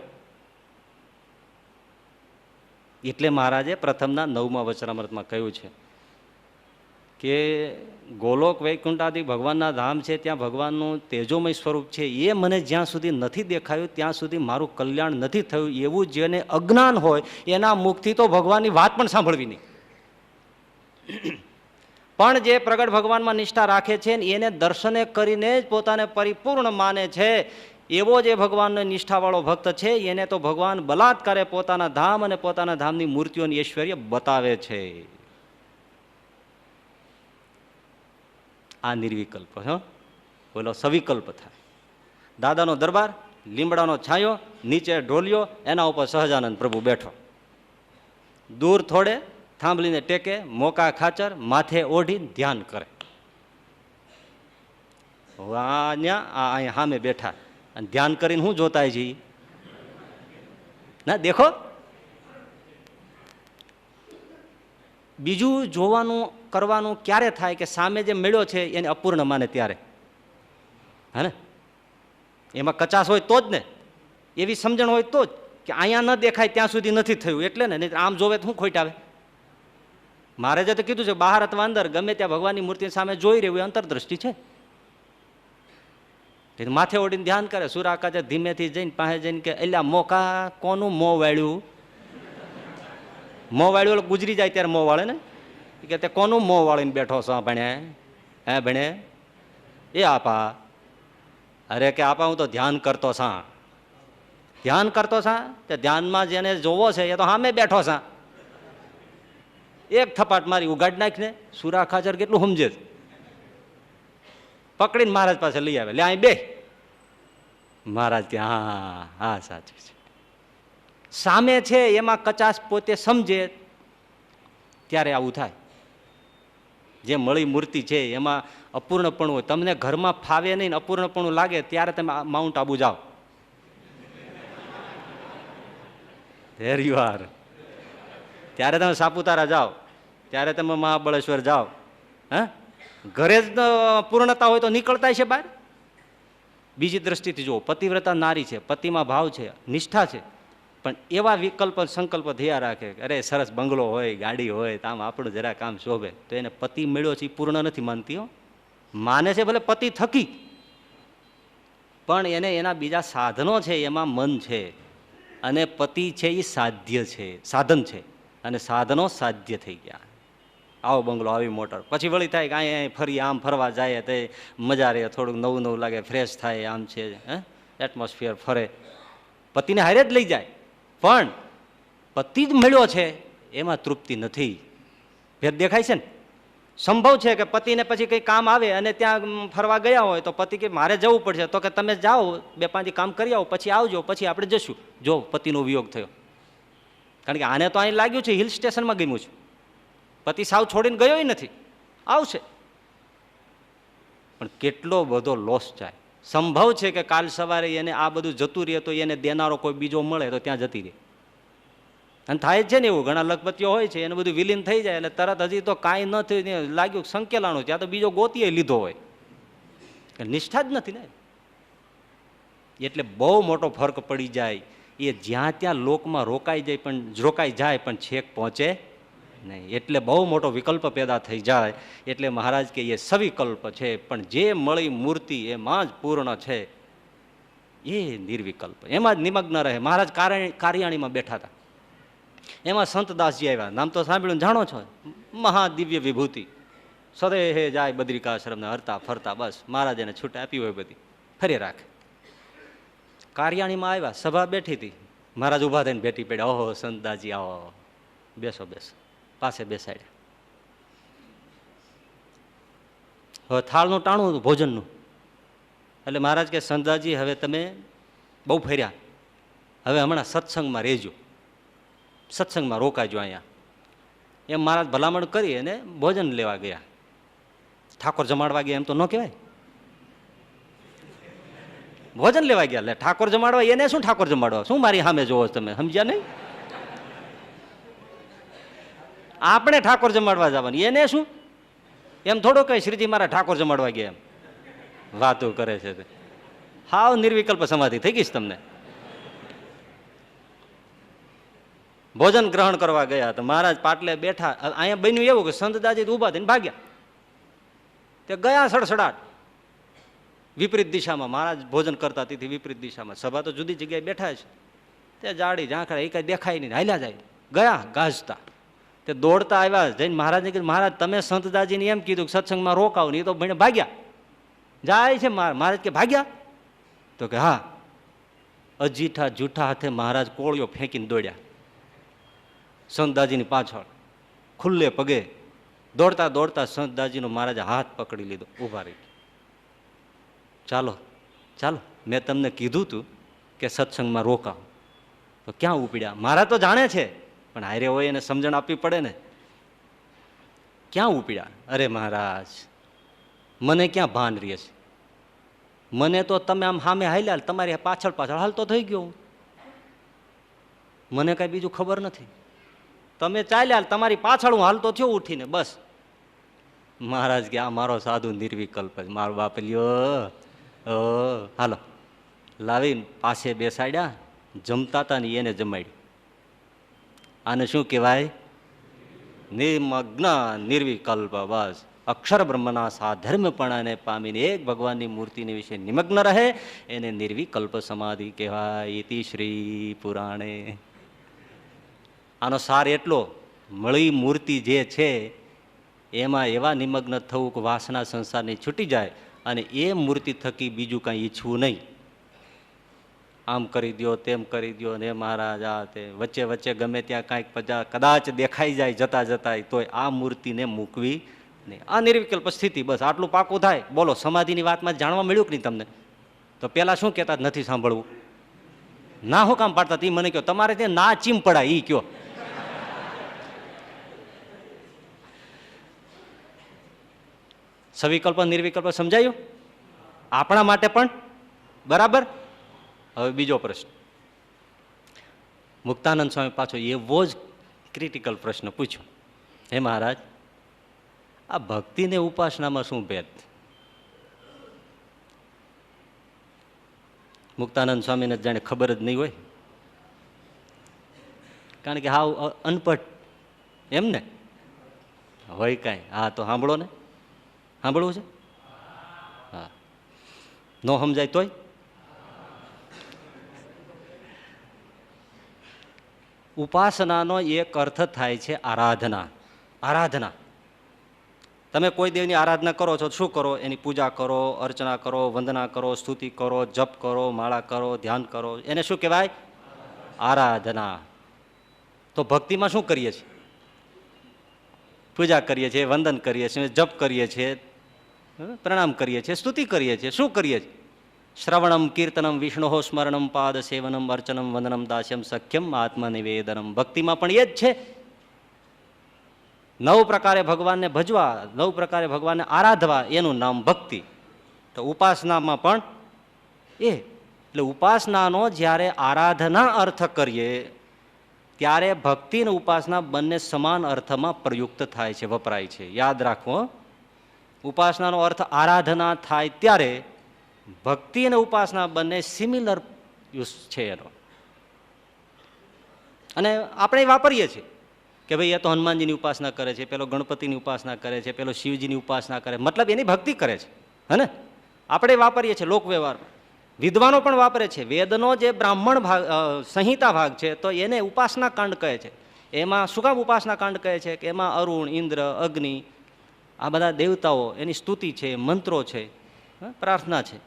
એટલે મહારાજે પ્રથમના 9મા વચનામૃતમાં કહ્યું છે કે ગોલોક વૈકુંઠાદિ ભગવાનના ધામ છે, ત્યાં ભગવાનનું તેજોમય સ્વરૂપ છે, એ મને જ્યાં સુધી નથી દેખાયું ત્યાં સુધી મારું કલ્યાણ નથી થયું. એવું જેને અજ્ઞાન હોય એના મુખથી તો ભગવાનની વાત પણ સાંભળવી નહીં. પણ જે પ્રગટ ભગવાનમાં નિષ્ઠા રાખે છે ને એને દર્શને કરીને જ પોતાને પરિપૂર્ણ માને છે, એવો જે ભગવાનનો નિષ્ઠાવાળો ભક્ત છે એને તો ભગવાન બલાત્કારે પોતાના ધામ અને પોતાના ધામની મૂર્તિઓની ઐશ્વર્ય બતાવે છે. આ નિર્વિકલ્પ, બોલો સવિકલ્પ થાય. દાદાનો દરબાર, લીમડાનો છાંયો, નીચે ઢોલિયો, એના ઉપર સહજાનંદ પ્રભુ બેઠો, દૂર થોડે થાંભલીને ટેકે, મોકા ખાચર, માથે ઓઢી ધ્યાન કરે. અહીંયા સામે બેઠા અને ધ્યાન કરીને શું જોતા છે ના દેખો. બીજું જોવાનું કરવાનું ક્યારે થાય કે સામે જે મળ્યો છે એને અપૂર્ણ માને ત્યારે, હે ને? એમાં કચાશ હોય તો જ ને, એવી સમજણ હોય તો જ કે અહીંયા ન દેખાય ત્યાં સુધી નથી થયું એટલે ને, નહીં આમ જોવે તો શું ખોટ આવે. મારે જે તો કીધું છે, બહાર અથવા અંદર ગમે ત્યાં ભગવાનની મૂર્તિ સામે જોઈ રહ્યું એ અંતરદ્રષ્ટિ છે. માથે ઓઢીને ધ્યાન કરે. સુરાકાચર ધીમેથી જઈને પાસે જઈને કે એલા મોકા કોનું મોં વાળ્યું? મોં વાળ્યું એટલે ગુજરી જાય ત્યારે મોં વાળે ને, કે તે કોનું મોં વાળીને બેઠો છો ભણે? હે ભણે? એ આપા. અરે કે આપા હું તો ધ્યાન કરતો છા. ધ્યાન કરતો છા? તે ધ્યાનમાં જેને જોવો છે એ તો સામે બેઠો છા. એક થપાટ મારી ઉગાડ નાખને. સુરાખાચર કેટલું સમજે છે. પકડીને મહારાજ પાસે લઈ આવે, લે અહીં બે. મહારાજ કે હા હા સાચું છે. સામે છે એમાં કચાશ પોતે સમજે ત્યારે આવું થાય. જે મળી મૂર્તિ છે એમાં અપૂર્ણપણું હોય, તમને ઘરમાં ફાવે નહીં, અપૂર્ણપણું લાગે ત્યારે તમે માઉન્ટ આબુ જાઓ. There you are. ત્યારે તમે સાપુતારા જાઓ, ત્યારે તમે મહાબળેશ્વર જાઓ. હે, ઘરે જ પૂર્ણતા હોય તો નીકળતા છે બહાર. બીજી દ્રષ્ટિથી જુઓ, પતિવ્રતા નારી છે, પતિમાં ભાવ છે, નિષ્ઠા છે, પણ એવા વિકલ્પ સંકલ્પ થયા રાખે, અરે સરસ બંગલો હોય, ગાડી હોય, તો આમ આપણું જરા કામ શોભે, તો એને પતિ મળ્યો છે એ પૂર્ણ નથી માનતી હો. માને છે ભલે પતિ થકી, પણ એને એના બીજા સાધનો છે એમાં મન છે, અને પતિ છે એ સાધ્ય છે, સાધન છે, અને સાધનો સાધ્ય થઈ ગયા. આવો બંગલો, આવી મોટર, પછી વળી થાય કે અહીંયા ફરી આમ ફરવા જાય તે મજા રહે, થોડુંક નવું નવું લાગે, ફ્રેશ થાય, આમ છે, હે એટમોસ્ફિયર ફરે, પતિને હારે જ લઈ જાય. પણ પતિ જ મળ્યો છે એમાં તૃપ્તિ નથી. ભેદ દેખાય છે ને. સંભવ છે કે પતિને પછી કંઈ કામ આવે અને ત્યાં ફરવા ગયા હોય તો પતિ કે મારે જવું પડશે, તો કે તમે જાઓ 2-5 કામ કરી આવો, પછી આવજો, પછી આપણે જશું. જો પતિનો વિયોગ થયો, કારણ કે આને તો અહીં લાગ્યું છે હિલ સ્ટેશનમાં ગમ્યું છે, પતિ સાવ છોડીને ગયો નથી, આવશે. પણ કેટલો બધો લોસ જાય. સંભવ છે કે કાલ સવારે એને આ બધું જતું રહે તો એને દેનારો કોઈ બીજો મળે તો ત્યાં જતી રહે. અને થાય છે ને એવું, ઘણા લખપતિઓ હોય છે એને બધું વિલીન થઈ જાય એટલે તરત હજી તો કાંઈ ન થયું, લાગ્યું સંકેલાણું, ત્યાં તો બીજો ગોતીએ લીધો હોય. નિષ્ઠા જ નથી ને. એટલે બહુ મોટો ફરક પડી જાય. એ જ્યાં ત્યાં લોકમાં રોકાઈ જાય પણ છેક પહોંચે નહીં. એટલે બહુ મોટો વિકલ્પ પેદા થઈ જાય. એટલે મહારાજ કે એ સવિકલ્પ છે, પણ જે મળી મૂર્તિ એમાં જ પૂર્ણ છે, એ નિર્વિકલ્પ, એમાં જ નિમગ્ન રહે. મહારાજ કારિયાણીમાં બેઠા હતા, એમાં સંતદાસજી આવ્યા. નામ તો સાંભળ્યું, જાણો છો, મહાદિવ્ય વિભૂતિ, સદેહે જાય બદ્રિકાશ્રમને હરતા ફરતા, બસ મહારાજ એને છૂટ આપી હોય બધી ફરી રાખે. કારિયાણીમાં આવ્યા, સભા બેઠી હતી, મહારાજ ઊભા થઈને ભેટી પડ્યા, ઓહો સંતદાસજી આવો, બેસો બેસો. પાસે બેસાડ્યા. હવે થાળનું ટાણું હતું ભોજનનું. એટલે મહારાજ કે સંતદાસજી હવે તમે બહુ ફર્યા, હવે હમણાં સત્સંગમાં રહેજો, સત્સંગમાં રોકાજો અહીંયા. એમ મહારાજ ભલામણ કરી અને ભોજન લેવા ગયા. ઠાકોર જમાડવા ગયા એમ તો ન કહેવાય, ભોજન લેવા ગયા. લે ઠાકોર જમાડવા, એને શું ઠાકોર જમાડવા? શું મારી સામે જોવો છો તમે? સમજ્યા નહીં? આપણે ઠાકોર જમાડવા જવાનું, એને શું? એમ થોડો કઈ શ્રીજી મારા ઠાકોર જમાડવા ગયા એમ વાતો કરે છે. હાવ નિર્વિકલ્પ સમાધિ થઈ ગઈ છે તમને. ભોજન ગ્રહણ કરવા ગયા તો મહારાજ પાટલે બેઠા. અહીંયા બન્યું એવું કે સંતદાજી ઉભા થઈને ભાગ્યા. તે ગયા સડસડાટ વિપરીત દિશામાં. મહારાજ ભોજન કરતા તેથી વિપરીત દિશામાં. સભા તો જુદી જગ્યાએ બેઠા છે. તે જાડી ઝાંખરા એ કઈ દેખાય નહીં, હાલ્યા જાય. ગયા ગાજતા. તે દોડતા આવ્યા. જઈને મહારાજને કીધું, મહારાજ તમે સંતદાજીને એમ કીધું કે સત્સંગમાં રોકાવ નહીં, તો ભણે ભાગ્યા. જાય છે મહારાજ કે ભાગ્યા? તો કે હા. અજીઠા જૂઠા હાથે મહારાજ કોળિયો ફેંકીને દોડ્યા સંતદાજીની પાછળ, ખુલ્લે પગે દોડતા દોડતા સંતદાજીનો મહારાજે હાથ પકડી લીધો. ઉભા રહી, ચાલો ચાલો, મેં તમને કીધું તું કે સત્સંગમાં રોકાવ, તો ક્યાં ઉપડ્યા? મહારાજ તો જાણે છે, પણ હારે હોય એને સમજણ આપવી પડે ને. ક્યાં ઉપડ્યા? અરે મહારાજ, મને ક્યાં ભાન રહે છે? મને તો તમે આમ સામે હાલ્યા, તમારી પાછળ પાછળ હાલતો થઈ ગયો. મને કઈ બીજું ખબર નથી. તમે ચાલ્યા, તમારી પાછળ હું હાલતો થયો ઉઠીને, બસ. મહારાજ કે આ મારો સાધુ નિર્વિકલ્પ છે, મારો બાપ લ્યો. હાલો લાવીને પાસે બેસાડ્યા. જમતા હતા ને એને જમાડ્યું. આને શું કહેવાય? નિર્મગ્ન નિર્વિકલ્પ. બસ અક્ષર બ્રહ્મના સાધર્મપણાને પામીને એક ભગવાનની મૂર્તિને વિશે નિમગ્ન રહે એને નિર્વિકલ્પ સમાધિ કહેવાય. ઇતિ શ્રી પુરાણે. આનો સાર એટલો, મળી મૂર્તિ જે છે એમાં એવા નિમગ્ન થવું કે વાસના સંસારની છૂટી જાય અને એ મૂર્તિ થકી બીજું કાંઈ ઈચ્છવું નહીં. આમ કરી દો, તેમ કરી દો ને મહારાજ આ તે વચ્ચે વચ્ચે ગમે ત્યાં કાંઈક કદાચ દેખાઈ જાય જતા જતા, તોય આ મૂર્તિને મૂકવી નહીં. આ નિર્વિકલ્પ સ્થિતિ, બસ આટલું પાકું થાય. બોલો, સમાધિની વાતમાં જાણવા મળ્યું કે નહીં તમને? તો પેલા શું કહેતા નથી સાંભળવું? ના હું કામ પાડતા? તે મને કહો, તમારે ત્યાં ના ચીમ પડાય ઈ કયો. સવિકલ્પ નિર્વિકલ્પ સમજાયું આપણા માટે પણ? બરાબર. હવે બીજો પ્રશ્ન. મુક્તાનંદ સ્વામી પાછો એવો જ ક્રિટિકલ પ્રશ્ન પૂછ્યો. હે મહારાજ, આ ભક્તિ ને ઉપાસનામાં શું ભેદ? મુક્તાનંદ સ્વામીને જાણે ખબર જ નહીં હોય, કારણ કે હાવ અનપઢ એમ ને હોય કાંઈ. હા તો સાંભળો ને. સાંભળવું છે? હા. ન સમજાય તોય? ઉપાસનાનો એક અર્થ થાય છે આરાધના. આરાધના. તમે કોઈ દેવની આરાધના કરો છો, શું કરો? એની પૂજા કરો, અર્ચના કરો, વંદના કરો, સ્તુતિ કરો, જપ કરો, માળા કરો, ધ્યાન કરો, એને શું કહેવાય? આરાધના. તો ભક્તિમાં શું કરીએ છીએ? પૂજા કરીએ છીએ, વંદન કરીએ છીએ, જપ કરીએ છીએ, પ્રણામ કરીએ છીએ, સ્તુતિ કરીએ છીએ. શું કરીએ છીએ? શ્રવણમ કીર્તનમ વિષ્ણુ સ્મરણમ પાદ સેવનમ અર્ચનમ વંદનમ દાસ્યમ સખ્યમ આત્મનિવેદનમ. ભક્તિમાં પણ એ જ છે. 9 પ્રકારે ભગવાનને ભજવા, 9 પ્રકારે ભગવાનને આરાધવા, એનું નામ ભક્તિ. તો ઉપાસનામાં પણ એ. એટલે ઉપાસનાનો જ્યારે આરાધના અર્થ કરીએ ત્યારે ભક્તિ અને ઉપાસના બંને સમાન અર્થમાં પ્રયુક્ત થાય છે, વપરાય છે. યાદ રાખવો, ઉપાસનાનો અર્થ આરાધના થાય ત્યારે ભક્તિ અને ઉપાસના બંને સિમિલર યુઝ છે એનો. અને આપણે વાપરીએ છીએ કે ભાઈ એ તો હનુમાનજીની ઉપાસના કરે છે, પેલો ગણપતિની ઉપાસના કરે છે, પેલો શિવજીની ઉપાસના કરે, મતલબ એની ભક્તિ કરે છે. હે ને? આપણે વાપરીએ છીએ લોક વ્યવહારમાં. વિદ્વાનો પણ વાપરે છે. વેદનો જે બ્રાહ્મણ ભાગ, સંહિતા ભાગ છે, તો એને ઉપાસના કાંડ કહે છે. એમાં શું કામ ઉપાસના કાંડ કહે છે? કે એમાં અરુણ, ઇન્દ્ર, અગ્નિ, આ બધા દેવતાઓ, એની સ્તુતિ છે, મંત્રો છે, પ્રાર્થના છે.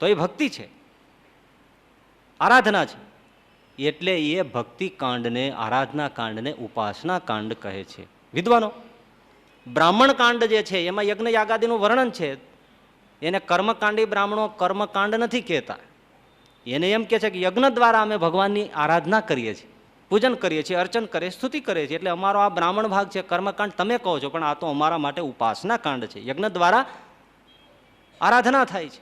તો એ ભક્તિ છે, આરાધના છે. એટલે એ ભક્તિ કાંડને, આરાધના કાંડને ઉપાસના કાંડ કહે છે વિદ્વાનો. બ્રાહ્મણ કાંડ જે છે એમાં યજ્ઞ યાગાદિનું વર્ણન છે. એને કર્મકાંડી બ્રાહ્મણો કર્મકાંડ નથી કહેતા. એને એમ કહે છે કે યજ્ઞ દ્વારા અમે ભગવાનની આરાધના કરીએ છીએ, પૂજન કરીએ છીએ, અર્ચન કરીએ, સ્તુતિ કરીએ છીએ. એટલે અમારો આ બ્રાહ્મણ ભાગ છે, કર્મકાંડ તમે કહો છો, પણ આ તો અમારા માટે ઉપાસના કાંડ છે. યજ્ઞ દ્વારા આરાધના થાય છે.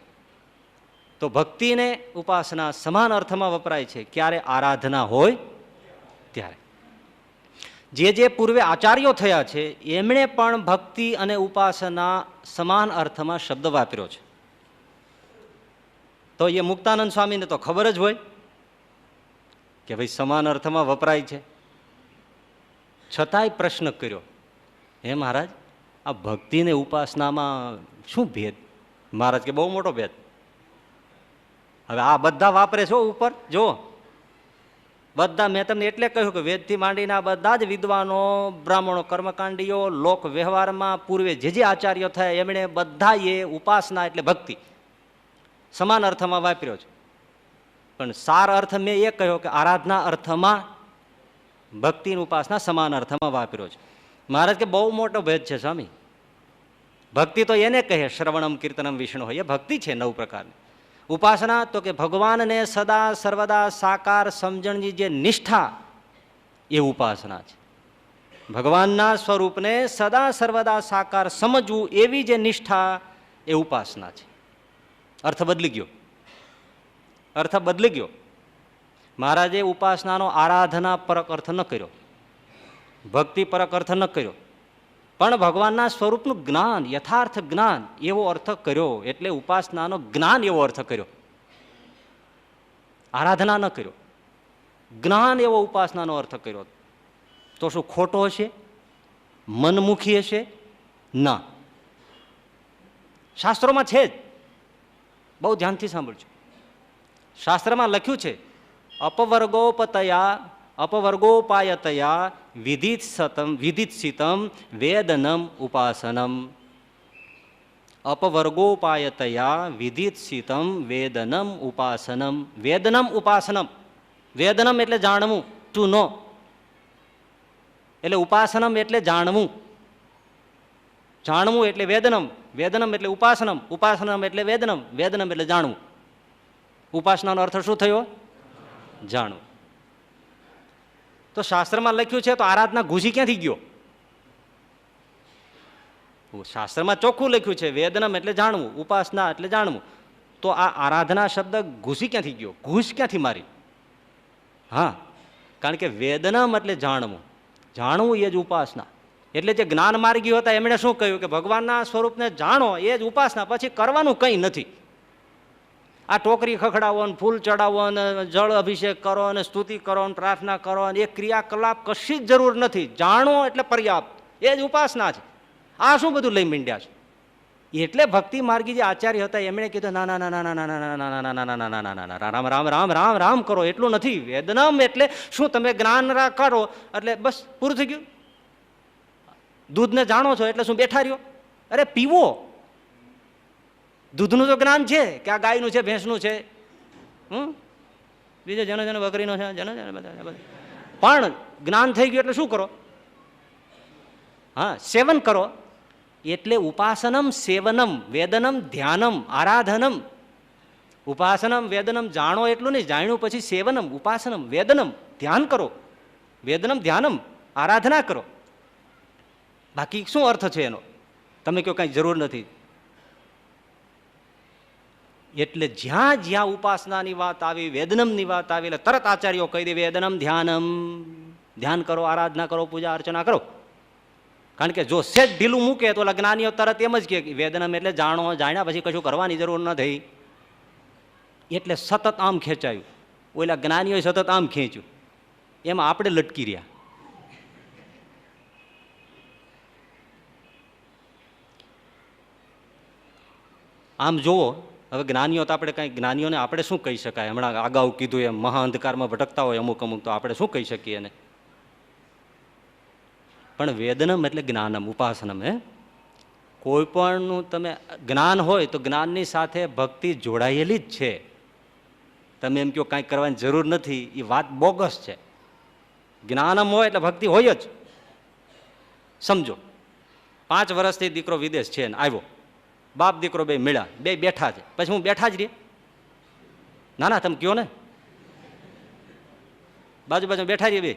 તો ભક્તિને ઉપાસના સમાન અર્થમાં વપરાય છે. ક્યારે? આરાધના હોય ત્યારે. જે પૂર્વે આચાર્યો થયા છે એમણે પણ ભક્તિ અને ઉપાસના સમાન અર્થમાં શબ્દ વાપર્યો છે. તો એ મુક્તાનંદ સ્વામીને તો ખબર જ હોય કે ભાઈ સમાન અર્થમાં વપરાય છે, છતાંય પ્રશ્ન કર્યો, હે મહારાજ, આ ભક્તિ ને ઉપાસનામાં શું ભેદ? મહારાજ કે બહુ મોટો ભેદ. હવે આ બધા વાપરે છો ઉપર જો બધા. મેં તમને એટલે કહ્યું કે વેદથી માંડીને આ બધા જ વિદ્વાનો, બ્રાહ્મણો, કર્મકાંડીઓ, લોક વ્યવહારમાં પૂર્વે જે આચાર્યો થયા એમણે બધાએ ઉપાસના એટલે ભક્તિ સમાન અર્થમાં વાપર્યો છે. પણ સાર અર્થ મેં એ કહ્યો કે આરાધના અર્થમાં ભક્તિ ઉપાસના સમાન અર્થમાં વાપર્યો છે. મહારાજ કે બહુ મોટો ભેદ છે સ્વામી. ભક્તિ તો એને કહે શ્રવણમ કીર્તનમ વિષ્ણુ હોય, એ ભક્તિ છે 9 પ્રકારની. ઉપાસના તો કે ભગવાનને સદા સર્વદા સાકાર સમજણની જે નિષ્ઠા એ ઉપાસના છે. ભગવાનના સ્વરૂપને સદા સર્વદા સાકાર સમજવું એવી જે નિષ્ઠા એ ઉપાસના છે. અર્થ બદલી ગયો, અર્થ બદલી ગયો. મહારાજે ઉપાસનાનો આરાધના પરક અર્થ ન કર્યો, ભક્તિ પરક અર્થ ન કર્યો, પણ ભગવાનના સ્વરૂપનું જ્ઞાન, યથાર્થ જ્ઞાન એવો અર્થ કર્યો. એટલે ઉપાસનાનો જ્ઞાન એવો અર્થ કર્યો, આરાધના ન કર્યો. જ્ઞાન એવો ઉપાસનાનો અર્થ કર્યો. તો શું ખોટો હશે? મનમુખી હશે? ના, શાસ્ત્રોમાં છે જ. બહુ ધ્યાનથી સાંભળજો. શાસ્ત્રમાં લખ્યું છે અપવર્ગોપાયતયા વિદિત્સિતમ વેદનમ ઉપાસનમ. અપવર્ગોપાયતયા વિદિત્સિતમ વેદનમ ઉપાસનમ. વેદનમ ઉપાસનમ. વેદનમ એટલે જાણવું, ટુ નો. એટલે ઉપાસનમ એટલે જાણવું. જાણવું એટલે વેદનમ, વેદનમ એટલે ઉપાસનમ, ઉપાસનમ એટલે વેદનમ, વેદનમ એટલે જાણવું. ઉપાસનાનો અર્થ શું થયો? જાણવું. તો શાસ્ત્રમાં લખ્યું છે તો આરાધના ઘૂસી ક્યાંથી ગયો? શાસ્ત્રમાં ચોખ્ખું લખ્યું છે વેદનમ એટલે જાણવું, ઉપાસના એટલે જાણવું. તો આ આરાધના શબ્દ ઘૂસી ક્યાંથી ગયો? ઘૂસ ક્યાંથી મારી? હા, કારણ કે વેદનમ એટલે જાણવું, જાણવું એ જ ઉપાસના. એટલે જે જ્ઞાન માર્ગીઓ હતા એમણે શું કહ્યું કે ભગવાનના સ્વરૂપને જાણો એ જ ઉપાસના, પછી કરવાનું કંઈ નથી. આ ટોકરી ખખડાવો ને ફૂલ ચડાવો ને જળ અભિષેક કરો ને સ્તુતિ કરો ને પ્રાર્થના કરો ને એ ક્રિયાકલાપ કશી જ જરૂર નથી. જાણો એટલે પર્યાપ્ત, એ જ ઉપાસના છે. આ શું બધું લઈ માંડ્યા છે? એટલે ભક્તિ માર્ગી જે આચાર્ય હતા એમણે કીધું ના ના ના ના ના ના ના ના ના ના ના ના ના ના રામ રામ રામ રામ રામ કરો, એટલું નથી. વેદનમ એટલે શું? તમે જ્ઞાન કરો એટલે બસ પૂરું થઈ ગયું. દૂધને જાણો છો એટલે શું બેઠા રહ્યો? અરે પીવો. દૂધનું તો જ્ઞાન છે કે આ ગાયનું છે, ભેંસનું છે, બીજો જનો જનો બકરીનો છે, જનો જનો બધા. પણ જ્ઞાન થઈ ગયું એટલે શું કરો? હા, સેવન કરો. એટલે ઉપાસનમ, સેવનમ, વેદનમ, ધ્યાનમ, આરાધનમ. ઉપાસનમ વેદનમ જાણો એટલું નહીં, જાણ્યું પછી સેવનમ, ઉપાસનમ, વેદનમ, ધ્યાન કરો. વેદનમ ધ્યાનમ, આરાધના કરો. બાકી શું અર્થ છે એનો? તમે કહો કાંઈ જરૂર નથી. એટલે જ્યાં જ્યાં ઉપાસનાની વાત આવી, વેદનમની વાત આવી, એટલે તરત આચાર્યો કહી દે વેદનમ ધ્યાનમ. ધ્યાન કરો, આરાધના કરો, પૂજા અર્ચના કરો. કારણ કે જો સેજ ઢીલું મૂકે તો જ્ઞાનીઓ તરત એમ જ કે વેદનમ એટલે જાણો, જાણ્યા પછી કશું કરવાની જરૂર ન થઈ. એટલે સતત આમ ખેંચાયું. ઓલા જ્ઞાનીઓએ સતત આમ ખેંચ્યું, એમાં આપણે લટકી રહ્યા. આમ જુઓ, હવે જ્ઞાનીઓ તો આપણે કાંઈ, જ્ઞાનીઓને આપણે શું કહી શકાય? હમણાં અગાઉ કીધું એમ મહા અંધકારમાં ભટકતા હોય અમુક અમુક, તો આપણે શું કહી શકીએ એને? પણ વેદનમ એટલે જ્ઞાનમ, ઉપાસનમ. કોઈ પણનું તમે જ્ઞાન હોય તો જ્ઞાનની સાથે ભક્તિ જોડાયેલી જ છે. તમે એમ કહો કાંઈ કરવાની જરૂર નથી, એ વાત બોગસ છે. જ્ઞાનમ હોય એટલે ભક્તિ હોય જ. સમજો, 5 વર્ષથી દીકરો વિદેશ છે ને આવ્યો, બાપ દીકરો બે મળ્યા, બે બેઠા છે, પછી હું બેઠા જ રે? ના ના, તમે કયો ને. બાજુ બાજુ બેઠા રહીએ, બે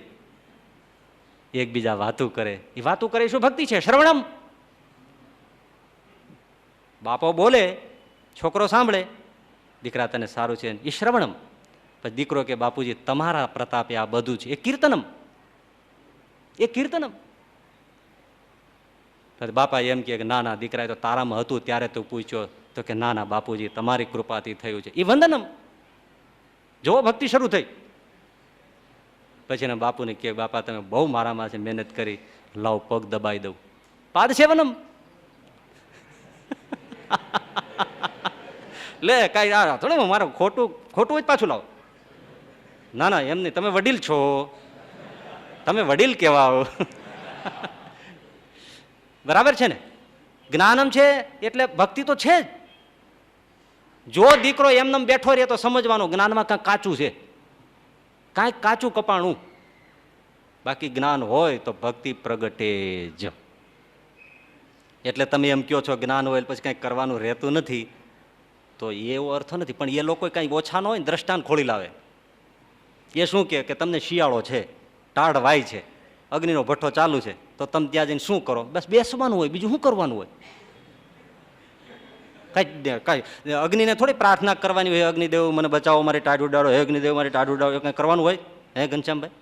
એકબીજા વાતું કરે. એ વાતું કરે શું ભક્તિ છે? શ્રવણમ. બાપો બોલે, છોકરો સાંભળે, દીકરા તને સારું છે, એ શ્રવણમ. પછી દીકરો કે બાપુજી તમારા પ્રતાપે આ બધું છે, એ કીર્તનમ, એ કીર્તનમ. બાપા એમ કે ના ના દીકરા, તો તારામાં હતું ત્યારે તું પૂછ્યો. તો કે ના ના બાપુજી તમારી કૃપાથી થયું છે, એ વંદનમ. જો ભક્તિ શરૂ થઈ. પછી એના બાપુને કે બાપા તમે બહુ મારામાં છે મહેનત કરી, લાવ પગ દબાઈ દઉં, પાદ સેવનમ. લે કઈ થોડું મારે ખોટું ખોટું જ પાછું લાવો. ના ના એમ નહીં, તમે વડીલ છો, તમે વડીલ કહેવાઓ. બરાબર છે ને? જ્ઞાનમ છે એટલે ભક્તિ તો છે જ. જો દીકરો એમને બેઠો રહે તો સમજવાનું જ્ઞાનમાં કાંઈક કાચું છે, કાંઈક કાચું કપાણું. બાકી જ્ઞાન હોય તો ભક્તિ પ્રગટે જ. એટલે તમે એમ કહો છો જ્ઞાન હોય પછી કંઈક કરવાનું રહેતું નથી, તો એવો અર્થ નથી. પણ એ લોકો કંઈ ઓછા ન હોય ને દ્રષ્ટાંત ખોલી લાવે. એ શું કે તમને શિયાળો છે, ટાઢ વાય છે, અગ્નિનો ભઠ્ઠો ચાલુ છે, તો તમે ત્યાં જઈને શું કરો? બસ બેસવાનું હોય, બીજું શું કરવાનું હોય? કઈ અગ્નિને થોડી પ્રાર્થના કરવાની હોય, અગ્નિદેવ મને બચાવો, મારી ટાઢ ઉડાડો, હે અગ્નિદેવ મારી ટાઢ ઉડાડો, કંઈ કરવાનું હોય? હે ઘનશ્યામભાઈ,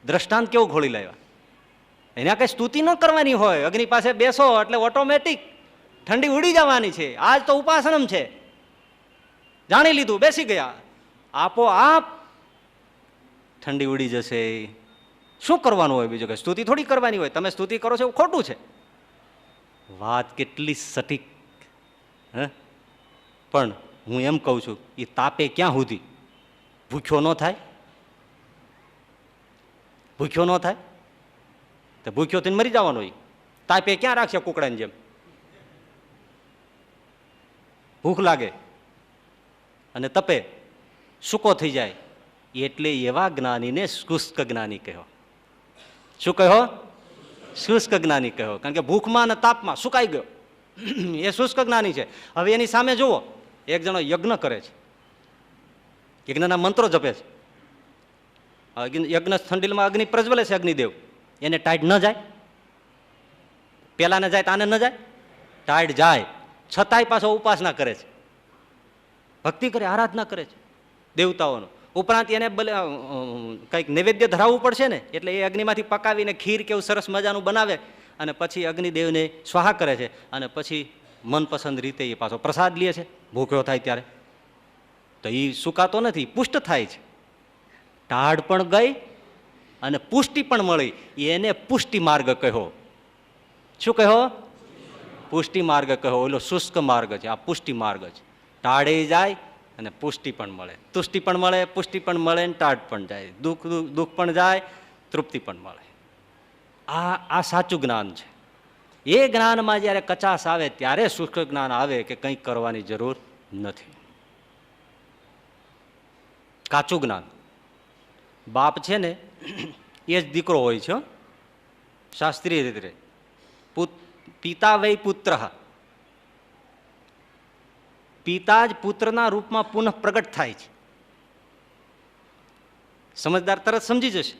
દ્રષ્ટાંત કેવું ખોલી લાવ્યા? એના કઈ સ્તુતિ ન કરવાની હોય, અગ્નિ પાસે બેસો એટલે ઓટોમેટિક ઠંડી ઉડી જવાની છે. આજ તો ઉપાસનમ છે, જાણી લીધું, બેસી ગયા, આપોઆપ ઠંડી ઉડી જશે. શું કરવાનું હોય બીજું? કઈ સ્તુતિ થોડી કરવાની હોય. તમે સ્તુતિ કરો છો એવું ખોટું છે. વાત કેટલી સટીક. હે પણ હું એમ કહું છું, એ તાપે ક્યાં સુધી? ભૂખ્યો ન થાય? ભૂખ્યો ન થાય તો ભૂખ્યો થઈને મરી જવાનો હોય. તાપે ક્યાં રાખશે કુકડાની જેમ? ભૂખ લાગે અને તપે સૂકો થઈ જાય. એટલે એવા જ્ઞાનીને શુષ્ક જ્ઞાની કહો. શું કહો? શુષ્ક જ્ઞાની કહો. કારણ કે ભૂખમાં અને તાપમાં સુકાઈ ગયો, એ શુષ્ક જ્ઞાની છે. હવે એની સામે જુઓ, એક જણો યજ્ઞ કરે છે, યજ્ઞના મંત્રો જપે છે, યજ્ઞ થંડીલમાં અગ્નિ પ્રજ્વલે છે, અગ્નિદેવ, એને ટાઈટ ન જાય? પેલાને જાય તો આને ન જાય? ટાઈટ જાય, છતાંય પાછો ઉપાસના કરે છે, ભક્તિ કરે, આરાધના કરે છે દેવતાઓનો. ઉપરાંત એને કંઈક નૈવેદ્ય ધરાવવું પડશે ને, એટલે એ અગ્નિમાંથી પકાવીને ખીર કેવું સરસ મજાનું બનાવે અને પછી અગ્નિદેવને સ્વાહા કરે છે. અને પછી મનપસંદ રીતે એ પાછો પ્રસાદ લે છે ભૂખ્યો થાય ત્યારે. તો એ સુકાતો નથી, પુષ્ટ થાય છે. ટાઢ પણ ગઈ અને પુષ્ટિ પણ મળી. એને પુષ્ટિ માર્ગ કહ્યો. શું કહ્યો? પુષ્ટિ માર્ગ કહ્યો. ઓલો શુષ્ક માર્ગ છે, આ પુષ્ટિ માર્ગ છે. ટાઢે જાય અને પુષ્ટિ પણ મળે, તુષ્ટિ પણ મળે, પુષ્ટિ પણ મળે, ટાઢ પણ જાય, દુઃખ પણ જાય, તૃપ્તિ પણ મળે. આ સાચું જ્ઞાન છે. એ જ્ઞાનમાં જ્યારે કચાશ આવે ત્યારે શુષ્ક જ્ઞાન આવે કે કંઈક કરવાની જરૂર નથી. કાચું જ્ઞાન. બાપ છે ને એ જ દીકરો હોય છે, શાસ્ત્રીય રીતે. પિતા વૈ પુત્ર, પિતા જ પુત્રના રૂપમાં પુનઃ પ્રગટ થાય છે. સમજદાર તરત સમજી જશે.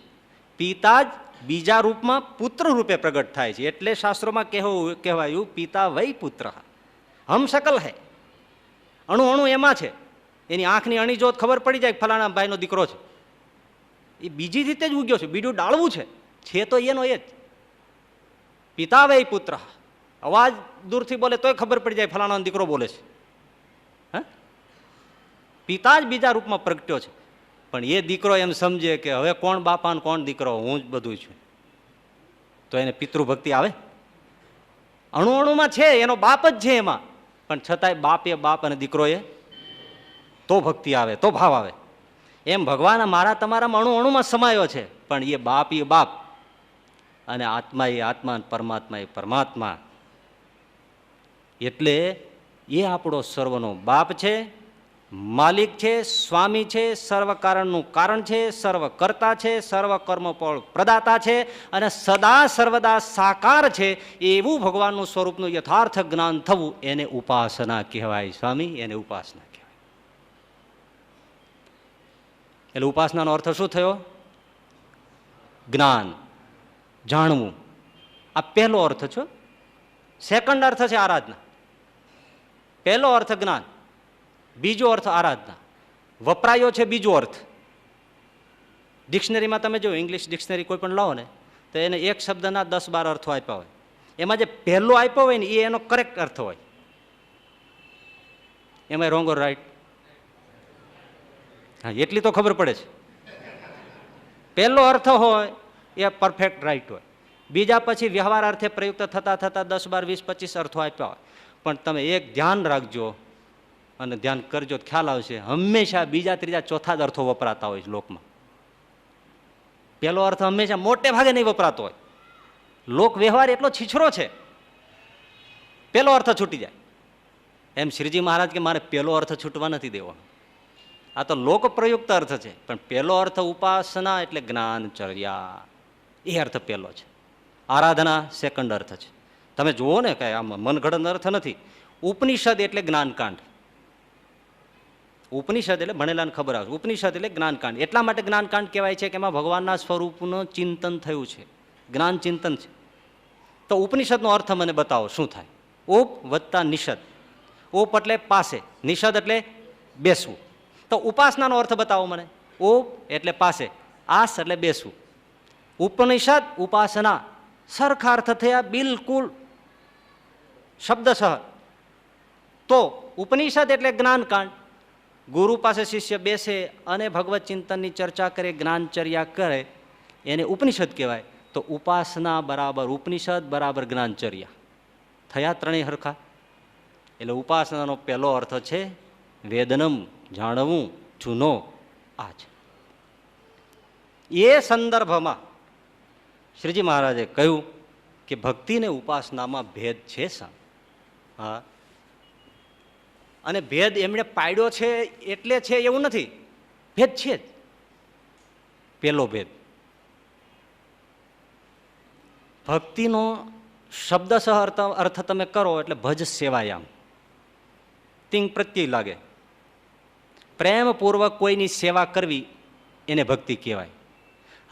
પિતા જ બીજા રૂપમાં પુત્ર રૂપે પ્રગટ થાય છે. એટલે શાસ્ત્રોમાં કહેવાયું પિતા વૈ પુત્ર. હમ શકલ હૈ, અણુ અણુ એમાં છે. એની આંખની અણી જોત ખબર પડી જાય ફલાણા ભાઈનો દીકરો છે. એ બીજી રીતે જ ઉગ્યો છે, બીજું ડાળવું છે તો એનો એ જ. પિતા વૈ પુત્ર, અવાજ દૂરથી બોલે તોય ખબર પડી જાય ફલાણાનો દીકરો બોલે છે. પિતા જ બીજા રૂપમાં પ્રગટ્યો છે. પણ એ દીકરો એમ સમજે કે હવે કોણ બાપા ને કોણ દીકરો, હું જ બધું છું, તો એને પિતૃભક્તિ આવે? અણુ અણુમાં છે, એનો બાપ જ છે એમાં, પણ છતાંય બાપ એ બાપ અને દીકરો એ તો ભક્તિ આવે, તો ભાવ આવે. એમ ભગવાન મારા તમારામાં અણુ અણુમાં સમાયો છે, પણ એ બાપ અને આત્મા એ આત્મા, પરમાત્મા એ પરમાત્મા. એટલે એ આપણો સર્વનો બાપ છે, માલિક છે, સ્વામી છે, સર્વ કારણનું કારણ છે, સર્વ કર્તા છે, સર્વ કર્મફળ પ્રદાતા છે અને સદા સર્વદા સાકાર છે. એવું ભગવાનનું સ્વરૂપનું યથાર્થ જ્ઞાન થવું એને ઉપાસના કહેવાય. સ્વામી, એને ઉપાસના કહેવાય. એટલે ઉપાસનાનો અર્થ શું થયો? જ્ઞાન, જાણવું. આ પહેલો અર્થ છે. સેકન્ડ અર્થ છે આરાધના. પહેલો અર્થ જ્ઞાન, બીજો અર્થ આરાધના. વપરાયો છે બીજો અર્થ. ડિક્શનરીમાં તમે જો ઇંગ્લિશ ડિક્શનરી કોઈ પણ લાવો ને તો એને એક શબ્દના 10-12 અર્થો આપ્યા હોય. એમાં જે પહેલો આપ્યો હોય ને એ એનો કરેક્ટ અર્થ હોય. એમાં રોંગ ઓર રાઈટ? હા, એટલી તો ખબર પડે છે. પહેલો અર્થ હોય એ પરફેક્ટ રાઈટ હોય. બીજા પછી વ્યવહાર અર્થે પ્રયુક્ત થતા થતા 10, 12, 20, 25 અર્થો આપ્યા હોય. પણ તમે એક ધ્યાન રાખજો અને ધ્યાન કરજો, ખ્યાલ આવશે. હંમેશા બીજા, ત્રીજા, ચોથા જ અર્થો વપરાતા હોય લોકમાં. પહેલો અર્થ હંમેશા મોટે ભાગે નહીં વપરાતો હોય. લોક વ્યવહાર એટલો છીછરો છે, પહેલો અર્થ છૂટી જાય. એમ શ્રીજી મહારાજ કે મારે પહેલો અર્થ છૂટવા નથી દેવો. આ તો લોક પ્રયુક્ત અર્થ છે, પણ પહેલો અર્થ ઉપાસના એટલે જ્ઞાનચર્યા, એ અર્થ પહેલો છે. આરાધના સેકન્ડ અર્થ છે. તમે જુઓ ને કે આમાં મનગઢંત અર્થ નથી. ઉપનિષદ એટલે જ્ઞાનકાંડ. ઉપનિષદ એટલે ભણેલાને ખબર આવે. ઉપનિષદ એટલે જ્ઞાનકાંડ. એટલા માટે જ્ઞાનકાંડ કહેવાય છે કે એમાં ભગવાનના સ્વરૂપનું ચિંતન થયું છે, જ્ઞાન ચિંતન છે. તો ઉપનિષદનો અર્થ મને બતાવો શું થાય? ઉપ વત્તા નિષદ. ઉપ એટલે પાસે, નિષદ એટલે બેસવું. તો ઉપાસનાનો અર્થ બતાવો મને. ઉપ એટલે પાસે, આસ એટલે બેસવું. ઉપનિષદ ઉપાસના સરખા અર્થ થયા બિલકુલ શબ્દસહ. તો ઉપનિષદ એટલે જ્ઞાનકાંડ. ગુરુ પાસે શિષ્ય બેસે અને ભગવત ચિંતનની ચર્ચા કરે, જ્ઞાનચર્યા કરે, એને ઉપનિષદ કહેવાય. તો ઉપાસના બરાબર ઉપનિષદ બરાબર જ્ઞાનચર્યા થયા ત્રણેય હરખા. એટલે ઉપાસનાનો પહેલો અર્થ છે વેદનમ, જાણવું, જૂનો. આ છે. એ સંદર્ભમાં શ્રીજી મહારાજે કહ્યું કે ભક્તિ ને ઉપાસનામાં ભેદ છે સા. હા, અને ભેદ એમણે પાડ્યો છે એટલે છે એવું નથી, ભેદ છે જ. પેલો ભેદ ભક્તિનો શબ્દસહ અર્થ તમે કરો એટલે ભજ સેવાયામ, તિંગ પ્રત્યય લાગે. પ્રેમપૂર્વક કોઈની સેવા કરવી એને ભક્તિ કહેવાય.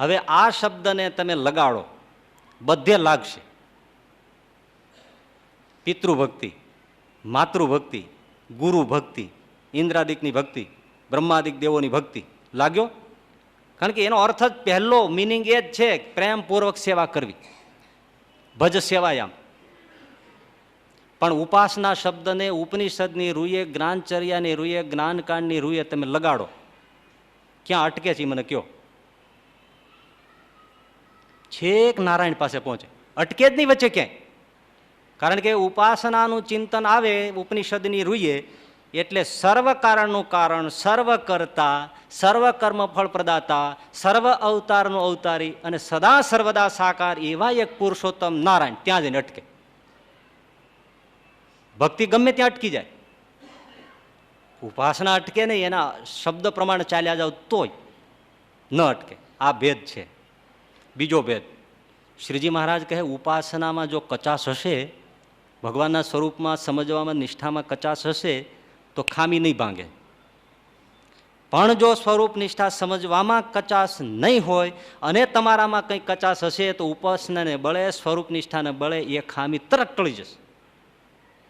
હવે આ શબ્દને તમે લગાડો, બધે લાગશે. પિતૃભક્તિ, માતૃભક્તિ, ગુરુ ભક્તિ, ઇન્દ્રાદિકની ભક્તિ, બ્રહ્માદિક દેવોની ભક્તિ, લાગ્યો? કારણ કે એનો અર્થ જ પહેલો મિનિંગ એ જ છે, પ્રેમપૂર્વક સેવા કરવી, ભજ સેવાયામ. પણ ઉપાસના શબ્દને ઉપનિષદની રૂએ, જ્ઞાનચર્યાની રૂએ, જ્ઞાનકાંડની રૂએ તમે લગાડો, ક્યાં અટકે છે મને કયો? છેક નારાયણ પાસે પહોંચે, અટકે જ નહીં વચ્ચે ક્યાંય. કારણ કે ઉપાસનાનું ચિંતન આવે ઉપનિષદની રૂએ એટલે સર્વ કારણનું કારણ, સર્વ કરતા, સર્વ કર્મ ફળ પ્રદાતા, સર્વ અવતારનું અવતારી અને સદા સર્વદા સાકાર એવા એક પુરુષોત્તમ નારાયણ ત્યાં જઈને અટકે. ભક્તિ ગમે ત્યાં અટકી જાય, ઉપાસના અટકે નહીં. એના શબ્દ પ્રમાણે ચાલ્યા જાવ તોય ન અટકે. આ ભેદ છે. બીજો ભેદ, શ્રીજી મહારાજ કહે ઉપાસનામાં જો કચાશ હશે, ભગવાનના સ્વરૂપમાં સમજવામાં, નિષ્ઠામાં કચાશ હશે તો ખામી નહીં ભાંગે. પણ જો સ્વરૂપ નિષ્ઠા સમજવામાં કચાશ નહીં હોય અને તમારામાં કંઈ કચાશ હશે તો ઉપાસનાને બળે, સ્વરૂપ નિષ્ઠાને બળે એ ખામી તરત ટળી જશે.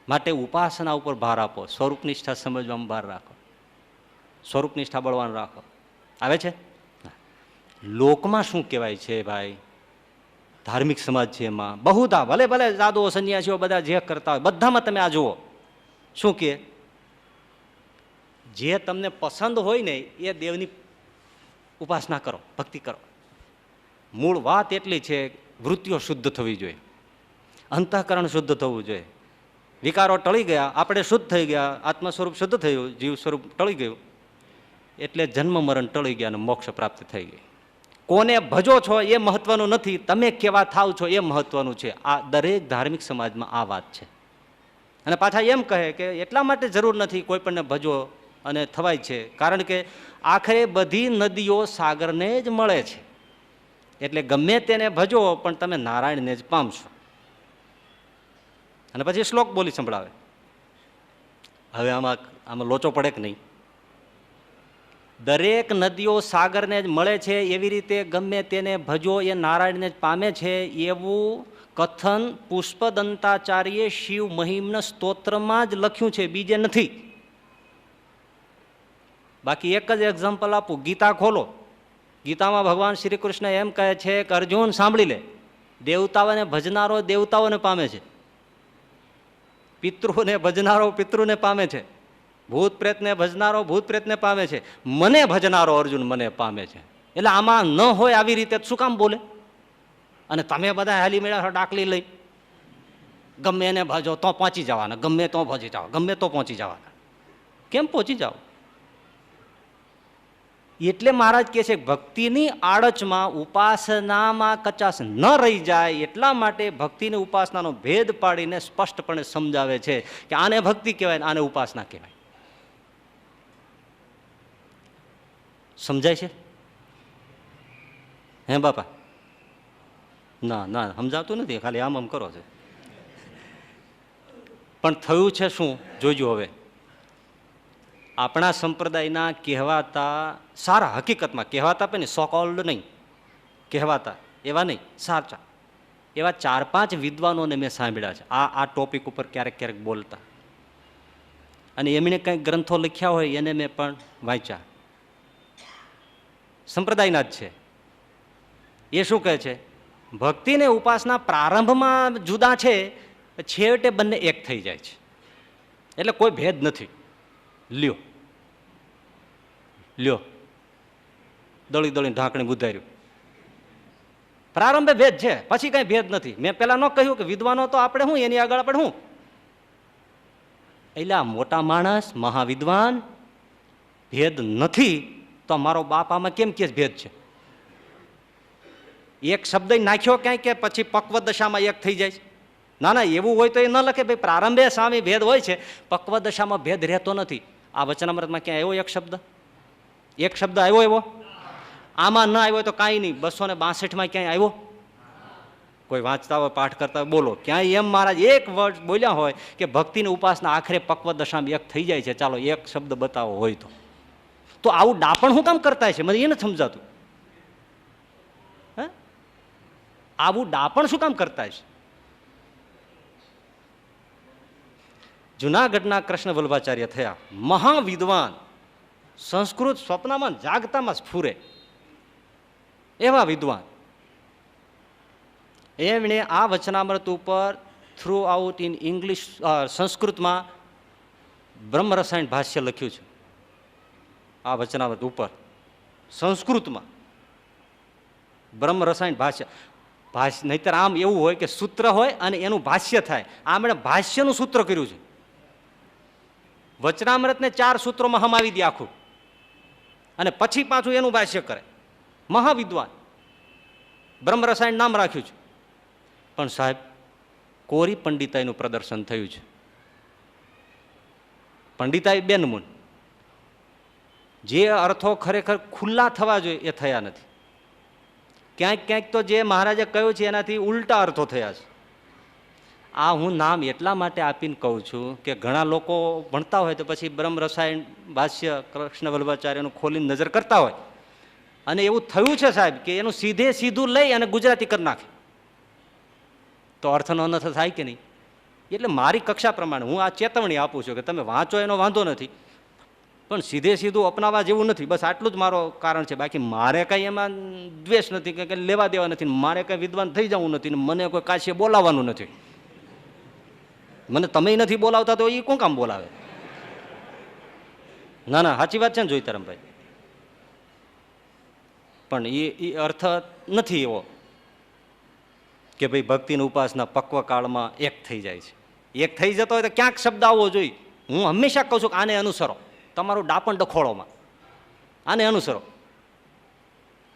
માટે ઉપાસના ઉપર ભાર આપો, સ્વરૂપ નિષ્ઠા સમજવામાં ભાર રાખો, સ્વરૂપ નિષ્ઠા બળવાનું રાખો. આવે છે? લોકમાં શું કહેવાય છે ભાઈ? ધાર્મિક સમાજ છે એમાં બહુધા, ભલે ભલે સાધુઓ સંન્યાસીઓ બધા જે કરતા હોય બધામાં તમે આ જુઓ શું કહે, જે તમને પસંદ હોય ને એ દેવની ઉપાસના કરો, ભક્તિ કરો. મૂળ વાત એટલી છે, વૃત્તિઓ શુદ્ધ થવી જોઈએ, અંતઃકરણ શુદ્ધ થવું જોઈએ. વિકારો ટળી ગયા, આપણે શુદ્ધ થઈ ગયા, આત્મા સ્વરૂપ શુદ્ધ થયું, જીવ સ્વરૂપ ટળી ગયું એટલે જન્મ મરણ ટળી ગયા અને મોક્ષ પ્રાપ્ત થઈ ગઈ. કોને ભજો છો એ મહત્વનું નથી, તમે કેવા થાવ છો એ મહત્વનું છે. આ દરેક ધાર્મિક સમાજમાં આ વાત છે. અને પાછા એમ કહે કે એટલા માટે જરૂર નથી કોઈ પણને ભજો અને થવાય છે, કારણ કે આખરે બધી નદીઓ સાગરને જ મળે છે. એટલે ગમે તેને ભજો પણ તમે નારાયણને જ પામશો. અને પછી શ્લોક બોલી સંભળાવે. હવે આમાં લોચો પડે કે નહીં? દરેક નદીઓ સાગરને જ મળે છે, એવી રીતે ગમે તેને ભજો એ નારાયણને જ પામે છે, એવું કથન પુષ્પદંતાચાર્ય શિવ મહિમ્ન સ્તોત્રમાં જ લખ્યું છે, બીજે નથી. બાકી એક જ એક્ઝામ્પલ આપું, ગીતા ખોલો. ગીતામાં ભગવાન શ્રી કૃષ્ણ એમ કહે છે કે અર્જુન સાંભળી લે, દેવતાઓને ભજનારો દેવતાઓને પામે છે, પિતૃને ભજનારો પિતૃને પામે છે, ભૂત પ્રેતને ભજનારો ભૂત પ્રેતને પામે છે, મને ભજનારો અર્જુન મને પામે છે. એટલે આમાં ન હોય આવી રીતે શું કામ બોલે? અને તમે બધા હાલી મેળા ડાકલી લઈ ગમે એને ભજો તો પહોંચી જવાના, ગમે તો પહોંચી જાવ, ગમે તો પહોંચી જવાના. કેમ પહોંચી જાવ? એટલે મહારાજ કહે છે ભક્તિની આડચમાં ઉપાસનામાં કચાશ ન રહી જાય એટલા માટે ભક્તિની ઉપાસનાનો ભેદ પાડીને સ્પષ્ટપણે સમજાવે છે કે આને ભક્તિ કહેવાય, આને ઉપાસના કહેવાય. સમજાય છે? હે બાપા? ના ના સમજાતું નથી, ખાલી આમ આમ કરો છો. પણ થયું છે શું જોજો. હવે આપણા સંપ્રદાયના કહેવાતા સારા, હકીકતમાં કહેવાતા પણ સો કોલ્ડ નહીં, કહેવાતા એવા નહીં, સાચા એવા 4-5 વિદ્વાનોને મેં સાંભળ્યા છે આ ટોપિક ઉપર ક્યારેક ક્યારેક બોલતા, અને એમણે કંઈક ગ્રંથો લખ્યા હોય એને મેં પણ વાંચ્યા. સંપ્રદાયના જ છે. એ શું કહે છે? ભક્તિને ઉપાસના પ્રારંભમાં જુદા છે, છેવટે બંને એક થઈ જાય છે, એટલે કોઈ ભેદ નથી. લ્યો લ્યો દળી દળી ઢાંકણી બુધાર્યું. પ્રારંભે ભેદ છે, પછી કઈ ભેદ નથી. મેં પેલા ન કહ્યું કે વિદ્વાનો તો આપણે શું, એની આગળ આપણે શું? એટલે આ મોટા માણસ મહાવિદ્વાન ભેદ નથી તો મારો બાપ આમાં કેમ કે ભેદ છે? એક શબ્દ નાખ્યો ક્યાંય કે પછી પક્વ દશામાં એક થઈ જાય છે? ના ના, એવું હોય તો એ ન લખે. ભાઈ પ્રારંભે સ્વામી ભેદ હોય છે, પક્વ દશામાં ભેદ રહેતો નથી. આ વચનામૃતમાં ક્યાં આવ્યો એક શબ્દ? એક શબ્દ આવ્યો એવો? આમાં ન આવ્યો તો કાંઈ નહીં. 262માં ક્યાંય આવ્યો? કોઈ વાંચતા હોય, પાઠ કરતા હોય, બોલો ક્યાંય એમ મહારાજ એક વર્ડ બોલ્યા હોય કે ભક્તિની ઉપાસના આખરે પક્વ દશામાં એક થઈ જાય છે? ચાલો એક શબ્દ બતાવો હોય તો આવું ડાપણ શું કામ કરતા છે? મને એ નથી સમજાતું. હે, આવું ડાપણ શું કામ કરતા છે? જુનાગઢના કૃષ્ણ વલ્લભાચાર્ય થયા, મહાવિદ્વાન, સંસ્કૃત સ્વપ્નમાં જાગતામાં સ્ફુરે એવા વિદ્વાન. એમણે આ વચનામૃત ઉપર થ્રુ આઉટ ઇન ઇંગ્લિશ, સંસ્કૃતમાં બ્રહ્મ રસાયણ ભાષ્ય લખ્યું છે. આ વચનામૃત ઉપર સંસ્કૃતમાં બ્રહ્મ રસાયણ ભાષ્ય. નહીતર આમ એવું હોય કે સૂત્ર હોય અને એનું ભાષ્ય થાય. આમણે ભાષ્યનું સૂત્ર કર્યું છે. વચનામૃતને 4 સૂત્રોમાં હમાવી દે આખું, અને પછી પાછું એનું ભાષ્ય કરે. મહાવિદ્વાન, બ્રહ્મ રસાયણ નામ રાખ્યું છે. પણ સાહેબ, કોરી પંડિતાઈનું પ્રદર્શન થયું છે. પંડિતાઈ બેનમૂન, જે અર્થો ખરેખર ખુલ્લા થવા જોઈએ એ થયા નથી. ક્યાંક ક્યાંક તો જે મહારાજે કહ્યું છે એનાથી ઉલટા અર્થો થયા છે. આ હું નામ એટલા માટે આપીને કહું છું કે ઘણા લોકો ભણતા હોય તો પછી બ્રહ્મ રસાયણ ભાષ્ય કૃષ્ણ વલ્લભાચાર્યનું ખોલીને નજર કરતા હોય, અને એવું થયું છે સાહેબ કે એનું સીધે સીધું લઈ અને ગુજરાતી કરી નાખે, તો અર્થનો અનર્થ થાય કે નહીં? એટલે મારી કક્ષા પ્રમાણે હું આ ચેતવણી આપું છું કે તમે વાંચો એનો વાંધો નથી, પણ સીધે સીધું અપનાવવા જેવું નથી. બસ આટલું જ મારો કારણ છે. બાકી મારે કંઈ એમાં દ્વેષ નથી, કે લેવા દેવા નથી, મારે કંઈ વિદ્વાન થઈ જવું નથી, ને મને કોઈ કાશીએ બોલાવવાનું નથી. મને તમે નથી બોલાવતા તો એ કોણ કામ બોલાવે? ના ના, સાચી વાત છે ને જોઈતરમભાઈ? પણ એ અર્થ નથી એવો કે ભાઈ ભક્તિની ઉપાસના પક્વ કાળમાં એક થઈ જાય છે. એક થઈ જતો હોય તો ક્યાંક શબ્દ આવવો જોઈએ. હું હંમેશા કહું છું કે આને અનુસરો, તમારું ડાપણ ડખોળોમાં આને અનુસરો.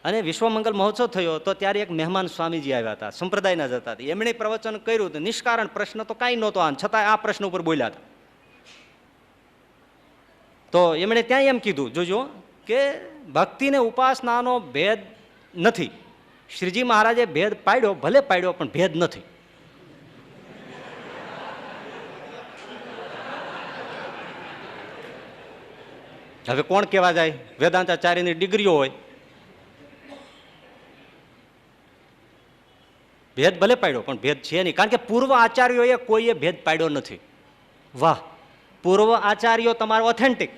અને વિશ્વમંગલ મહોત્સવ થયો તો ત્યારે એક મહેમાન સ્વામીજી આવ્યા હતા, સંપ્રદાયના જ હતા. એમણે પ્રવચન કર્યું હતું, નિષ્કારણ પ્રશ્ન તો કાંઈ નહોતો, છતાં આ પ્રશ્ન ઉપર બોલ્યા હતા. તો એમણે ત્યાં એમ કીધું, જોજો, કે ભક્તિને ઉપાસનાનો ભેદ નથી. શ્રીજી મહારાજે ભેદ પાડ્યો, ભલે પાડ્યો, પણ ભેદ નથી. હવે કોણ કહેવા જાય? વેદાંતાચાર્યની ડિગ્રીઓ હોય, ભેદ ભલે પાડ્યો પણ ભેદ છે નહીં. કારણ કે પૂર્વ આચાર્યોએ કોઈએ ભેદ પાડ્યો નથી. વાહ, પૂર્વ આચાર્યો તમારો ઓથેન્ટિક,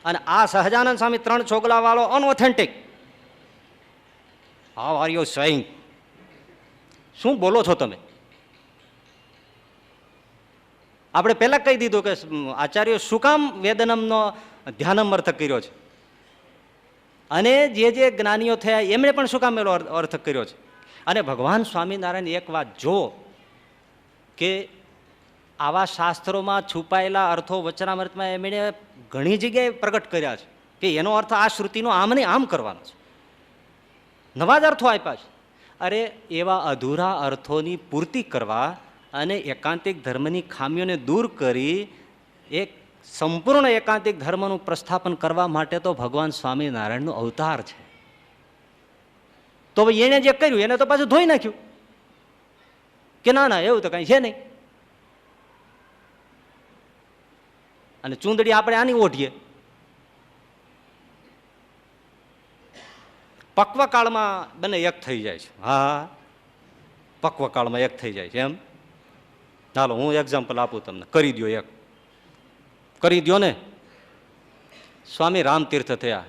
અને આ સહજાનંદ સ્વામી 3 ચોગલા વાળો unauthentic. How are you saying? શું બોલો છો તમે? આપણે પહેલા કહી દીધું કે આચાર્યો શું કામ વેદનમનો ધ્યાનમ અર્થ કર્યો છે, અને જે જ્ઞાનીઓ થયા એમણે પણ શું કામ એનો અર્થ કર્યો છે. અને ભગવાન સ્વામિનારાયણ એક વાત જો કે આવા શાસ્ત્રોમાં છુપાયેલા અર્થો વચનામૃતમાં એમણે ઘણી જગ્યાએ પ્રગટ કર્યા છે કે એનો અર્થ આ શ્રુતિનો આમ ને આમ કરવાનો છે, નવા જ અર્થો આપ્યા છે. અરે એવા અધૂરા અર્થોની પૂર્તિ કરવા અને એકાંતિક ધર્મની ખામીઓને દૂર કરી એક સંપૂર્ણ એકાંતિક ધર્મનું પ્રસ્થાપન કરવા માટે તો ભગવાન સ્વામિનારાયણનો અવતાર છે. તો એને જે કર્યું એને તો પાછું ધોઈ નાખ્યું કે ના ના એવું તો કઈ છે નહીં. અને ચૂંદડી આપણે આની ઓઢીએ. પક્વકાળમાં બંને એક થઈ જાય છે. હા, પક્વકાળમાં એક થઈ જાય છે એમ. ચાલો હું એક્ઝામ્પલ આપું તમને, કરી દો એક, કરી દો ને. સ્વામી રામતીર્થ થયા,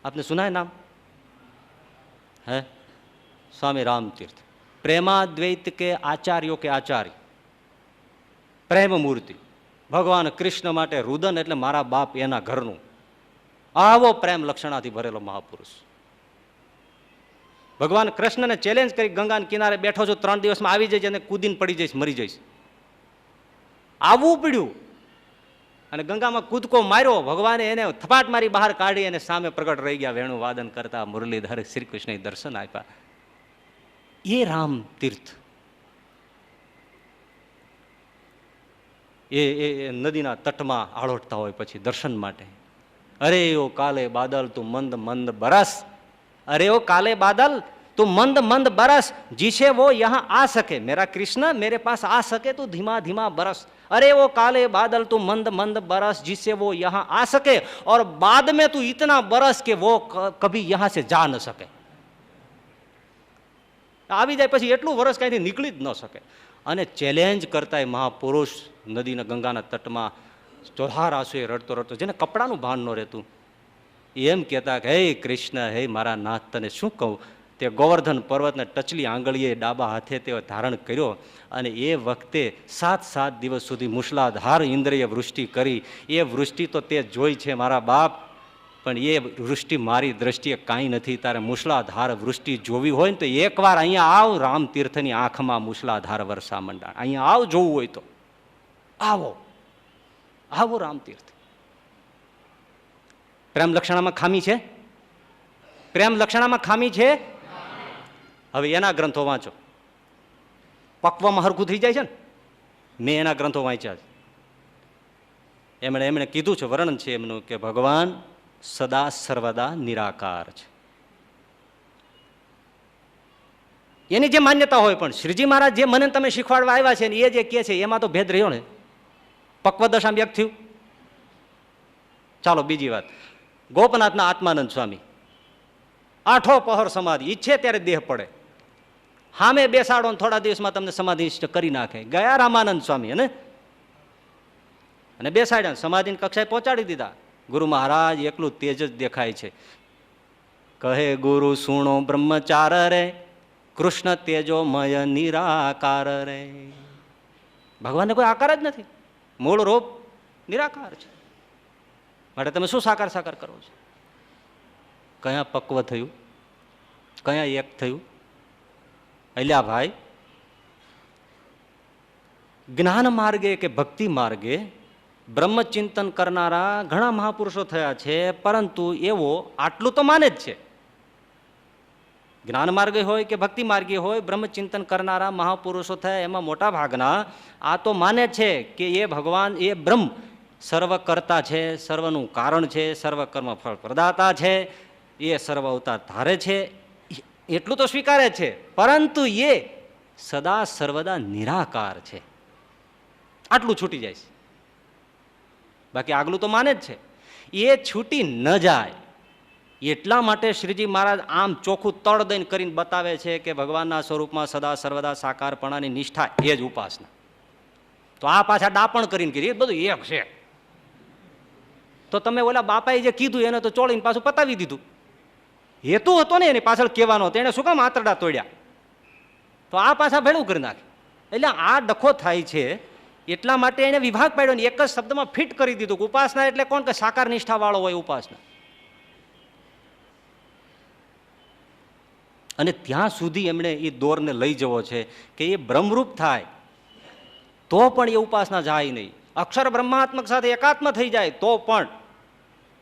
આપને સુનાય નામ? હે, સ્વામી રામતીર્થ પ્રેમાદ્વૈત કે આચાર્યો કે આચાર્ય, પ્રેમ મૂર્તિ. ભગવાન કૃષ્ણ માટે રુદન એટલે મારા બાપ એના ઘરનું, આવો પ્રેમ લક્ષણાથી ભરેલો મહાપુરુષ. ભગવાન કૃષ્ણને ચેલેન્જ કરી ગંગાના કિનારે બેઠો છું, 3 દિવસમાં આવી જઈશ અને કૂદીને પડી જઈશ, મરી જઈશ. આવવું પડ્યું અને ગંગામાં કૂદકો માર્યો. ભગવાને એને થપાટ મારી બહાર કાઢી અને સામે પ્રગટ રહી ગયા, વેણુ વાદન કરતા મુરલીધર શ્રી કૃષ્ણ દર્શન આપ્યા. એ રામ તીર્થ એ નદીના તટમાં આળોટતા હોય પછી દર્શન માટે. અરે ઓ કાલે બાદલ તું મંદ મંદ બરસ, અરે ઓ કાલે બાદલ તું મંદ મંદ બરસ, जिसे वो यहाँ आ सके, मेरा कृष्ण मेरे पास आ सके तो धीमा धीमा बरस. अरे वो काले बादल तू मंद मंद बरस, जिससे वो यहाँ आ सके और बाद में तू इतना बरस कि वो कभी यहाँ से जा न सके. આવી જાય પછી એટલું વરસ કાંઈથી નીકળી જ ન શકે. અને ચેલેન્જ કરતા મહાપુરુષ નદીના ગંગાના તટમાં ચોધાર આંસુએ રડતો રડતો, જેને કપડાનું ભાન ન રહેતું, એમ કહેતા કે હે કૃષ્ણ, હે મારા નાથ, તને શું કહું. તે ગોવર્ધન પર્વતને ટચલી આંગળીએ ડાબા હાથે તે ધારણ કર્યો અને એ વખતે 7 દિવસ સુધી મુશળાધાર ઇન્દ્રિય વૃષ્ટિ કરી. એ વૃષ્ટિ તો તે જોઈ છે મારા બાપ, પણ એ વૃષ્ટિ મારી દ્રષ્ટિએ કાંઈ નથી. તારે મુશળાધાર વૃષ્ટિ જોવી હોય ને તો એકવાર અહીંયા આવ, રામતીર્થની આંખમાં મુશળાધાર વર્ષા મંડાણ. અહીંયા આવ, જોવું હોય તો આવો, આવો રામતીર્થ. પ્રેમ લક્ષણામાં ખામી છે? પ્રેમ લક્ષણામાં ખામી છે? હવે એના ગ્રંથો વાંચો, પક્વમાં હરખું થઈ જાય છે ને. મેં એના ગ્રંથો વાંચ્યા છે. એમણે કીધું છે, વર્ણન છે એમનું કે ભગવાન સદા સર્વદા નિરાકાર છે. એની જે માન્યતા હોય, પણ શ્રીજી મહારાજ જે મને તમે શીખવાડવા આવ્યા છે ને એ જે કહે છે એમાં તો ભેદ રહ્યો ને. પક્વદશામાં વ્યક્ત થયું. ચાલો બીજી વાત, ગોપનાથના આત્માનંદ સ્વામી 8 પહર સમાધિ, ઈચ્છે ત્યારે દેહ પડે, સામે બેસાડો ને થોડા દિવસમાં તમને સમાધિ કરી નાખે. ગયા રામાનંદ સ્વામી અને બેસાડ્યા, સમાધિની કક્ષાએ પહોંચાડી દીધા. ગુરુ મહારાજ એકલું તેજ જ દેખાય છે. કહે ગુરુ સુણો બ્રહ્મચાર રે, કૃષ્ણ તેજોમય નિરાકાર રે. ભગવાનને કોઈ આકાર જ નથી, મૂળ રૂપ નિરાકાર છે. માટે તમે શું સાકાર સાકાર કરો છો? કયા પક્વ થયું, કયા એક થયું? અલ્યા ભાઈ, જ્ઞાન માર્ગે કે ભક્તિ માર્ગે બ્રહ્મચિંતન કરનારા ઘણા મહાપુરુષો થયા છે, પરંતુ એવો આટલું તો માને જ છે. જ્ઞાન માર્ગે હોય કે ભક્તિ માર્ગે હોય, બ્રહ્મચિંતન કરનારા મહાપુરુષો થયા એમાં મોટા ભાગના આ તો માને છે કે એ ભગવાન, એ બ્રહ્મ સર્વ કરતા છે, સર્વનું કારણ છે, સર્વ કર્મ ફળ પ્રદાતા છે, એ સર્વ અવતાર ધારે છે, એટલું તો સ્વીકારે છે. પરંતુ એ સદા સર્વદા નિરાકાર છે, આટલું છૂટી જાય છે. બાકી આગલું તો માને જ છે. એ છૂટી ન જાય એટલા માટે શ્રીજી મહારાજ આમ ચોખ્ખું તળ દઈને કરીને બતાવે છે કે ભગવાનના સ્વરૂપમાં સદા સર્વદા સાકારપણાની નિષ્ઠા એ જ ઉપાસના. તો આ પાછા ડાપણ કરીને કીધી, એ બધું એક છે. તો તમે ઓલા બાપાએ જે કીધું એને તો ચોળીને પાછું પતાવી દીધું. હેતુ હતો ને એની પાછળ કહેવાનો, તેને શું કામ આંતરડા તોડ્યા? તો આ પાછા ભેળું કરી નાખે. એટલે આ ડખો થાય છે. એટલા માટે એને વિભાગ પાડ્યો ને એક જ શબ્દમાં ફિટ કરી દીધું કે ઉપાસના એટલે કોણ? કે સાકાર નિષ્ઠા વાળો હોય ઉપાસના. અને ત્યાં સુધી એમણે એ દોરને લઈ જવો છે કે એ બ્રહ્મરૂપ થાય તો પણ એ ઉપાસના જાય નહીં. અક્ષર બ્રહ્માત્મક સાથે એકાત્મ થઈ જાય તો પણ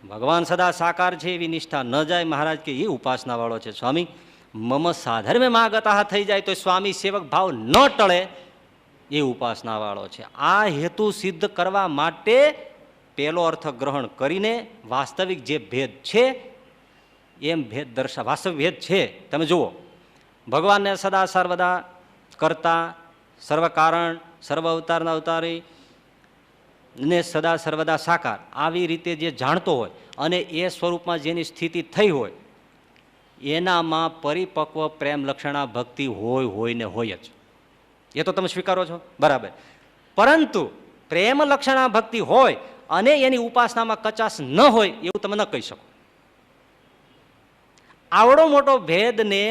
ભગવાન સદા સાકાર છે એવી નિષ્ઠા ન જાય. મહારાજ કે એ ઉપાસના વાળો છે. સ્વામી મમ સાધર્મે માગતા થઈ જાય તો સ્વામી સેવક ભાવ ન ટળે એ ઉપાસના વાળો છે. આ હેતુ સિદ્ધ કરવા માટે પેલો અર્થ ગ્રહણ કરીને વાસ્તવિક જે ભેદ છે એમ ભેદ વાસ્તવિક ભેદ છે. તમે જુઓ, ભગવાનને સદા સર્વદા કરતા, સર્વ કારણ, સર્વ અવતારના અવતારી ને સદા સર્વદા સાકાર આવી રીતે જે જાણતો હોય અને એ સ્વરૂપમાં જેની સ્થિતિ થઈ હોય એનામાં પરિપક્વ પ્રેમ લક્ષણા ભક્તિ હોય ને હોય જ. એ તો તમે સ્વીકારો છો, બરાબર. પરંતુ પ્રેમ લક્ષણા ભક્તિ હોય અને એની ઉપાસનામાં કચાશ ન હોય એવું તમે ન કહી શકો. આવડો મોટો ભેદને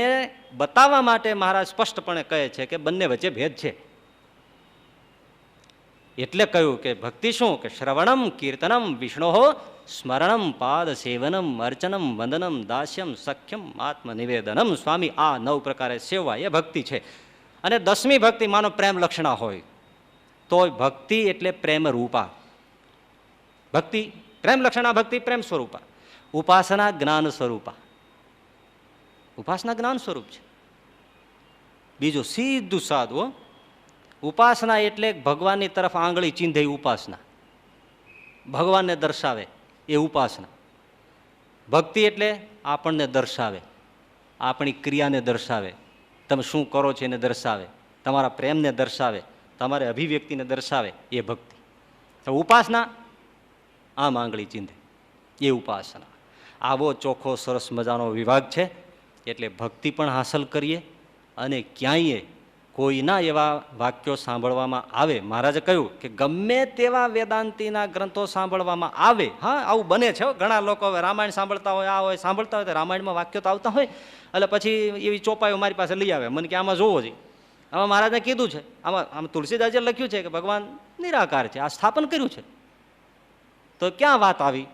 બતાવવા માટે મહારાજ સ્પષ્ટપણે કહે છે કે બંને વચ્ચે ભેદ છે. એટલે કહ્યું કે ભક્તિ શું? કે શ્રવણમ કીર્તનમ વિષ્ણો સ્મરણમ પાદ સેવનમ અર્ચનમ વંદનમ દાસ્યમ સખ્યમ આત્મનિવેદનમ. સ્વામી આ 9 પ્રકારે સેવા એ ભક્તિ છે. અને 10મી ભક્તિ માનો પ્રેમ લક્ષણા હોય તો ભક્તિ એટલે પ્રેમ રૂપા ભક્તિ. પ્રેમ લક્ષણા ભક્તિ પ્રેમ સ્વરૂપા. ઉપાસના જ્ઞાન સ્વરૂપા. ઉપાસના જ્ઞાન સ્વરૂપ છે. બીજું સીધું સાધું, ઉપાસના એટલે ભગવાનની તરફ આંગળી ચીંધે ઉપાસના, ભગવાનને દર્શાવે એ ઉપાસના. ભક્તિ એટલે આપણને દર્શાવે, આપણી ક્રિયાને દર્શાવે, તમે શું કરો છો એને દર્શાવે, તમારા પ્રેમને દર્શાવે, તમારે અભિવ્યક્તિને દર્શાવે એ ભક્તિ. ઉપાસના આમ આંગળી ચીંધે એ ઉપાસના. આવો ચોખ્ખો સરસ મજાનો વિભાગ છે. એટલે ભક્તિ પણ હાંસલ કરીએ અને ક્યાંય કોઈના એવા વાક્યો સાંભળવામાં આવે, મહારાજે કહ્યું કે ગમે તેવા વેદાંતિના ગ્રંથો સાંભળવામાં આવે. હા, આવું બને છે. ઘણા લોકો હવે રામાયણ સાંભળતા હોય, આ હોય સાંભળતા હોય તો રામાયણમાં વાક્યો તો આવતા હોય, એટલે પછી એવી ચોપાઈઓ મારી પાસે લઈ આવે, મને કે આમાં જોવો જોઈએ. આમાં મહારાજને કીધું છે, આમાં તુલસીદાસે લખ્યું છે કે ભગવાન નિરાકાર છે, આ સ્થાપન કર્યું છે. તો ક્યાં વાત આવી?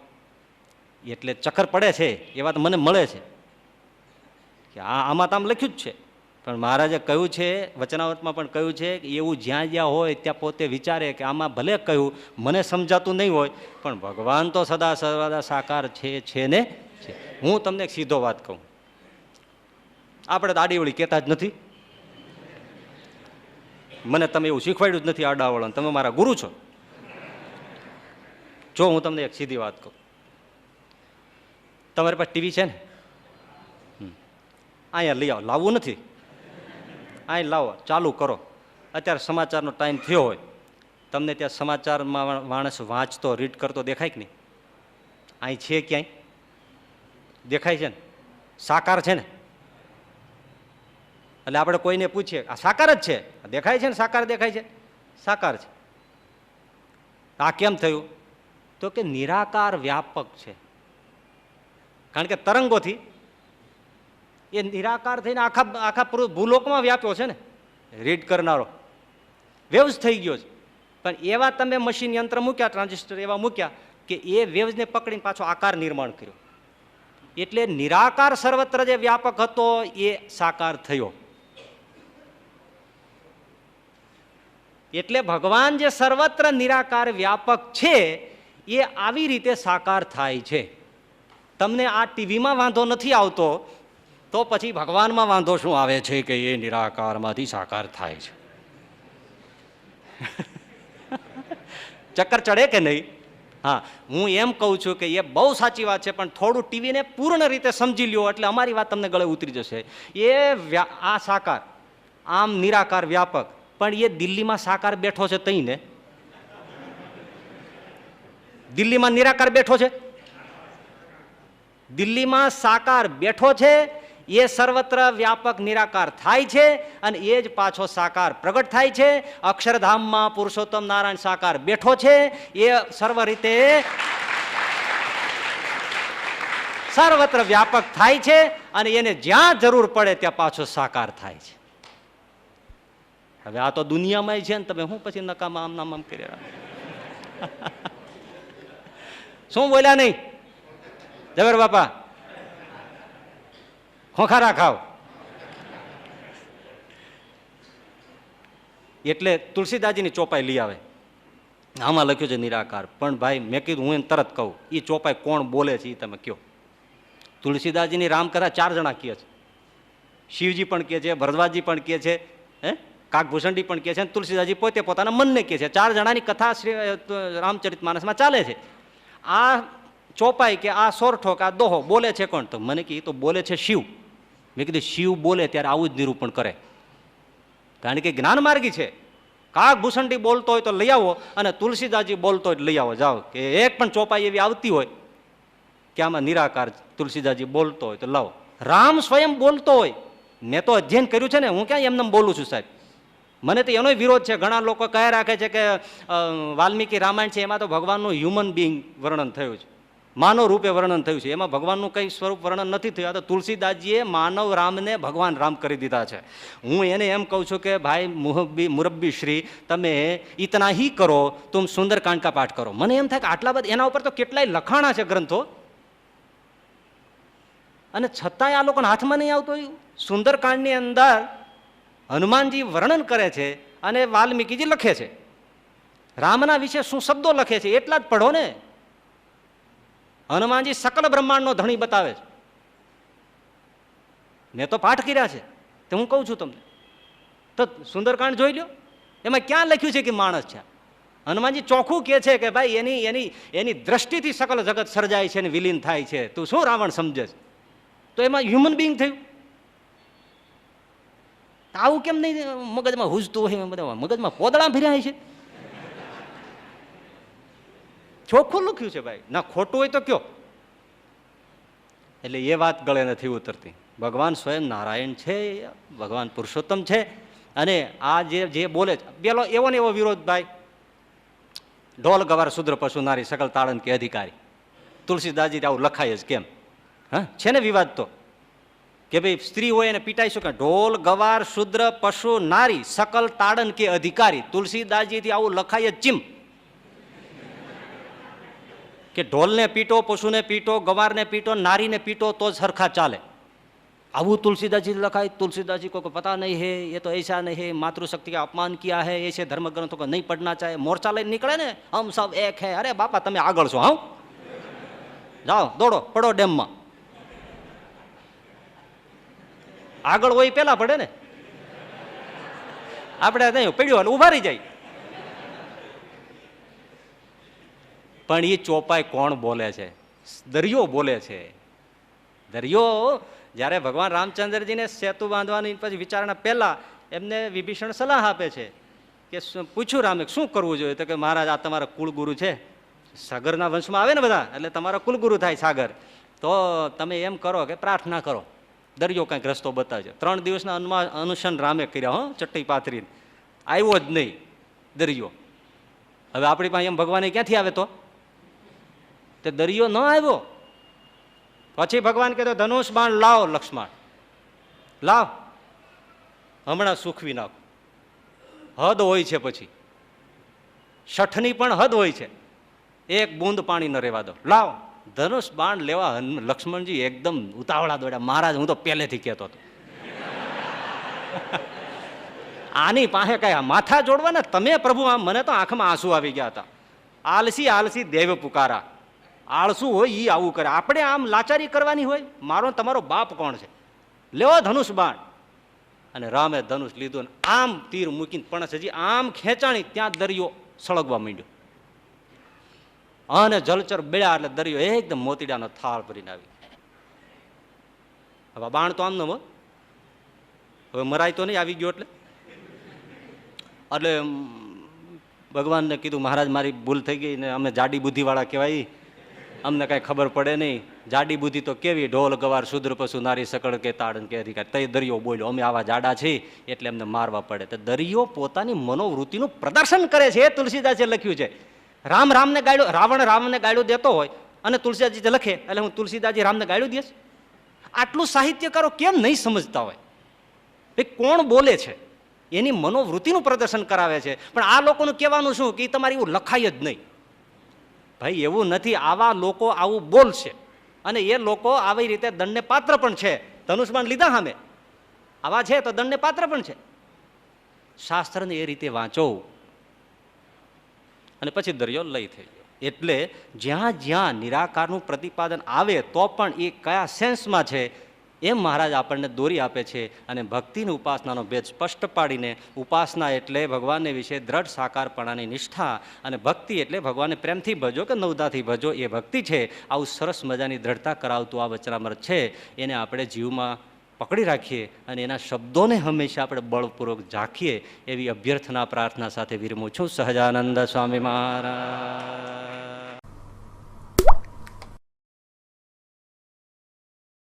એટલે ચક્કર પડે છે એ વાત મને મળે છે કે આમાં તો આમ લખ્યું જ છે. પણ મહારાજે કહ્યું છે, વચનાવતમાં પણ કહ્યું છે કે એવું જ્યાં જ્યાં હોય ત્યાં પોતે વિચારે કે આમાં ભલે કહ્યું મને સમજાતું નહીં હોય પણ ભગવાન તો સદા સર્વદા સાકાર છે ને છે. હું તમને એક સીધો વાત કહું, આપણે તો આડીવળી કહેતા જ નથી. મને તમે એવું શીખવાડ્યું જ નથી આડાવળો, તમે મારા ગુરુ છો. જો હું તમને એક સીધી વાત કહું, તમારી પાસે ટીવી છે ને? અહીંયા લઈ આવો, લાવવું નથી, અહીં લાવો, ચાલુ કરો. અત્યારે સમાચારનો ટાઈમ થયો હોય, તમને ત્યાં સમાચારમાં માણસ વાંચતો રીડ કરતો દેખાય કે નહીં? અહીં છે ક્યાંય? દેખાય છે ને? સાકાર છે ને? એટલે આપણે કોઈને પૂછીએ આ સાકાર જ છે, દેખાય છે ને? સાકાર દેખાય છે, સાકાર છે. આ કેમ થયું? તો કે નિરાકાર વ્યાપક છે. કારણ કે તરંગોથી એ નિરાકાર થઈને આખા ભૂલોકમાં વ્યાપ્યો છે ને. રીડ કરનારો વેવ્સ થઈ ગયો છે. પણ એવા તમે મશીન યંત્ર મૂક્યા, ટ્રાન્ઝિસ્ટર એવા મૂક્યા કે એ વેવ્સને પકડીને પાછો આકાર નિર્માણ કર્યો. એટલે નિરાકાર સર્વત્ર જે વ્યાપક હતો એ સાકાર થયો. એટલે ભગવાન જે સર્વત્ર નિરાકાર વ્યાપક છે એ આવી રીતે સાકાર થાય છે. તમને આ ટીવીમાં વાંધો નથી આવતો તો પછી ભગવાનમાં વાંધો શું આવે છે કે એ નિરાકારમાંથી સાકાર થાય છે? ચક્કર ચડે કે નહીં? હા, હું એમ કહું છું કે એ બહુ સાચી વાત છે, પણ થોડું ટીવીને પૂર્ણ રીતે સમજી લ્યો એટલે અમારી વાત તમને ગળે ઉતરી જશે. એ આ સાકાર આમ નિરાકાર વ્યાપક, પણ એ દિલ્હીમાં સાકાર બેઠો છે તઈને. દિલ્હીમાં નિરાકાર બેઠો છે, દિલ્હીમાં સાકાર બેઠો છે, એ સર્વત્ર વ્યાપક નિરાકાર થાય છે અને એ જ પાછો સાકાર પ્રગટ થાય છે. અક્ષરધામમાં પુરુષોત્તમ નારાયણ સાકાર બેઠો છે, એ સર્વ રીતે સર્વત્ર વ્યાપક થાય છે અને એને જ્યાં જરૂર પડે ત્યાં પાછો સાકાર થાય છે. હવે આ તો દુનિયામાં છે ને, તમે હું પછી નકામા આમ નામ આમ કરી શું બોલ્યા નહીં? જબર બાપા ખોખારા ખાવ. એટલે તુલસીદાસજીની ચોપાઈ લઈ આવે. આમાં લખ્યું છે નિરાકાર. પણ ભાઈ મેં કીધું હું એને તરત કહું, એ ચોપાઈ કોણ બોલે છે એ તમે કહો. તુલસીદાસજીની રામકથા 4 જણા કહે છે. શિવજી પણ કહે છે, ભરદ્વાજી પણ કહે છે, કાકભૂષણજી પણ કહે છે, અને તુલસીદાસજી પોતે પોતાના મનને કહે છે. 4 જણાની કથા શ્રી રામચરિતમાનસમાં ચાલે છે. આ ચોપાઈ કે આ સોરઠો કે આ દોહો બોલે છે કોણ? તો મને કે એ તો બોલે છે શિવ. મેં કીધું શિવ બોલે ત્યારે આવું જ નિરૂપણ કરે, કારણ કે જ્ઞાન માર્ગી છે. કાકભૂષણજી બોલતો હોય તો લઈ આવો, અને તુલસીદાસજી બોલતો હોય લઈ આવો. જાઓ કે એક પણ ચોપાઈ એવી આવતી હોય કે આમાં નિરાકાર તુલસીદાસજી બોલતો હોય તો લાવો. રામ સ્વયં બોલતો હોય. મેં તો અધ્યયન કર્યું છે ને, હું ક્યાં એમને બોલું છું સાહેબ. મને તો એનો વિરોધ છે. ઘણા લોકો કહે રાખે છે કે વાલ્મીકી રામાયણ છે એમાં તો ભગવાનનું હ્યુમન બિંગ વર્ણન થયું છે, માનવ રૂપે વર્ણન થયું છે, એમાં ભગવાનનું કંઈ સ્વરૂપ વર્ણન નથી થયું. આ તો તુલસીદાસજીએ માનવ રામને ભગવાન રામ કરી દીધા છે. હું એને એમ કહું છું કે ભાઈ મુરબ્બી શ્રી, તમે ઇતના હી કરો, તુમ સુંદરકાંડ કા પાઠ કરો. મને એમ થાય કે આટલા બધા એના ઉપર તો કેટલાય લખાણા છે ગ્રંથો, અને છતાંય આ લોકોને હાથમાં નહીં આવતો. સુંદરકાંડની અંદર હનુમાનજી વર્ણન કરે છે અને વાલ્મીકીજી લખે છે. રામના વિશે શું શબ્દો લખે છે એટલા જ પઢો ને. હનુમાનજી સકલ બ્રહ્માંડનો ધણી બતાવે છે. મેં તો પાઠ કર્યા છે, તો હું કહું છું તમને. તો સુંદરકાંડ જોઈ લો, એમાં ક્યાં લખ્યું છે કે માણસ છે? હનુમાનજી ચોખ્ખું કહે છે કે ભાઈ એની દ્રષ્ટિથી સકલ જગત સર્જાય છે અને વિલીન થાય છે. તું શું રાવણ સમજે છે? તો એમાં હ્યુમન બિંગ થયું. આવું કેમ નહીં મગજમાં હુજતું હોય? બધા મગજમાં પોદળા ફર્યા છે. ચોખ્ખું લખ્યું છે ભાઈ, ના ખોટું હોય તો કયો. એટલે એ વાત ગળે નથી ઉતરતી. ભગવાન સ્વયં નારાયણ છે, ભગવાન પુરુષોત્તમ છે. અને આ જે બોલે છે પેલો એવો ને એવો વિરોધ ભાઈ, ઢોલ ગવાર શુદ્ર પશુ નારી સકલ તાળન કે અધિકારી. તુલસીદાસજી આવું લખાય જ કેમ? હા છે ને વિવાદ તો, કે ભાઈ સ્ત્રી હોય એને પીટાઈ શું કે ઢોલ ગવાર શુદ્ર પશુ નારી સકલ તાડન કે અધિકારી. તુલસીદાસજીથી આવું લખાય જ ચીમ કે ઢોલને પીટો, પશુને પીટો, ગવારને પીટો, નારીને પીટો તો જ સરખા ચાલે. આવું તુલसीदास जी लखाई. तुलसीदास जी को पता नहीं है, ये तो ऐसा नहीं है, मातृशक्ति का अपमान किया है, ऐसे धर्म ग्रंथों को नहीं पढ़ना चाहिए. मोर्चा लઈને નીકળે ને, हम सब एक है. अरे बापा તમે આગળ છો, હા જાઓ દોડો પડો ડેમમાં. આગળ હોય પેલા પડે ને, આપણે નહીં પડ્યો એટલે ઉભા રહી જાય. પણ એ ચોપાઈ કોણ બોલે છે? દરિયો બોલે છે. દરિયો જ્યારે ભગવાન રામચંદ્રજીને સેતુ બાંધવાની પછી વિચારણા પહેલા એમને વિભીષણ સલાહ આપે છે કે પૂછ્યું રામે શું કરવું જોઈએ? તો કે મહારાજ આ તમારા કુળગુરુ છે, સાગરના વંશમાં આવે ને બધા, એટલે તમારા કુલગુરુ થાય સાગર. તો તમે એમ કરો કે પ્રાર્થના કરો, દરિયો કંઈક રસ્તો બતાવજો. 3 દિવસના અનુસંધાન રામે કર્યા, હો ચટ્ટી પાથરીને. આવ્યો જ નહીં દરિયો. હવે આપણી પાસે એમ ભગવાન ક્યાંથી આવે? તો તે દરિયો ન આવ્યો. પછી ભગવાન કહેતો ધનુષ બાણ લાવ લક્ષ્મણ, લાવ હમણાં સુખવી નાખો. હદ હોય છે, પછી શઠની પણ હદ હોય છે. એક બૂંદ પાણી ન રહેવા દો, લાવ. ધનુષ બાણ લેવા લક્ષ્મણજી એકદમ ઉતાવળા દોડ્યા. મહારાજ હું તો પહેલેથી કહેતો હતો આની પાસે કઈ માથા જોડવા ને તમે પ્રભુ. મને તો આંખમાં આંસુ આવી ગયા હતા. આલસી આલસી દેવ પુકારા. આળસુ હોય ઈ આવું કરે. આપણે આમ લાચારી કરવાની હોય? મારો તમારો બાપ કોણ છે? લેવો ધનુષ બાણ. અને રામે ધનુષ લીધું ને આમ તીર મૂકીને પણ હજી આમ ખેંચાણી, ત્યાં દરિયો સળગવા માંડ્યો અને જલચર બેળ્યા એટલે દરિયો એકદમ મોતીડાનો થાળ ભરીને આવી. હવે બાણ તો આમ ન હવે મરાય તો નહીં, આવી ગયો એટલે ભગવાનને કીધું મહારાજ મારી ભૂલ થઈ ગઈ ને, અમે જાડી બુદ્ધિવાળા કહેવાય, અમને કાંઈ ખબર પડે નહીં. જાડી બુદ્ધિ તો કેવી? ઢોલ ગવાર શુદ્ર પશુ નારી સકળ કે તાડન કે અધિકાર. તઈ દરિયો બોલ્યો અમે આવા જાડા છીએ એટલે અમને મારવા પડે. તો દરિયો પોતાની મનોવૃત્તિનું પ્રદર્શન કરે છે. એ તુલસીદાસે લખ્યું છે. રામને ગાળ્યો, રાવણ રામને ગાળ્યો દેતો હોય અને તુલસીદાસજી જે લખે એટલે હું તુલસીદાસજી રામને ગાળ્યું દઈશ. આટલું સાહિત્યકારો કેમ નહીં સમજતા હોય? ભાઈ કોણ બોલે છે એની મનોવૃત્તિનું પ્રદર્શન કરાવે છે. પણ આ લોકોનું કહેવાનું શું કે તમારે એવું લખાય જ નહીં. ભાઈ એવું નથી, આવા લોકો આવું બોલશે અને એ લોકો આવી રીતે દંડને પાત્ર પણ છે. ધનુષ્માન લીધા સામે આવા છે તો દંડને પાત્ર પણ છે. શાસ્ત્રને એ રીતે વાંચો અને પછી દરિયો લઈ થઈ ગયો. એટલે જ્યાં જ્યાં નિરાકારનું પ્રતિપાદન આવે તો પણ એ કયા સેન્સમાં છે એમ મહારાજ આપણને દોરી આપે છે. અને ભક્તિની ઉપાસનાનો ભેદ સ્પષ્ટ પાડીને, ઉપાસના એટલે ભગવાનને વિશે દ્રઢ સાકારપણાની નિષ્ઠા, અને ભક્તિ એટલે ભગવાનને પ્રેમથી ભજો કે નવદાથી ભજો એ ભક્તિ છે. આવું સરસ મજાની દ્રઢતા કરાવતું આ વચનામૃત છે. એને આપણે જીવમાં પકડી રાખીએ અને એના શબ્દોને હંમેશા આપણે બળપૂર્વક ઝાંખીએ એવી અભ્યર્થના પ્રાર્થના સાથે વિરમું છું. સહજાનંદ સ્વામી મહારાજ.